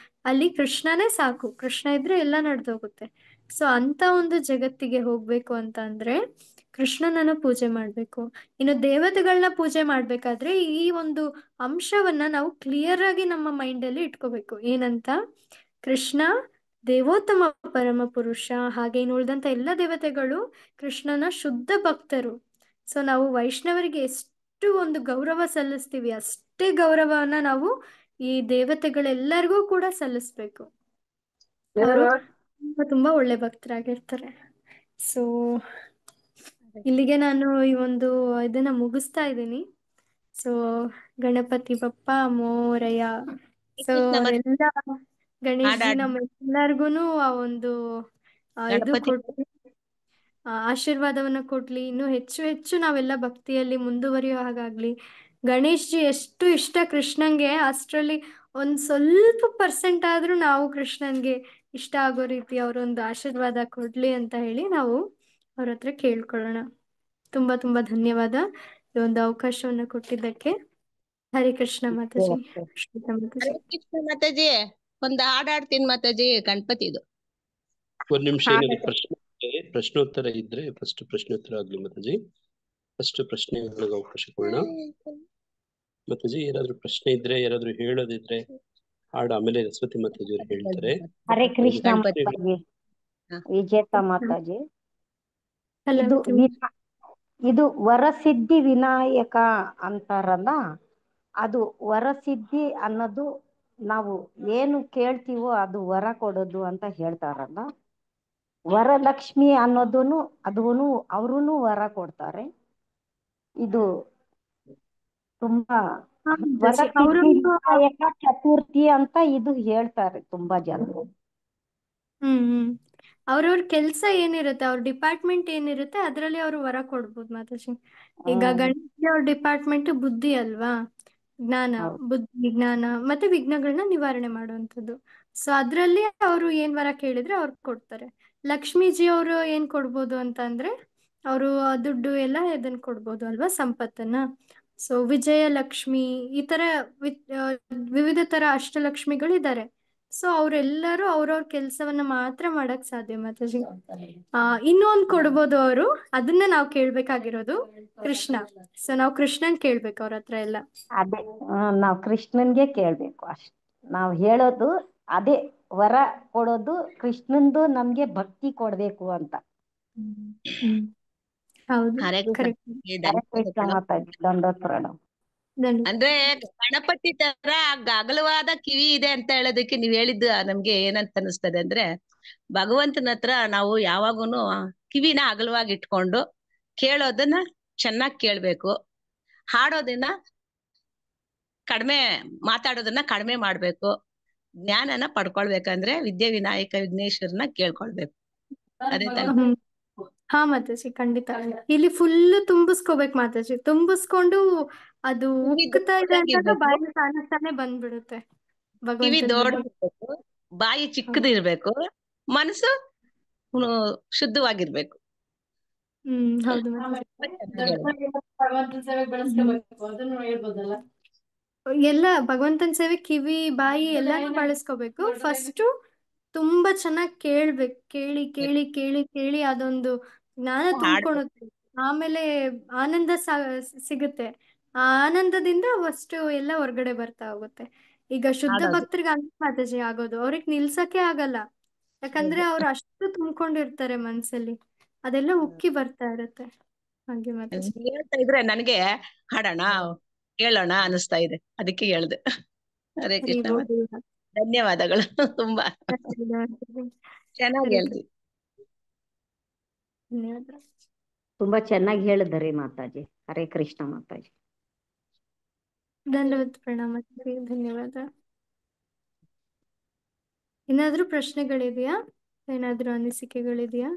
ಅಲ್ಲಿ ಕೃಷ್ಣನೇ ಸಾಕು, ಕೃಷ್ಣ ಇದ್ರೆ ಎಲ್ಲ ನಡೆದೋಗುತ್ತೆ. ಸೊ ಅಂತ ಒಂದು ಜಗತ್ತಿಗೆ ಹೋಗ್ಬೇಕು ಅಂತ ಅಂದ್ರೆ ಕೃಷ್ಣನನ್ನ ಪೂಜೆ ಮಾಡ್ಬೇಕು. ಇನ್ನು ದೇವತೆಗಳನ್ನ ಪೂಜೆ ಮಾಡ್ಬೇಕಾದ್ರೆ ಈ ಒಂದು ಅಂಶವನ್ನ ನಾವು ಕ್ಲಿಯರ್ ಆಗಿ ನಮ್ಮ ಮೈಂಡ್ ಅಲ್ಲಿ ಇಟ್ಕೋಬೇಕು. ಏನಂತ? ಕೃಷ್ಣ ದೇವೋತ್ತಮ ಪರಮ ಪುರುಷ, ಹಾಗೆ ಇನ್ನು ಉಳಿದಂತ ಎಲ್ಲ ದೇವತೆಗಳು ಕೃಷ್ಣನ ಶುದ್ಧ ಭಕ್ತರು. ಸೊ ನಾವು ವೈಷ್ಣವರಿಗೆ ಎಷ್ಟು ಒಂದು ಗೌರವ ಸಲ್ಲಿಸ್ತೀವಿ ಅಷ್ಟೇ ಗೌರವವನ್ನ ನಾವು ಈ ದೇವತೆಗಳೆಲ್ಲರಿಗೂ ಕೂಡ ಸಲ್ಲಿಸ್ಬೇಕು. ಅವರು ತುಂಬಾ ಒಳ್ಳೆ ಭಕ್ತರಾಗಿರ್ತಾರೆ. ಸೊ ಇಲ್ಲಿಗೆ ನಾನು ಈ ಒಂದು ಇದನ್ನ ಮುಗಿಸ್ತಾ ಇದ್ದೀನಿ. ಸೊ ಗಣಪತಿ ಬಪ್ಪ ಮೋರಯ್ಯ. ಸೊ ಎಲ್ಲ ಗಣೇಶ್ ಜಿ ನಮ್ಮೆಲ್ಲರಿಗೂನು ಆ ಒಂದು ಇದು ಕೊಡ್ಲಿ, ಆಶೀರ್ವಾದವನ್ನ ಕೊಡ್ಲಿ, ಇನ್ನು ಹೆಚ್ಚು ಹೆಚ್ಚು ನಾವೆಲ್ಲ ಭಕ್ತಿಯಲ್ಲಿ ಮುಂದುವರಿಯೋ ಹಾಗಾಗ್ಲಿ. ಗಣೇಶ್ ಜಿ ಎಷ್ಟು ಇಷ್ಟ ಕೃಷ್ಣನ್ಗೆ, ಅಷ್ಟರಲ್ಲಿ ಒಂದ್ ಸ್ವಲ್ಪ ಪರ್ಸೆಂಟ್ ಆದ್ರೂ ನಾವು ಕೃಷ್ಣನ್ಗೆ ಇಷ್ಟ ಆಗೋ ರೀತಿ ಅವರೊಂದು ಆಶೀರ್ವಾದ ಕೊಡ್ಲಿ ಅಂತ ಹೇಳಿ ನಾವು ಅವ್ರ ಹತ್ರ ಕೇಳ್ಕೊಳ್ಳೋಣ. ತುಂಬಾ ತುಂಬಾ ಧನ್ಯವಾದ ಈ ಒಂದು ಅವಕಾಶವನ್ನ ಕೊಟ್ಟಿದ್ದಕ್ಕೆ. ಹರೇ ಕೃಷ್ಣ ಮಾತಾಜಿ. ಹರೇ ಕೃಷ್ಣ ಮಾತಾಜಿ, ಒಂದು ಹಾಡು ಹಾಡ್ತೀನಿ ಮಾತಾಜಿ, ಗಣಪತಿದು. ಒಂದ್ ನಿಮಿಷ, ಪ್ರಶ್ನೋತ್ತರ ಇದ್ರೆ ಫಸ್ಟ್ ಪ್ರಶ್ನೋತ್ತರ ಆಗ್ಲಿ ಮಾತಾಜಿ. ಫಸ್ಟ್ ಪ್ರಶ್ನೆಗಳಿಗೆ ಅವಕಾಶ ಕೊಡೋಣ ಮಾತಾಜಿ. ಯಾರಾದ್ರೂ ಪ್ರಶ್ನೆ ಇದ್ರೆ, ಯಾರಾದ್ರೂ ಹೇಳೋದಿದ್ರೆ ಹಾಡು, ಆಮೇಲೆ ಸರಸ್ವತಿ ಮಾತಾಜಿ ಅವ್ರು ಹೇಳ್ತಾರೆ. ಹರೇ ಕೃಷ್ಣ ಮಾತಾಜಿ, ವಿಜೇತ ಮಾತಾಜಿ. ಇದು ವರಸಿದ್ಧಿ ವಿನಾಯಕ ಅಂತಾರಲ್ಲ, ಅದು ವರಸಿದ್ಧಿ ಅನ್ನೋದು ನಾವು ಏನು ಕೇಳ್ತೀವೋ ಅದು ವರ ಕೊಡೋದು ಅಂತ ಹೇಳ್ತಾರಲ್ಲ. ವರಲಕ್ಷ್ಮಿ ಅನ್ನೋದೂನು ಅದೂನು ಅವ್ರೂ ವರ ಕೊಡ್ತಾರೆ. ಇದು ತುಂಬಾ ಹಾ ಮಾತಾಜಿ ವರಸಿದ್ಧಿ ಅವ್ರವ್ರು ವಿನಾಯಕ ಚತುರ್ಥಿ ಅಂತ ಇದು ಹೇಳ್ತಾರೆ ತುಂಬಾ ಜನ. ಹ್ಮ್ ಅವ್ರವ್ರ ಕೆಲ್ಸ ಏನಿರುತ್ತೆ, ಅವ್ರ ಡಿಪಾರ್ಟ್ಮೆಂಟ್ ಏನಿರುತ್ತೆ ಅದ್ರಲ್ಲಿ ಅವರು ವರ ಕೊಡ್ಬೋದು ಮಾತಾಜಿ. ಈಗ ಗಣೇಶ ಅವ್ರ ಡಿಪಾರ್ಟ್ಮೆಂಟ್ ಬುದ್ಧಿ ಅಲ್ವಾ, ಜ್ಞಾನ, ಹೌದು. ಬುದ್ಧಿ ಜ್ಞಾನ ಮತ್ತೆ ವಿಘ್ನಗಳನ್ನ ನಿವಾರಣೆ ಮಾಡುವಂಥದ್ದು. ಸೊ ಅದ್ರಲ್ಲಿ ಅವರು ಏನ್ ವರ ಕೇಳಿದ್ರೆ ಅವ್ರು ಕೊಡ್ತಾರೆ. ಲಕ್ಷ್ಮೀಜಿ ಅವರು ಏನ್ ಕೊಡ್ಬೋದು ಅಂತ ಅಂದ್ರೆ ಅವರು ದುಡ್ಡು ಎಲ್ಲ ಇದನ್ನ ಕೊಡ್ಬೋದು ಅಲ್ವಾ, ಸಂಪತ್ತನ್ನ. ಸೊ ವಿಜಯಲಕ್ಷ್ಮಿ ಈ ತರ ವಿವಿಧ ತರ ಅಷ್ಟಲಕ್ಷ್ಮಿಗಳು ಇದ್ದಾರೆ. ಸೊ ಅವರೆಲ್ಲರೂ ಅವ್ರವ್ರ ಕೆಲ್ಸವನ್ನ ಮಾತ್ರ ಮಾಡಕ್ ಸಾಧ್ಯ ಮಾತಾಜಿ. ಇನ್ನೊಂದು ಕೊಡ್ಬೋದು ಅವರು, ಅದನ್ನ ನಾವು ಕೇಳ್ಬೇಕಾಗಿರೋದು ಕೃಷ್ಣ. ಸೊ ನಾವು ಕೃಷ್ಣನ್ ಕೇಳ್ಬೇಕು ಅವ್ರ ಹತ್ರ ಎಲ್ಲ. ಅದೇ ನಾವು ಕೃಷ್ಣನ್ಗೆ ಕೇಳ್ಬೇಕು ಅಷ್ಟೆ. ನಾವು ಹೇಳೋದು ಅದೇ, ವರ ಕೊಡೋದು ಕೃಷ್ಣಂದು ನಮ್ಗೆ ಭಕ್ತಿ ಕೊಡ್ಬೇಕು ಅಂತ. ಹೌದು, ಹರೇ ಕರೆಕ್ಟ್. ಹರೇ ಕೃಷ್ಣ ಮಾತಾಜಿ, ದಂಡೋತ್ ಪ್ರಣಾಮ. ಅಂದ್ರೆ ಗಣಪತಿ ತರ ಅಗಲವಾದ ಕಿವಿ ಇದೆ ಅಂತ ಹೇಳೋದಕ್ಕೆ ನೀವ್ ಹೇಳಿದ್ದು ನಮ್ಗೆ ಏನಂತ ಅನಿಸ್ತದೆ ಅಂದ್ರೆ, ಭಗವಂತನ ಹತ್ರ ನಾವು ಯಾವಾಗೂನು ಕಿವಿನ ಅಗಲವಾಗಿ ಇಟ್ಕೊಂಡು ಕೇಳೋದನ್ನ ಚೆನ್ನಾಗಿ ಕೇಳ್ಬೇಕು, ಹಾಡೋದನ್ನ ಕಡಿಮೆ, ಮಾತಾಡೋದನ್ನ ಕಡಿಮೆ ಮಾಡ್ಬೇಕು, ಜ್ಞಾನನ ಪಡ್ಕೊಳ್ಬೇಕಂದ್ರೆ ವಿದ್ಯೆ ವಿನಾಯಕ ವಿಘ್ನೇಶ್ವರನ ಕೇಳ್ಕೊಳ್ಬೇಕು. ಅದೇ ತಾನೆ? ಹಾ ಮಾತಾಜಿ, ಖಂಡಿತ. ಇಲ್ಲಿ ಫುಲ್ ತುಂಬಿಸ್ಕೋಬೇಕು ಮಾತಾಜಿ. ತುಂಬಿಸ್ಕೊಂಡು ಅದು ಕಿವಿ ಉಕ್ಕುತ್ತಾ ಇದೆ ಅಂದಾಗ ದೊಡ್ಡದಾಗಿರ್ಬೇಕು, ಬಾಯಿ ತಾನೇ ಬಂದ್ಬಿಡುತ್ತೆ ಕಿವಿ ಭಗವಂತನ ಬಗ್ಗೆ. ದೊಡ್ಡದಿರ್ಬೇಕು, ಬಾಯಿ ಚಿಕ್ಕದಿರ್ಬೇಕು, ಮನಸ್ಸು ಶುದ್ಧವಾಗಿರ್ಬೇಕು. ಹೌದು ಮಾತಾಜಿ. ಎಲ್ಲ ಭಗವಂತನ ಸೇವೆ, ಕಿವಿ ಬಾಯಿ ಎಲ್ಲಾನು ಬಳಸ್ಕೋಬೇಕು. ಫಸ್ಟ್ ತುಂಬಾ ಚೆನ್ನಾಗಿ ಕೇಳ್ಬೇಕು, ಕೇಳಿ ಕೇಳಿ ಕೇಳಿ ಕೇಳಿ ಅದೊಂದು ಜ್ಞಾನ ತುಂಬ್ಕೊಳುತ್ತೆ. ಆಮೇಲೆ ಆನಂದ ಸಿಗುತ್ತೆ. ಆ ಆನಂದದಿಂದ ಅಷ್ಟು ಎಲ್ಲ ಹೊರಗಡೆ ಬರ್ತಾ ಹೋಗುತ್ತೆ. ಈಗ ಶುದ್ಧ ಭಕ್ತರಿಗೆ ಅಂತ ಮಾತಾಜಿ ಆಗೋದು, ಅವ್ರಿಗೆ ನಿಲ್ಸಕ್ಕೆ ಆಗಲ್ಲ. ಯಾಕಂದ್ರೆ ಅವ್ರು ಅಷ್ಟು ತುಂಬ್ಕೊಂಡಿರ್ತಾರೆ ಮನ್ಸಲ್ಲಿ, ಅದೆಲ್ಲ ಉಕ್ಕಿ ಬರ್ತಾ ಇರುತ್ತೆ. ಹಾಗೆ ಮಾತಾಜಿ ಹೇಳ್ತಾ ಇದ್ರೆ ನನಗೆ ಹಾಡೋಣ ಕೇಳೋಣ ಅನಿಸ್ತಾ ಇದೆ, ಅದಕ್ಕೆ ಹೇಳ್ದೆ. ಹರೇ ಕೃಷ್ಣ. ಧನ್ಯವಾದಗಳು, ತುಂಬಾ ಚೆನ್ನಾಗಿ ಹೇಳ್ತೀವಿ. ಧನ್ಯವಾದ. ತುಂಬಾ ಚೆನ್ನಾಗಿ ಹೇಳಿದ್ರಿ ಮಾತಾಜಿ. ಹರೇ ಕೃಷ್ಣ ಮಾತಾಜಿ. ಧನ್ಯವಾದ, ಪ್ರಣಾಮ, ಧನ್ಯವಾದ. ಏನಾದ್ರೂ ಪ್ರಶ್ನೆಗಳಿದೆಯಾ? ಏನಾದ್ರೂ ಅನಿಸಿಕೆಗಳಿದೆಯಾ?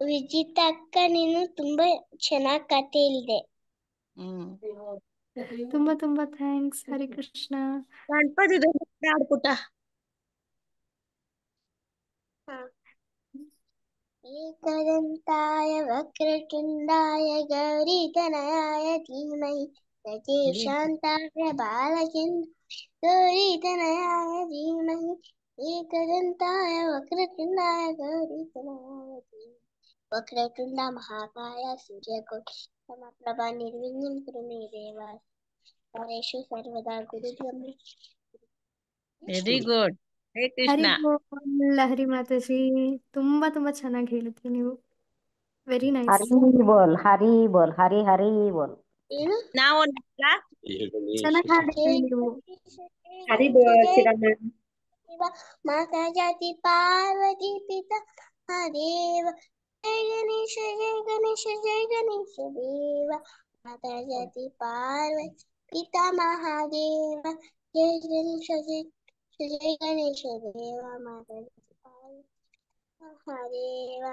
ವಿಜಿತ ಅಕ್ಕ, ನೀನು ತುಂಬಾ ಚೆನ್ನಾಗ್ ಕತೆ ಹೇಳಿದೆ. ತುಂಬಾ ತುಂಬಾ ಥ್ಯಾಂಕ್ಸ್. ಹರಿ ಕೃಷ್ಣ. ಗಣಪತಿ ಆಡ್ಪುಟ್ಟ. ಏಕದಂತಾಯ ವಕ್ರತುಂಡಾಯ ಗೌರಿತನಯಾಯ ಧೀಮಹಿ ಪ್ರಜೇಶಾಂತಾಯ ಬಾಲಚಂದ್ರ ಗೌರಿತನಯಾಯ ಧೀಮಹಿ ಏಕದಂತಾಯ ವಕ್ರತುಂಡಾಯ ಗೌರಿತನಯಾಯ ಧೀಮಹಿ ವಕ್ರತುಂಡ ಮಹಾಕಾಯ ಸೂರ್ಯಕೋಟಿ ಸಮಪ್ರಭಾ ನಿರ್ವಿಘ್ನಂ ಕುರು ಮೇ ದೇವ ಸರ್ವೇಷು ಸರ್ವದಾ ಗುರುರ್ಬ್ರಹ್ಮ. Very good. ಹರೇ ಹರಿ ಕೃಷ್ಣ. ಬೋಲ್. ಹರಿ ಮಾತಾಜಿ, ತುಂಬಾ ತುಂಬಾ ಚೆನ್ನಾಗಿ ಹೇಳಿದ್ರಿ ನೀವು. Very nice. ಹರಿ ಬೋಲ್, ಹರಿ ಬೋಲ್, ಹರಿ ಹರಿ ಬೋಲ್. ನಾವು ಚೆನ್ನಾಗಿ ಹಾಡಿದ್ರಿ ನೀವು. ಹರಿ ಬೋಲ್ ಚಿರಮ್ಮ. ಮಾತಾ ಜಾತಿ ಪಾರ್ವತಿ ಪಿತಾ ಮಹಾದೇವ ಜಯ ಗಣೇಶ ಜಯ ಗಣೇಶ ಜಯ ಗಣೇಶ ದೇವ ಮಾತಾ ಜಾತಿ ಪಾರ್ವತಿ ಪಿತಾ ಮಹಾದೇವ ಜಯ ಗಣೇಶ ಜಯ ಗಣೇಶ ದೇವ ಮಾತಾ ಜಾತಿ ಪಾರ್ವತಿ ಮಹಾದೇವ.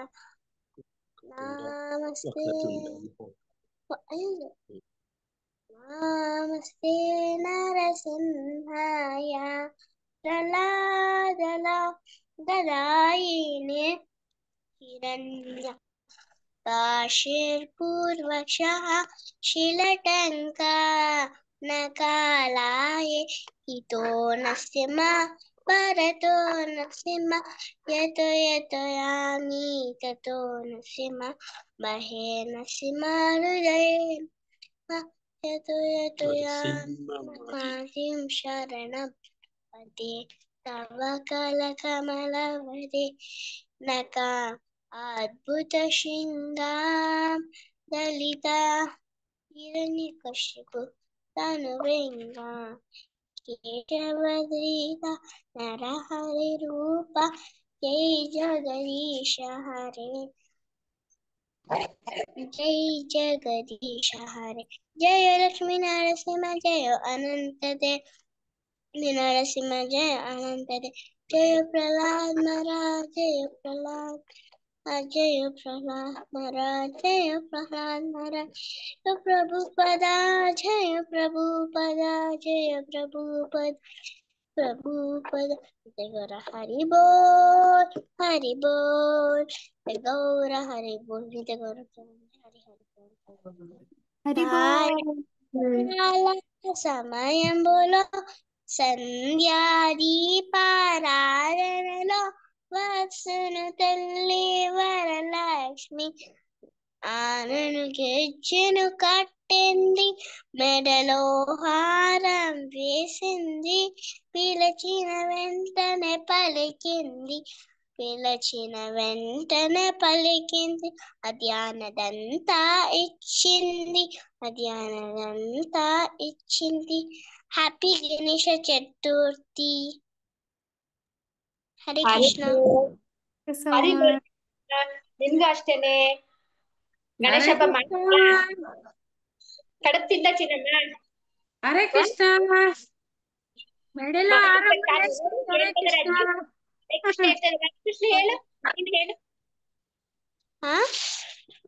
ನಮಸ್ತೆ ನಮಸ್ತೆ ನರಸಿಂಹಾಯ ಪ್ರಹ್ಲಾದಲಾದಾಯಿನೇ ಹಿರಣ್ಯ ಕಾಶೀರ್ಪೂರ್ವಕ್ಷಃ ಶಿಲಟಂಕ ನಕಾಲಾಯ ಹಿತೋ ನರಸಿಂಹ ಭರತೋ ನರಸಿಂಹ ಯತೋ ಯತೋ ಯಾಮಿ ತತೋ ನರಸಿಂಹ ಮಹೇ ನರಸಿಂಹ ಹೃದಯ ಯತೋ ಯತೋ ಯಾಮಿ ಶರಣಂ ಪದೇ ತವ ಕಲಕಮಲವದೆ ನಕಾ ಅದ್ಭುತ ಶೃಂಗಾಂ ದಲಿತ ಹಿರಣ್ಯಕಶಿಪು ತನುವೇಂಗ ಕೇಶವದ್ರೀತ ನರಹರಿ ರೂಪ ಜೈ ಜಗದೀಶ ಹರೇ. जय जगदीश हरे जय लक्ष्मी नरसिंह जय अनंत देव नरसिंह जय अनंत देव जय प्रहलाद महाराज जय प्रहलाद जय प्रहलाद महाराज जय प्रहलाद महाराज जय प्रभुपदा जय प्रभुपदा जय प्रभुपद प्रभुपद जय गौर हरि बोल जय गौर हरि बोल जय गौर हरि हरि हाय बोल। సమయం బోలో సంధ్యా దీపారాధనలో వత్సను తల్లి వరలక్ష్మి ఆనను గెజ్జెను కట్టింది మెడలో హారం వేసింది పిలిచిన వెంటనే పలికింది ధ్యానదంతా ఇచ్చింది హ్యాపీ గణేష చతుర్థి హరే కృష్ణ ಹರಿ ನಿಮ್ಗೂ ಅಷ್ಟೇನೆ ಗಣೇಶ ಹಬ್ಬ ಕಡಪ್ ತಿಂದ ಚಿನ್ನಮ್ಮ ಹರೇ ಕೃಷ್ಣ ಮೆಡಲ ಹರೇ ಕೃಷ್ಣ ಕೃಷ್ಣ ಹೇಳು ನೀನ್ ಹೇಳು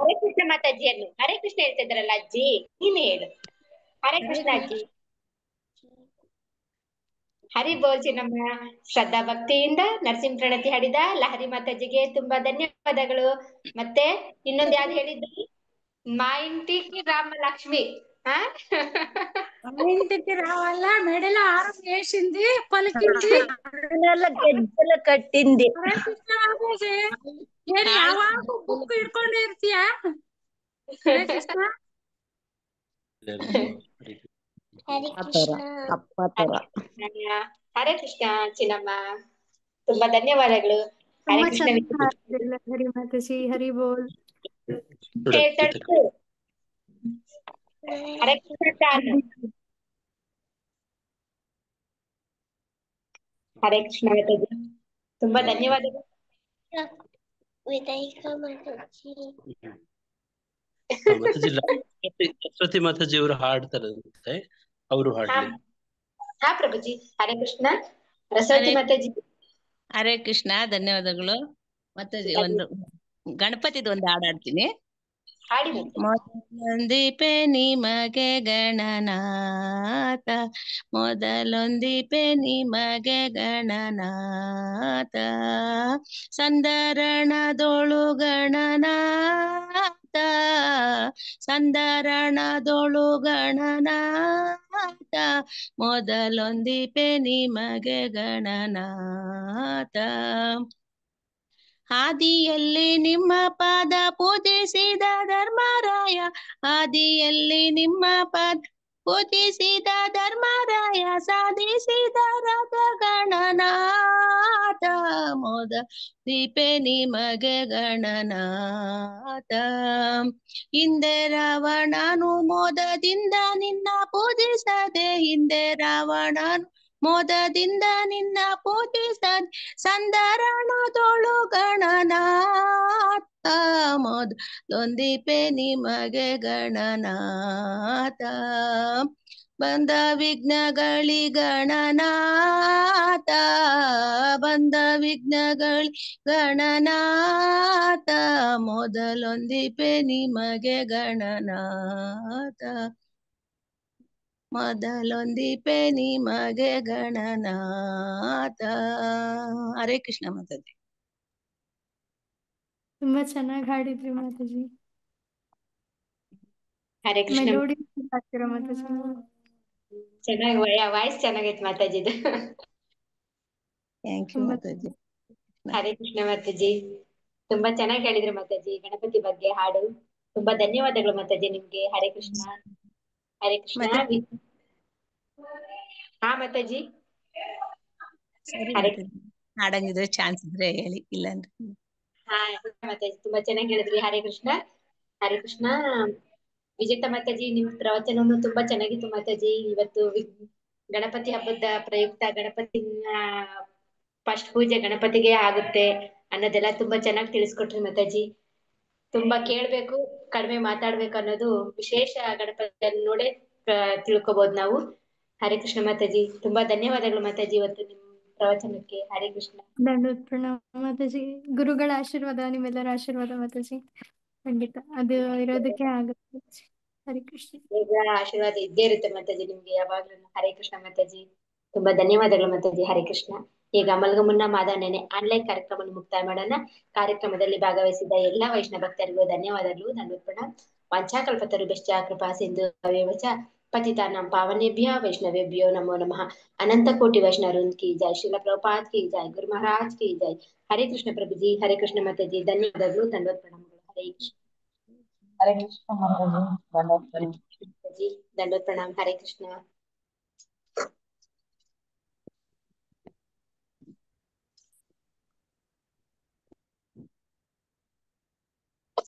ಹರೇ ಕೃಷ್ಣ ಮಾತಾಜಿಯನ್ನು ಹರೇ ಕೃಷ್ಣ ಹೇಳ್ತಿದ್ರಲ್ಲ ಅಜ್ಜಿ ನೀನ್ ಹೇಳು ಹರೇ ಕೃಷ್ಣ ಅಜ್ಜಿ ಹರಿ ಬೋಲ್ ಚಿನ್ನಮ್ಮ ಶ್ರದ್ಧಾ ಭಕ್ತಿಯಿಂದ ನರಸಿಂಹ ಪ್ರಣತಿ ಹಾಡಿದ ಲಹರಿ ಮಾತಾಜಿಗೆ ತುಂಬಾ ಧನ್ಯವಾದಗಳು. ಮತ್ತೆ ಇನ್ನೊಂದ್ ಯಾವ್ದು ಹೇಳಿದ್ರಿ మా ఇంటికి రామలక్ష్మి ఇంటికి రావాల మెడల హారం వేసింది పలికింది ಗೆಜ್ಜೆಲ ಕಟ್ಟಿಂది. ಹರೇ ಕೃಷ್ಣ ಮಾತಾಜಿ ಏನ್ ಯಾವಾಗ ಬುಕ್ ಇಟ್ಕೊಂಡಿರ್ತೀಯ ಹರೇ ಕೃಷ್ಣ ಹರೇ ಕೃಷ್ಣ ಅಪ್ಪ ತರ ಹರೇ ಕೃಷ್ಣ ಚಿನ್ನಮ್ಮ ತುಂಬಾ ಧನ್ಯವಾದಗಳು. ಹರೇ ತುಂಬಾ ಕೃಷ್ಣ ಚೆನ್ನಾಗಿ ಹರಿ ಮಾತಾಜಿ ಹರಿ ಬೋಲ್. ಹರೇ ಕೃಷ್ಣ ಹರೇ ಕೃಷ್ಣ ಮಾತಾಜಿ ತುಂಬಾ ಧನ್ಯವಾದಗಳು. ವಿನಾಯಕ ಮಾತಾಜಿ ಮಾತಾಜಿ ಸರಸ್ವತಿ ಮಾತಾಜಿ ಅವರು ಹಾಡ್ತಾರಂತೆ, ಅವರು ಹಾಡ್ಲಿ. ಹಾ ಪ್ರಭುಜಿ. ಹರೇ ಕೃಷ್ಣ ಸರಸ್ವತಿ ಮಾತಾಜಿ. ಹರೇ ಕೃಷ್ಣ ಧನ್ಯವಾದಗಳು. ಮಾತಾಜಿ ಒಂದು ಗಣಪತಿದು ಒಂದು ಹಾಡಾಡ್ತೀನಿ. ಹಾಡಿ ಮೊದಲೊಂದಿಪೆ ನಿಮಗೆ ಗಣನಾಥ ಮೊದಲೊಂದಿಪೆ ನಿಮಗೆ ಗಣನಾಥ ಸಂದರಣದೊಳು ಗಣನಾಥ ಸಂದರಣದೊಳು ಗಣನಾಥ ಮೊದಲೊಂದಿಪೆ ನಿಮಗೆ ಗಣನಾಥ ಆದಿಯಲ್ಲಿ ನಿಮ್ಮ ಪಾದ ಪೂಜಿಸಿದ ಧರ್ಮರಾಯ ಆದಿಯಲ್ಲಿ ನಿಮ್ಮ ಪಾದ ಪೂಜಿಸಿದ ಧರ್ಮರಾಯ ಸಾಧಿಸಿದ ರಥ ಗಣನಾಥ ಮೋದ ದೀಪೆ ನಿಮಗೆ ಗಣನಾಥ ಹಿಂದೆ ರಾವಣನು ಮೋದದಿಂದ ನಿನ್ನ ಪೂಜಿಸದೆ ಹಿಂದೆ ರಾವಣನು ಮೋದದಿಂದ ನಿನ್ನ ಪೂಜಿಸದೆ ಸಂದರಣದೊಳು ಗಣನಾಥ ಮೊದಲೊಂದಿಪೆ ನಿಮಗೆ ಗಣನಾಥ ಬಂದ ವಿಘ್ನಗಳಿ ಗಣನಾಥ ಬಂದ ವಿಘ್ನಗಳಿ ಗಣನಾಥ ಮೊದಲೊಂದಿಪೆ ನಿಮಗೆ ಗಣನಾಥ ಮೊದಲೊಂದಿಪೆ ನಿಮಗೆ ಗಣನಾಥ. ಹರೇ ಕೃಷ್ಣ ಮಾತಾಜಿ. ತುಂಬಾ ಚೆನ್ನಾಗಿ ಹಾಡಿದ್ರಿ ಮಾತಾಜಿ. ಹರೇ ಕೃಷ್ಣ ಮೆಲೋಡಿ ಹಾಡ್ತೀರಾ ಮಾತಾಜಿ. ಚೆನ್ನಾಗಿ ವಾಯ್ಸ್ ಚೆನ್ನಾಗೈತೆ ಮಾತಾಜಿದು. ಥ್ಯಾಂಕ್ ಯು ಮಾತಾಜಿ. ಹರೇ ಕೃಷ್ಣ ಮಾತಾಜಿ ತುಂಬಾ ಚೆನ್ನಾಗಿ ಹೇಳಿದ್ರಿ ಮಾತಾಜಿ ಗಣಪತಿ ಬಗ್ಗೆ ಹಾಡು. ತುಂಬಾ ಧನ್ಯವಾದಗಳು ಮಾತಾಜಿ ನಿಮ್ಗೆ. ಹರೇ ಕೃಷ್ಣ ಹರೇ ಕೃಷ್ಣ. ಹಾ ಮಾತಾಜಿ ಸರಿ ಹಾಡಂಗಿದ್ರೆ ಚಾನ್ಸ್ ಇದ್ರೆ ಹೇಳಿ, ಇಲ್ಲಾಂದ್ರೆ ಹಾ ಮಾತಾಜಿ ತುಂಬಾ ಚೆನ್ನಾಗಿ ಹೇಳಿದ್ರಿ. ಹರೇ ಕೃಷ್ಣ ಹರೇ ಕೃಷ್ಣ. ವಿಜೇತ ಮಾತಾಜಿ ನಿಮ್ ಪ್ರವಚನವನ್ನು ತುಂಬಾ ಚೆನ್ನಾಗಿತ್ತು ಮಾತಾಜಿ. ಇವತ್ತು ಗಣಪತಿ ಹಬ್ಬದ ಪ್ರಯುಕ್ತ ಗಣಪತಿ ಫಸ್ಟ್ ಪೂಜೆ ಗಣಪತಿಗೆ ಆಗುತ್ತೆ ಅನ್ನೋದೆಲ್ಲ ತುಂಬಾ ಚೆನ್ನಾಗಿ ತಿಳಿಸ್ಕೊಟ್ರಿ ಮಾತಾಜಿ. ತುಂಬಾ ಕೇಳ್ಬೇಕು, ಕಡಿಮೆ ಮಾತಾಡ್ಬೇಕು ಅನ್ನೋದು ವಿಶೇಷ ಗಣಪತಿಯನ್ನು ನೋಡೇ ತಿಳ್ಕೊಬಹುದು ನಾವು. ಹರೇ ಕೃಷ್ಣ ಮಾತಾಜಿ, ತುಂಬಾ ಧನ್ಯವಾದಗಳು ಮಾತಾಜಿ ಇವತ್ತು ನಿಮ್ ಪ್ರವಚನಕ್ಕೆ. ಹರೇ ಕೃಷ್ಣ. ದಂಡೋತ್ ಪ್ರಣಾಮ ಮಾತಾಜಿ. ಗುರುಗಳ ಆಶೀರ್ವಾದ, ನಿಮ್ಮೆಲ್ಲರ ಆಶೀರ್ವಾದ ಮಾತಾಜಿ. ಖಂಡಿತ ಅದು ಇರೋದಕ್ಕೆ ಆಗುತ್ತೆ. ಹರೇ ಕೃಷ್ಣ. ಈಗ ಆಶೀರ್ವಾದ ಇದ್ದೇ ಇರುತ್ತೆ ಮಾತಾಜಿ ನಿಮ್ಗೆ ಯಾವಾಗ್ಲೂ. ಹರೇ ಕೃಷ್ಣ ಮಾತಾಜಿ, ತುಂಬಾ ಧನ್ಯವಾದಗಳು ಮಾತಾಜಿ. ಹರೇ ಕೃಷ್ಣ. ಈಗ ಮಲಗೋ ಮುನ್ನ ಮಾದಾನೆನೆ ಆನ್ಲೈನ್ ಕಾರ್ಯಕ್ರಮವನ್ನು ಮುಕ್ತಾಯ ಮಾಡೋಣ. ಕಾರ್ಯಕ್ರಮದಲ್ಲಿ ಭಾಗವಹಿಸಿದ ಎಲ್ಲಾ ವೈಷ್ಣವ ಭಕ್ತರಿಗೂ ಧನ್ಯವಾದಗಳು. ಧನ್ಯವಾದ. ವಾಂಛಾಕಲ್ಪತರುಭ್ಯಶ್ಚ ಕೃಪಾ ಸಿಂಧುಭ್ಯೋ ಚ ಪತಿತಾನಾಂ ಪಾವನೇಭ್ಯ ವೈಷ್ಣವೇಭ್ಯೋ ನಮೋ ನಮಃ. ಅನಂತ ಕೋಟಿ ವೈಷ್ಣವೃಂದ್ ಕಿ ಜೈ. ಶ್ರೀಲ ಪ್ರಭುಪಾದ್ ಕಿ ಜೈ. ಗುರು ಮಹಾರಾಜ್ ಕಿ ಜೈ. ಹರೇ ಕೃಷ್ಣ ಪ್ರಭುಜಿ. ಹರೇ ಕೃಷ್ಣ ಮಾತಾಜಿ, ಧನ್ಯವಾದಗಳು. ಧನ್ಯವಾದ ಪ್ರಣಾಮಗಳು. ಹರೇ ಕೃಷ್ಣ. ಹರೇ ಕೃಷ್ಣ ಮಾತಾಜಿ. ದಂಡೋತ್ ಪ್ರಣಾಮ. ಹರೇ ಕೃಷ್ಣ.